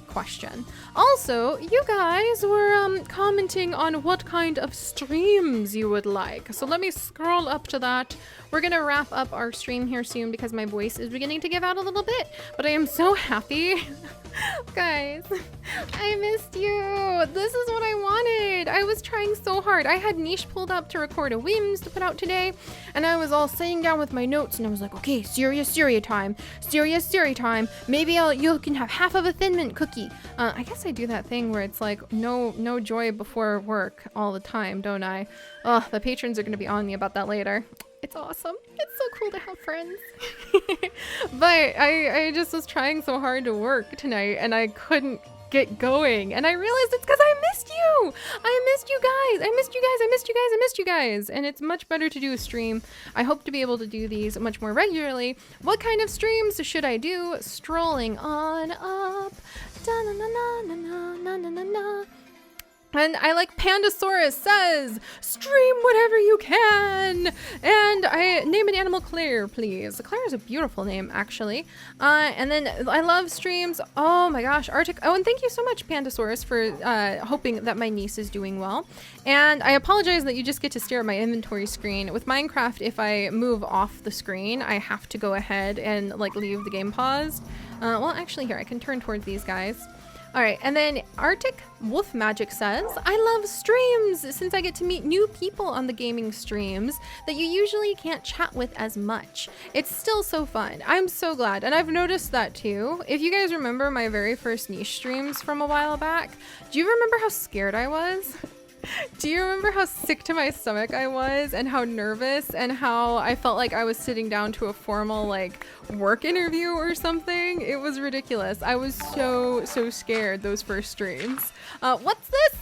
question. Also, you guys were commenting on what kind of streams you would like. So let me scroll up to that. We're gonna wrap up our stream here soon because my voice is beginning to give out a little bit, but I am so happy. Guys, I missed you. This is what I wanted. I was trying so hard. I had Niche pulled up to record a Whims to put out today, and I was all sitting down with my notes, and I was like, okay, serious Seri time. Serious Seri time. Maybe you can have half of a Thin Mint cookie. I guess I do that thing where it's like no joy before work all the time, don't I? Oh, the patrons are going to be on me about that later. It's awesome. It's so cool to have friends. But I just was trying so hard to work tonight and I couldn't get going. And I realized it's because I missed you. I missed you guys. I missed you guys. I missed you guys. I missed you guys. And it's much better to do a stream. I hope to be able to do these much more regularly. What kind of streams should I do? Strolling on up. Da-na-na-na-na-na-na-na-na. And I like Pandasaurus says, stream whatever you can. And I name an animal Claire, please. Claire is a beautiful name, actually. And then I love streams. Oh my gosh, Arctic. Oh, and thank you so much, Pandasaurus, for hoping that my niece is doing well. And I apologize that you just get to stare at my inventory screen. With Minecraft, if I move off the screen, I have to go ahead and like leave the game paused. Well, actually here, I can turn towards these guys. All right, and then Arctic Wolf Magic says, I love streams since I get to meet new people on the gaming streams that you usually can't chat with as much. It's still so fun. I'm so glad. And I've noticed that too. If you guys remember my very first niche streams from a while back, do you remember how scared I was? Do you remember how sick to my stomach I was and how nervous and how I felt like I was sitting down to a formal like work interview or something? It was ridiculous. I was so scared those first streams. What's this?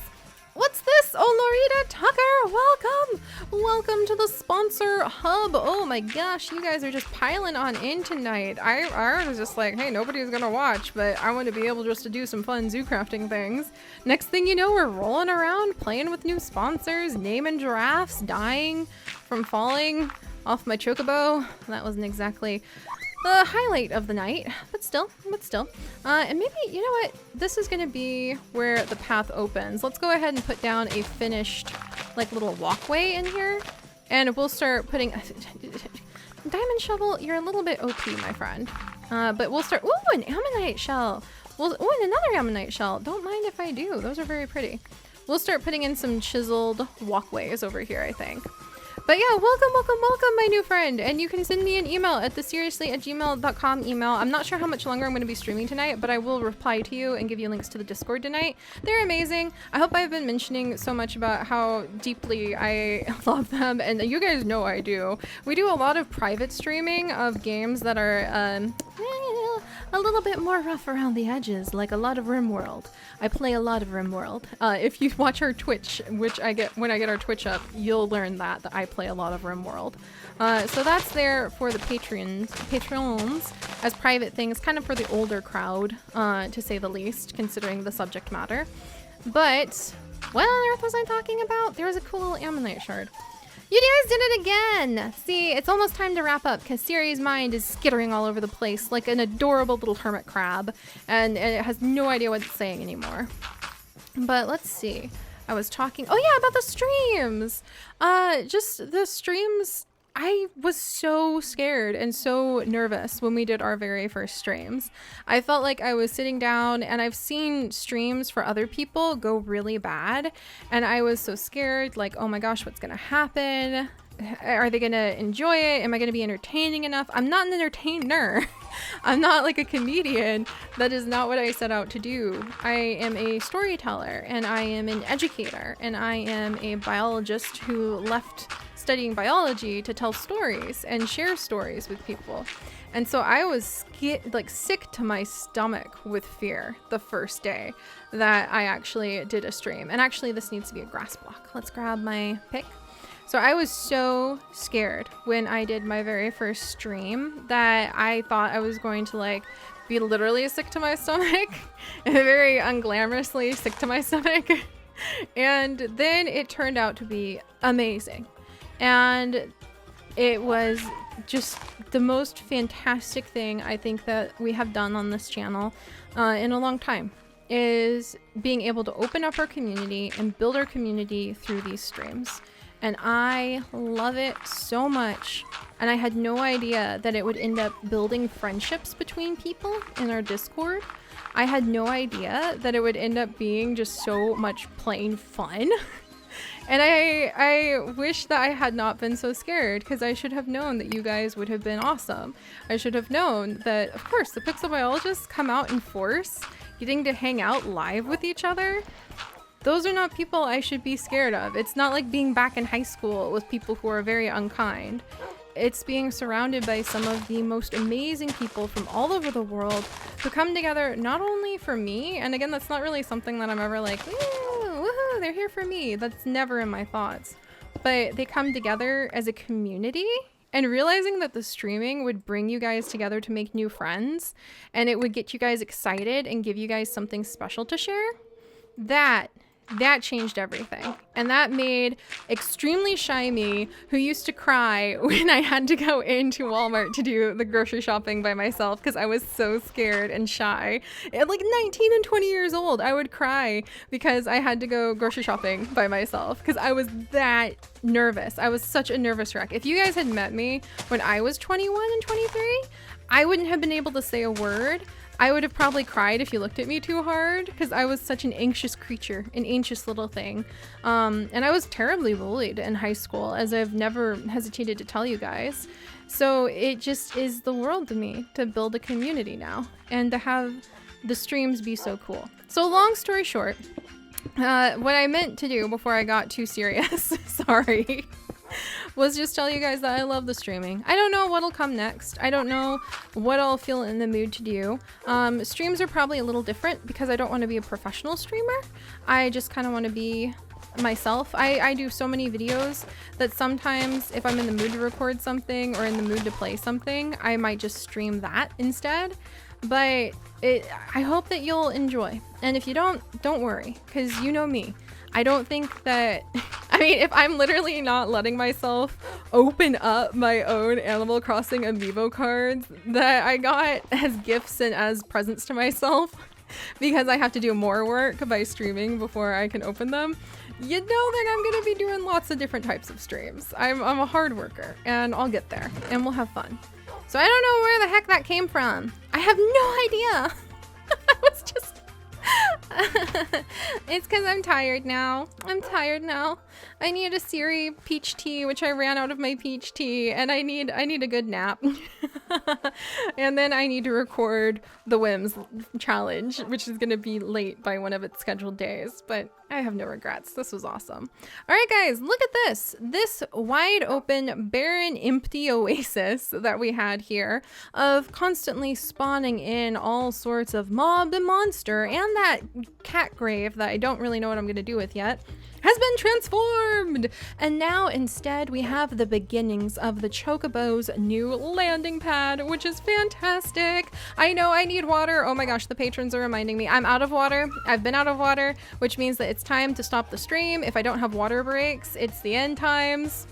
What's this? yes! Oh, Lorita Tucker, welcome! Welcome to the sponsor hub. Oh my gosh, you guys are just piling on in tonight. I was just like, hey, nobody's gonna watch, but I want to be able just to do some fun zoo crafting things. Next thing you know, we're rolling around, playing with new sponsors, naming giraffes, dying from falling off my chocobo. That wasn't exactly the highlight of the night, but still. And maybe, you know what? This is gonna be where the path opens. Let's go ahead and put down a finished, like, little walkway in here, and we'll start putting diamond shovel. You're a little bit OP, my friend. But we'll start. Ooh, an ammonite shell. Well, ooh, and another ammonite shell. Don't mind if I do. Those are very pretty. We'll start putting in some chiseled walkways over here, I think. But yeah, welcome, my new friend. And you can send me an email at theseriously@gmail.com email. I'm not sure how much longer I'm going to be streaming tonight, but I will reply to you and give you links to the Discord tonight. They're amazing. I hope I've been mentioning so much about how deeply I love them, and you guys know I do. We do a lot of private streaming of games that are a little bit more rough around the edges, like a lot of RimWorld. I play a lot of RimWorld. If you watch our Twitch, which I get when I get our Twitch up, you'll learn that I play a lot of RimWorld. So that's there for the patrons as private things, kind of for the older crowd, to say the least, considering the subject matter. But what on earth was I talking about? There was a cool little ammonite shard. You guys did it again! See, it's almost time to wrap up because Seri's mind is skittering all over the place like an adorable little hermit crab, and it has no idea what it's saying anymore. But let's see. I was talking, oh yeah, about the streams! Just the streams, I was so scared and so nervous when we did our very first streams. I felt like I was sitting down, and I've seen streams for other people go really bad, and I was so scared, like, oh my gosh, what's gonna happen? Are they gonna enjoy it? Am I gonna be entertaining enough? I'm not an entertainer. I'm not like a comedian. That is not what I set out to do. I am a storyteller, and I am an educator, and I am a biologist who left studying biology to tell stories and share stories with people. And so I was sick to my stomach with fear the first day that I actually did a stream. And actually this needs to be a grass block. Let's grab my pick. So I was so scared when I did my very first stream that I thought I was going to like be literally sick to my stomach and very unglamorously sick to my stomach. And then it turned out to be amazing. And it was just the most fantastic thing I think that we have done on this channel in a long time, is being able to open up our community and build our community through these streams. And I love it so much. And I had no idea that it would end up building friendships between people in our Discord. I had no idea that it would end up being just so much plain fun. And I wish that I had not been so scared, because I should have known that you guys would have been awesome. I should have known that, of course, the pixel biologists come out in force, getting to hang out live with each other. Those are not people I should be scared of. It's not like being back in high school with people who are very unkind. It's being surrounded by some of the most amazing people from all over the world who come together not only for me, and again, that's not really something that I'm ever like, woohoo, they're here for me. That's never in my thoughts. But they come together as a community, and realizing that the streaming would bring you guys together to make new friends, and it would get you guys excited and give you guys something special to share, that changed everything. And that made extremely shy me, who used to cry when I had to go into Walmart to do the grocery shopping by myself because I was so scared and shy. At like 19 and 20 years old, I would cry because I had to go grocery shopping by myself because I was that nervous. I was such a nervous wreck. If you guys had met me when I was 21 and 23, I wouldn't have been able to say a word. I would have probably cried if you looked at me too hard because I was such an anxious creature, an anxious little thing. And I was terribly bullied in high school, as I've never hesitated to tell you guys. So it just is the world to me to build a community now and to have the streams be so cool. So long story short, what I meant to do before I got too serious, sorry, was just tell you guys that I love the streaming. I don't know what'll come next. I don't know what I'll feel in the mood to do. Streams are probably a little different because I don't want to be a professional streamer. I just kind of want to be myself. I do so many videos that sometimes if I'm in the mood to record something or in the mood to play something, I might just stream that instead. But I hope that you'll enjoy. And if you don't worry, because you know me. I don't think that, I mean, if I'm literally not letting myself open up my own Animal Crossing amiibo cards that I got as gifts and as presents to myself, because I have to do more work by streaming before I can open them, you know that I'm going to be doing lots of different types of streams. I'm a hard worker, and I'll get there, and we'll have fun. So I don't know where the heck that came from. I have no idea. I was just... It's because I'm tired now. I need a Seri peach tea, which I ran out of my peach tea, and I need a good nap. And then I need to record the Whims challenge, which is going to be late by one of its scheduled days, but I have no regrets. This was awesome. All right, guys, look at this wide open, barren, empty oasis that we had here of constantly spawning in all sorts of mob and monster, and that cat grave that I don't really know what I'm going to do with yet has been transformed. And now instead we have the beginnings of the Chocobo's new landing pad, which is fantastic. I know I need water. Oh my gosh, the patrons are reminding me I'm out of water. I've been out of water, which means that it's time to stop the stream. If I don't have water breaks, it's the end times.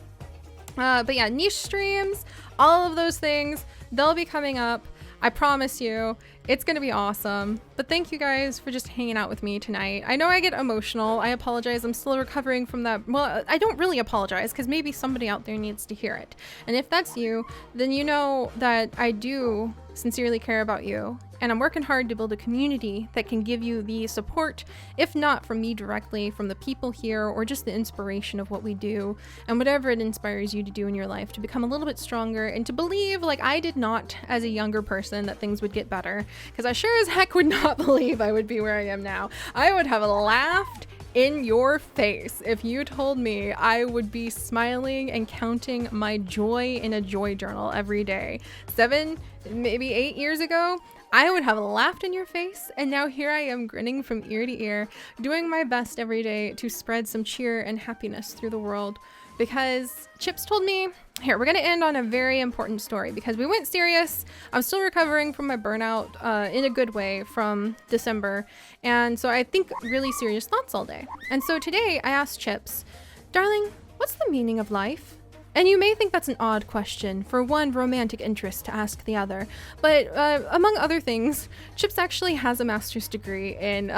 But yeah, niche streams, all of those things, they'll be coming up. I promise you, it's gonna be awesome. But thank you guys for just hanging out with me tonight. I know I get emotional. I apologize. I'm still recovering from that. Well, I don't really apologize because maybe somebody out there needs to hear it. And if that's you, then you know that I do sincerely care about you. And I'm working hard to build a community that can give you the support, if not from me directly, from the people here, or just the inspiration of what we do and whatever it inspires you to do in your life to become a little bit stronger and to believe, like I did not as a younger person, that things would get better. Because I sure as heck would not believe I would be where I am now. I would have laughed in your face if you told me I would be smiling and counting my joy in a joy journal every day. 7, maybe 8 years ago, I would have laughed in your face, and now here I am grinning from ear to ear, doing my best every day to spread some cheer and happiness through the world. Because Chips told me, here, we're gonna end on a very important story because we went serious. I'm still recovering from my burnout in a good way from December. And so I think really serious thoughts all day. And so today I asked Chips, darling, what's the meaning of life? And you may think that's an odd question for one romantic interest to ask the other, but among other things, Chips actually has a master's degree in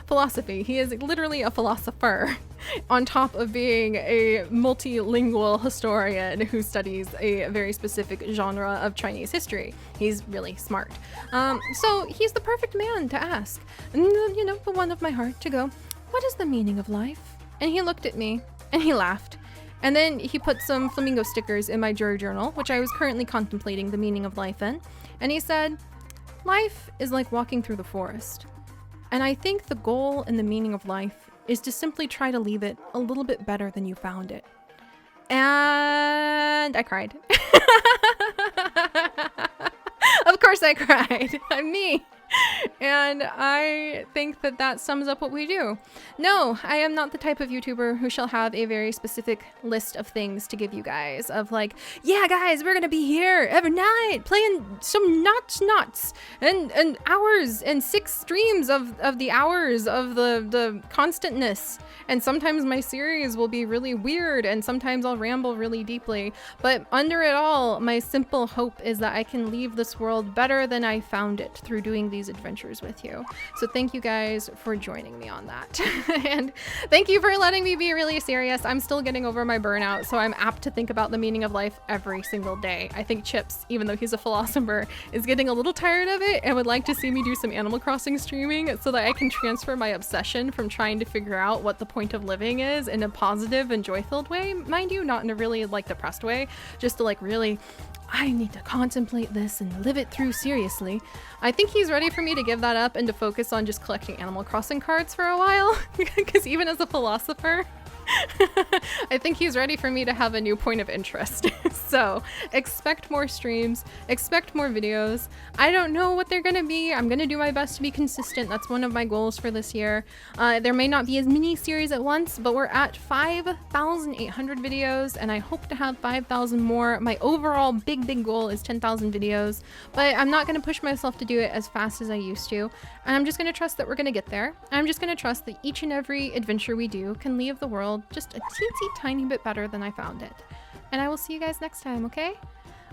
philosophy. He is literally a philosopher on top of being a multilingual historian who studies a very specific genre of Chinese history. He's really smart. So he's the perfect man to ask, and, you know, the one of my heart to go, what is the meaning of life? And he looked at me and he laughed. And then he put some flamingo stickers in my joy journal, which I was currently contemplating the meaning of life in. And he said, life is like walking through the forest. And I think the goal and the meaning of life is to simply try to leave it a little bit better than you found it. And I cried. Of course I cried. I'm me. And I think that that sums up what we do. No, I am not the type of YouTuber who shall have a very specific list of things to give you guys of like, yeah guys, we're gonna be here every night playing some knots and hours and 6 streams of the hours of the constantness. And sometimes my series will be really weird and sometimes I'll ramble really deeply. But under it all, my simple hope is that I can leave this world better than I found it through doing these adventures with you. So thank you guys for joining me on that. And thank you for letting me be really serious. I'm still getting over my burnout, so I'm apt to think about the meaning of life every single day. I think Chips, even though he's a philosopher, is getting a little tired of it and would like to see me do some Animal Crossing streaming so that I can transfer my obsession from trying to figure out what the point of living is in a positive and joy-filled way, mind you, not in a really like depressed way, just to like really, I need to contemplate this and live it through seriously. I think he's ready for me to give that up and to focus on just collecting Animal Crossing cards for a while. Because even as a philosopher, I think he's ready for me to have a new point of interest. So expect more streams, expect more videos. I don't know what they're gonna be. I'm gonna do my best to be consistent. That's one of my goals for this year. There may not be as many series at once, but we're at 5,800 videos and I hope to have 5,000 more. My overall big goal is 10,000 videos, but I'm not gonna push myself to do it as fast as I used to. And I'm just gonna trust that we're gonna get there. I'm just gonna trust that each and every adventure we do can leave the world just a teensy tiny bit better than I found it. And I will see you guys next time, okay?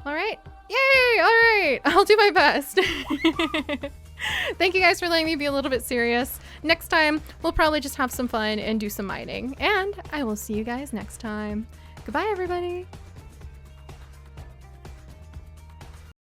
All right? Yay! All right! I'll do my best. Thank you guys for letting me be a little bit serious. Next time, we'll probably just have some fun and do some mining. And I will see you guys next time. Goodbye, everybody.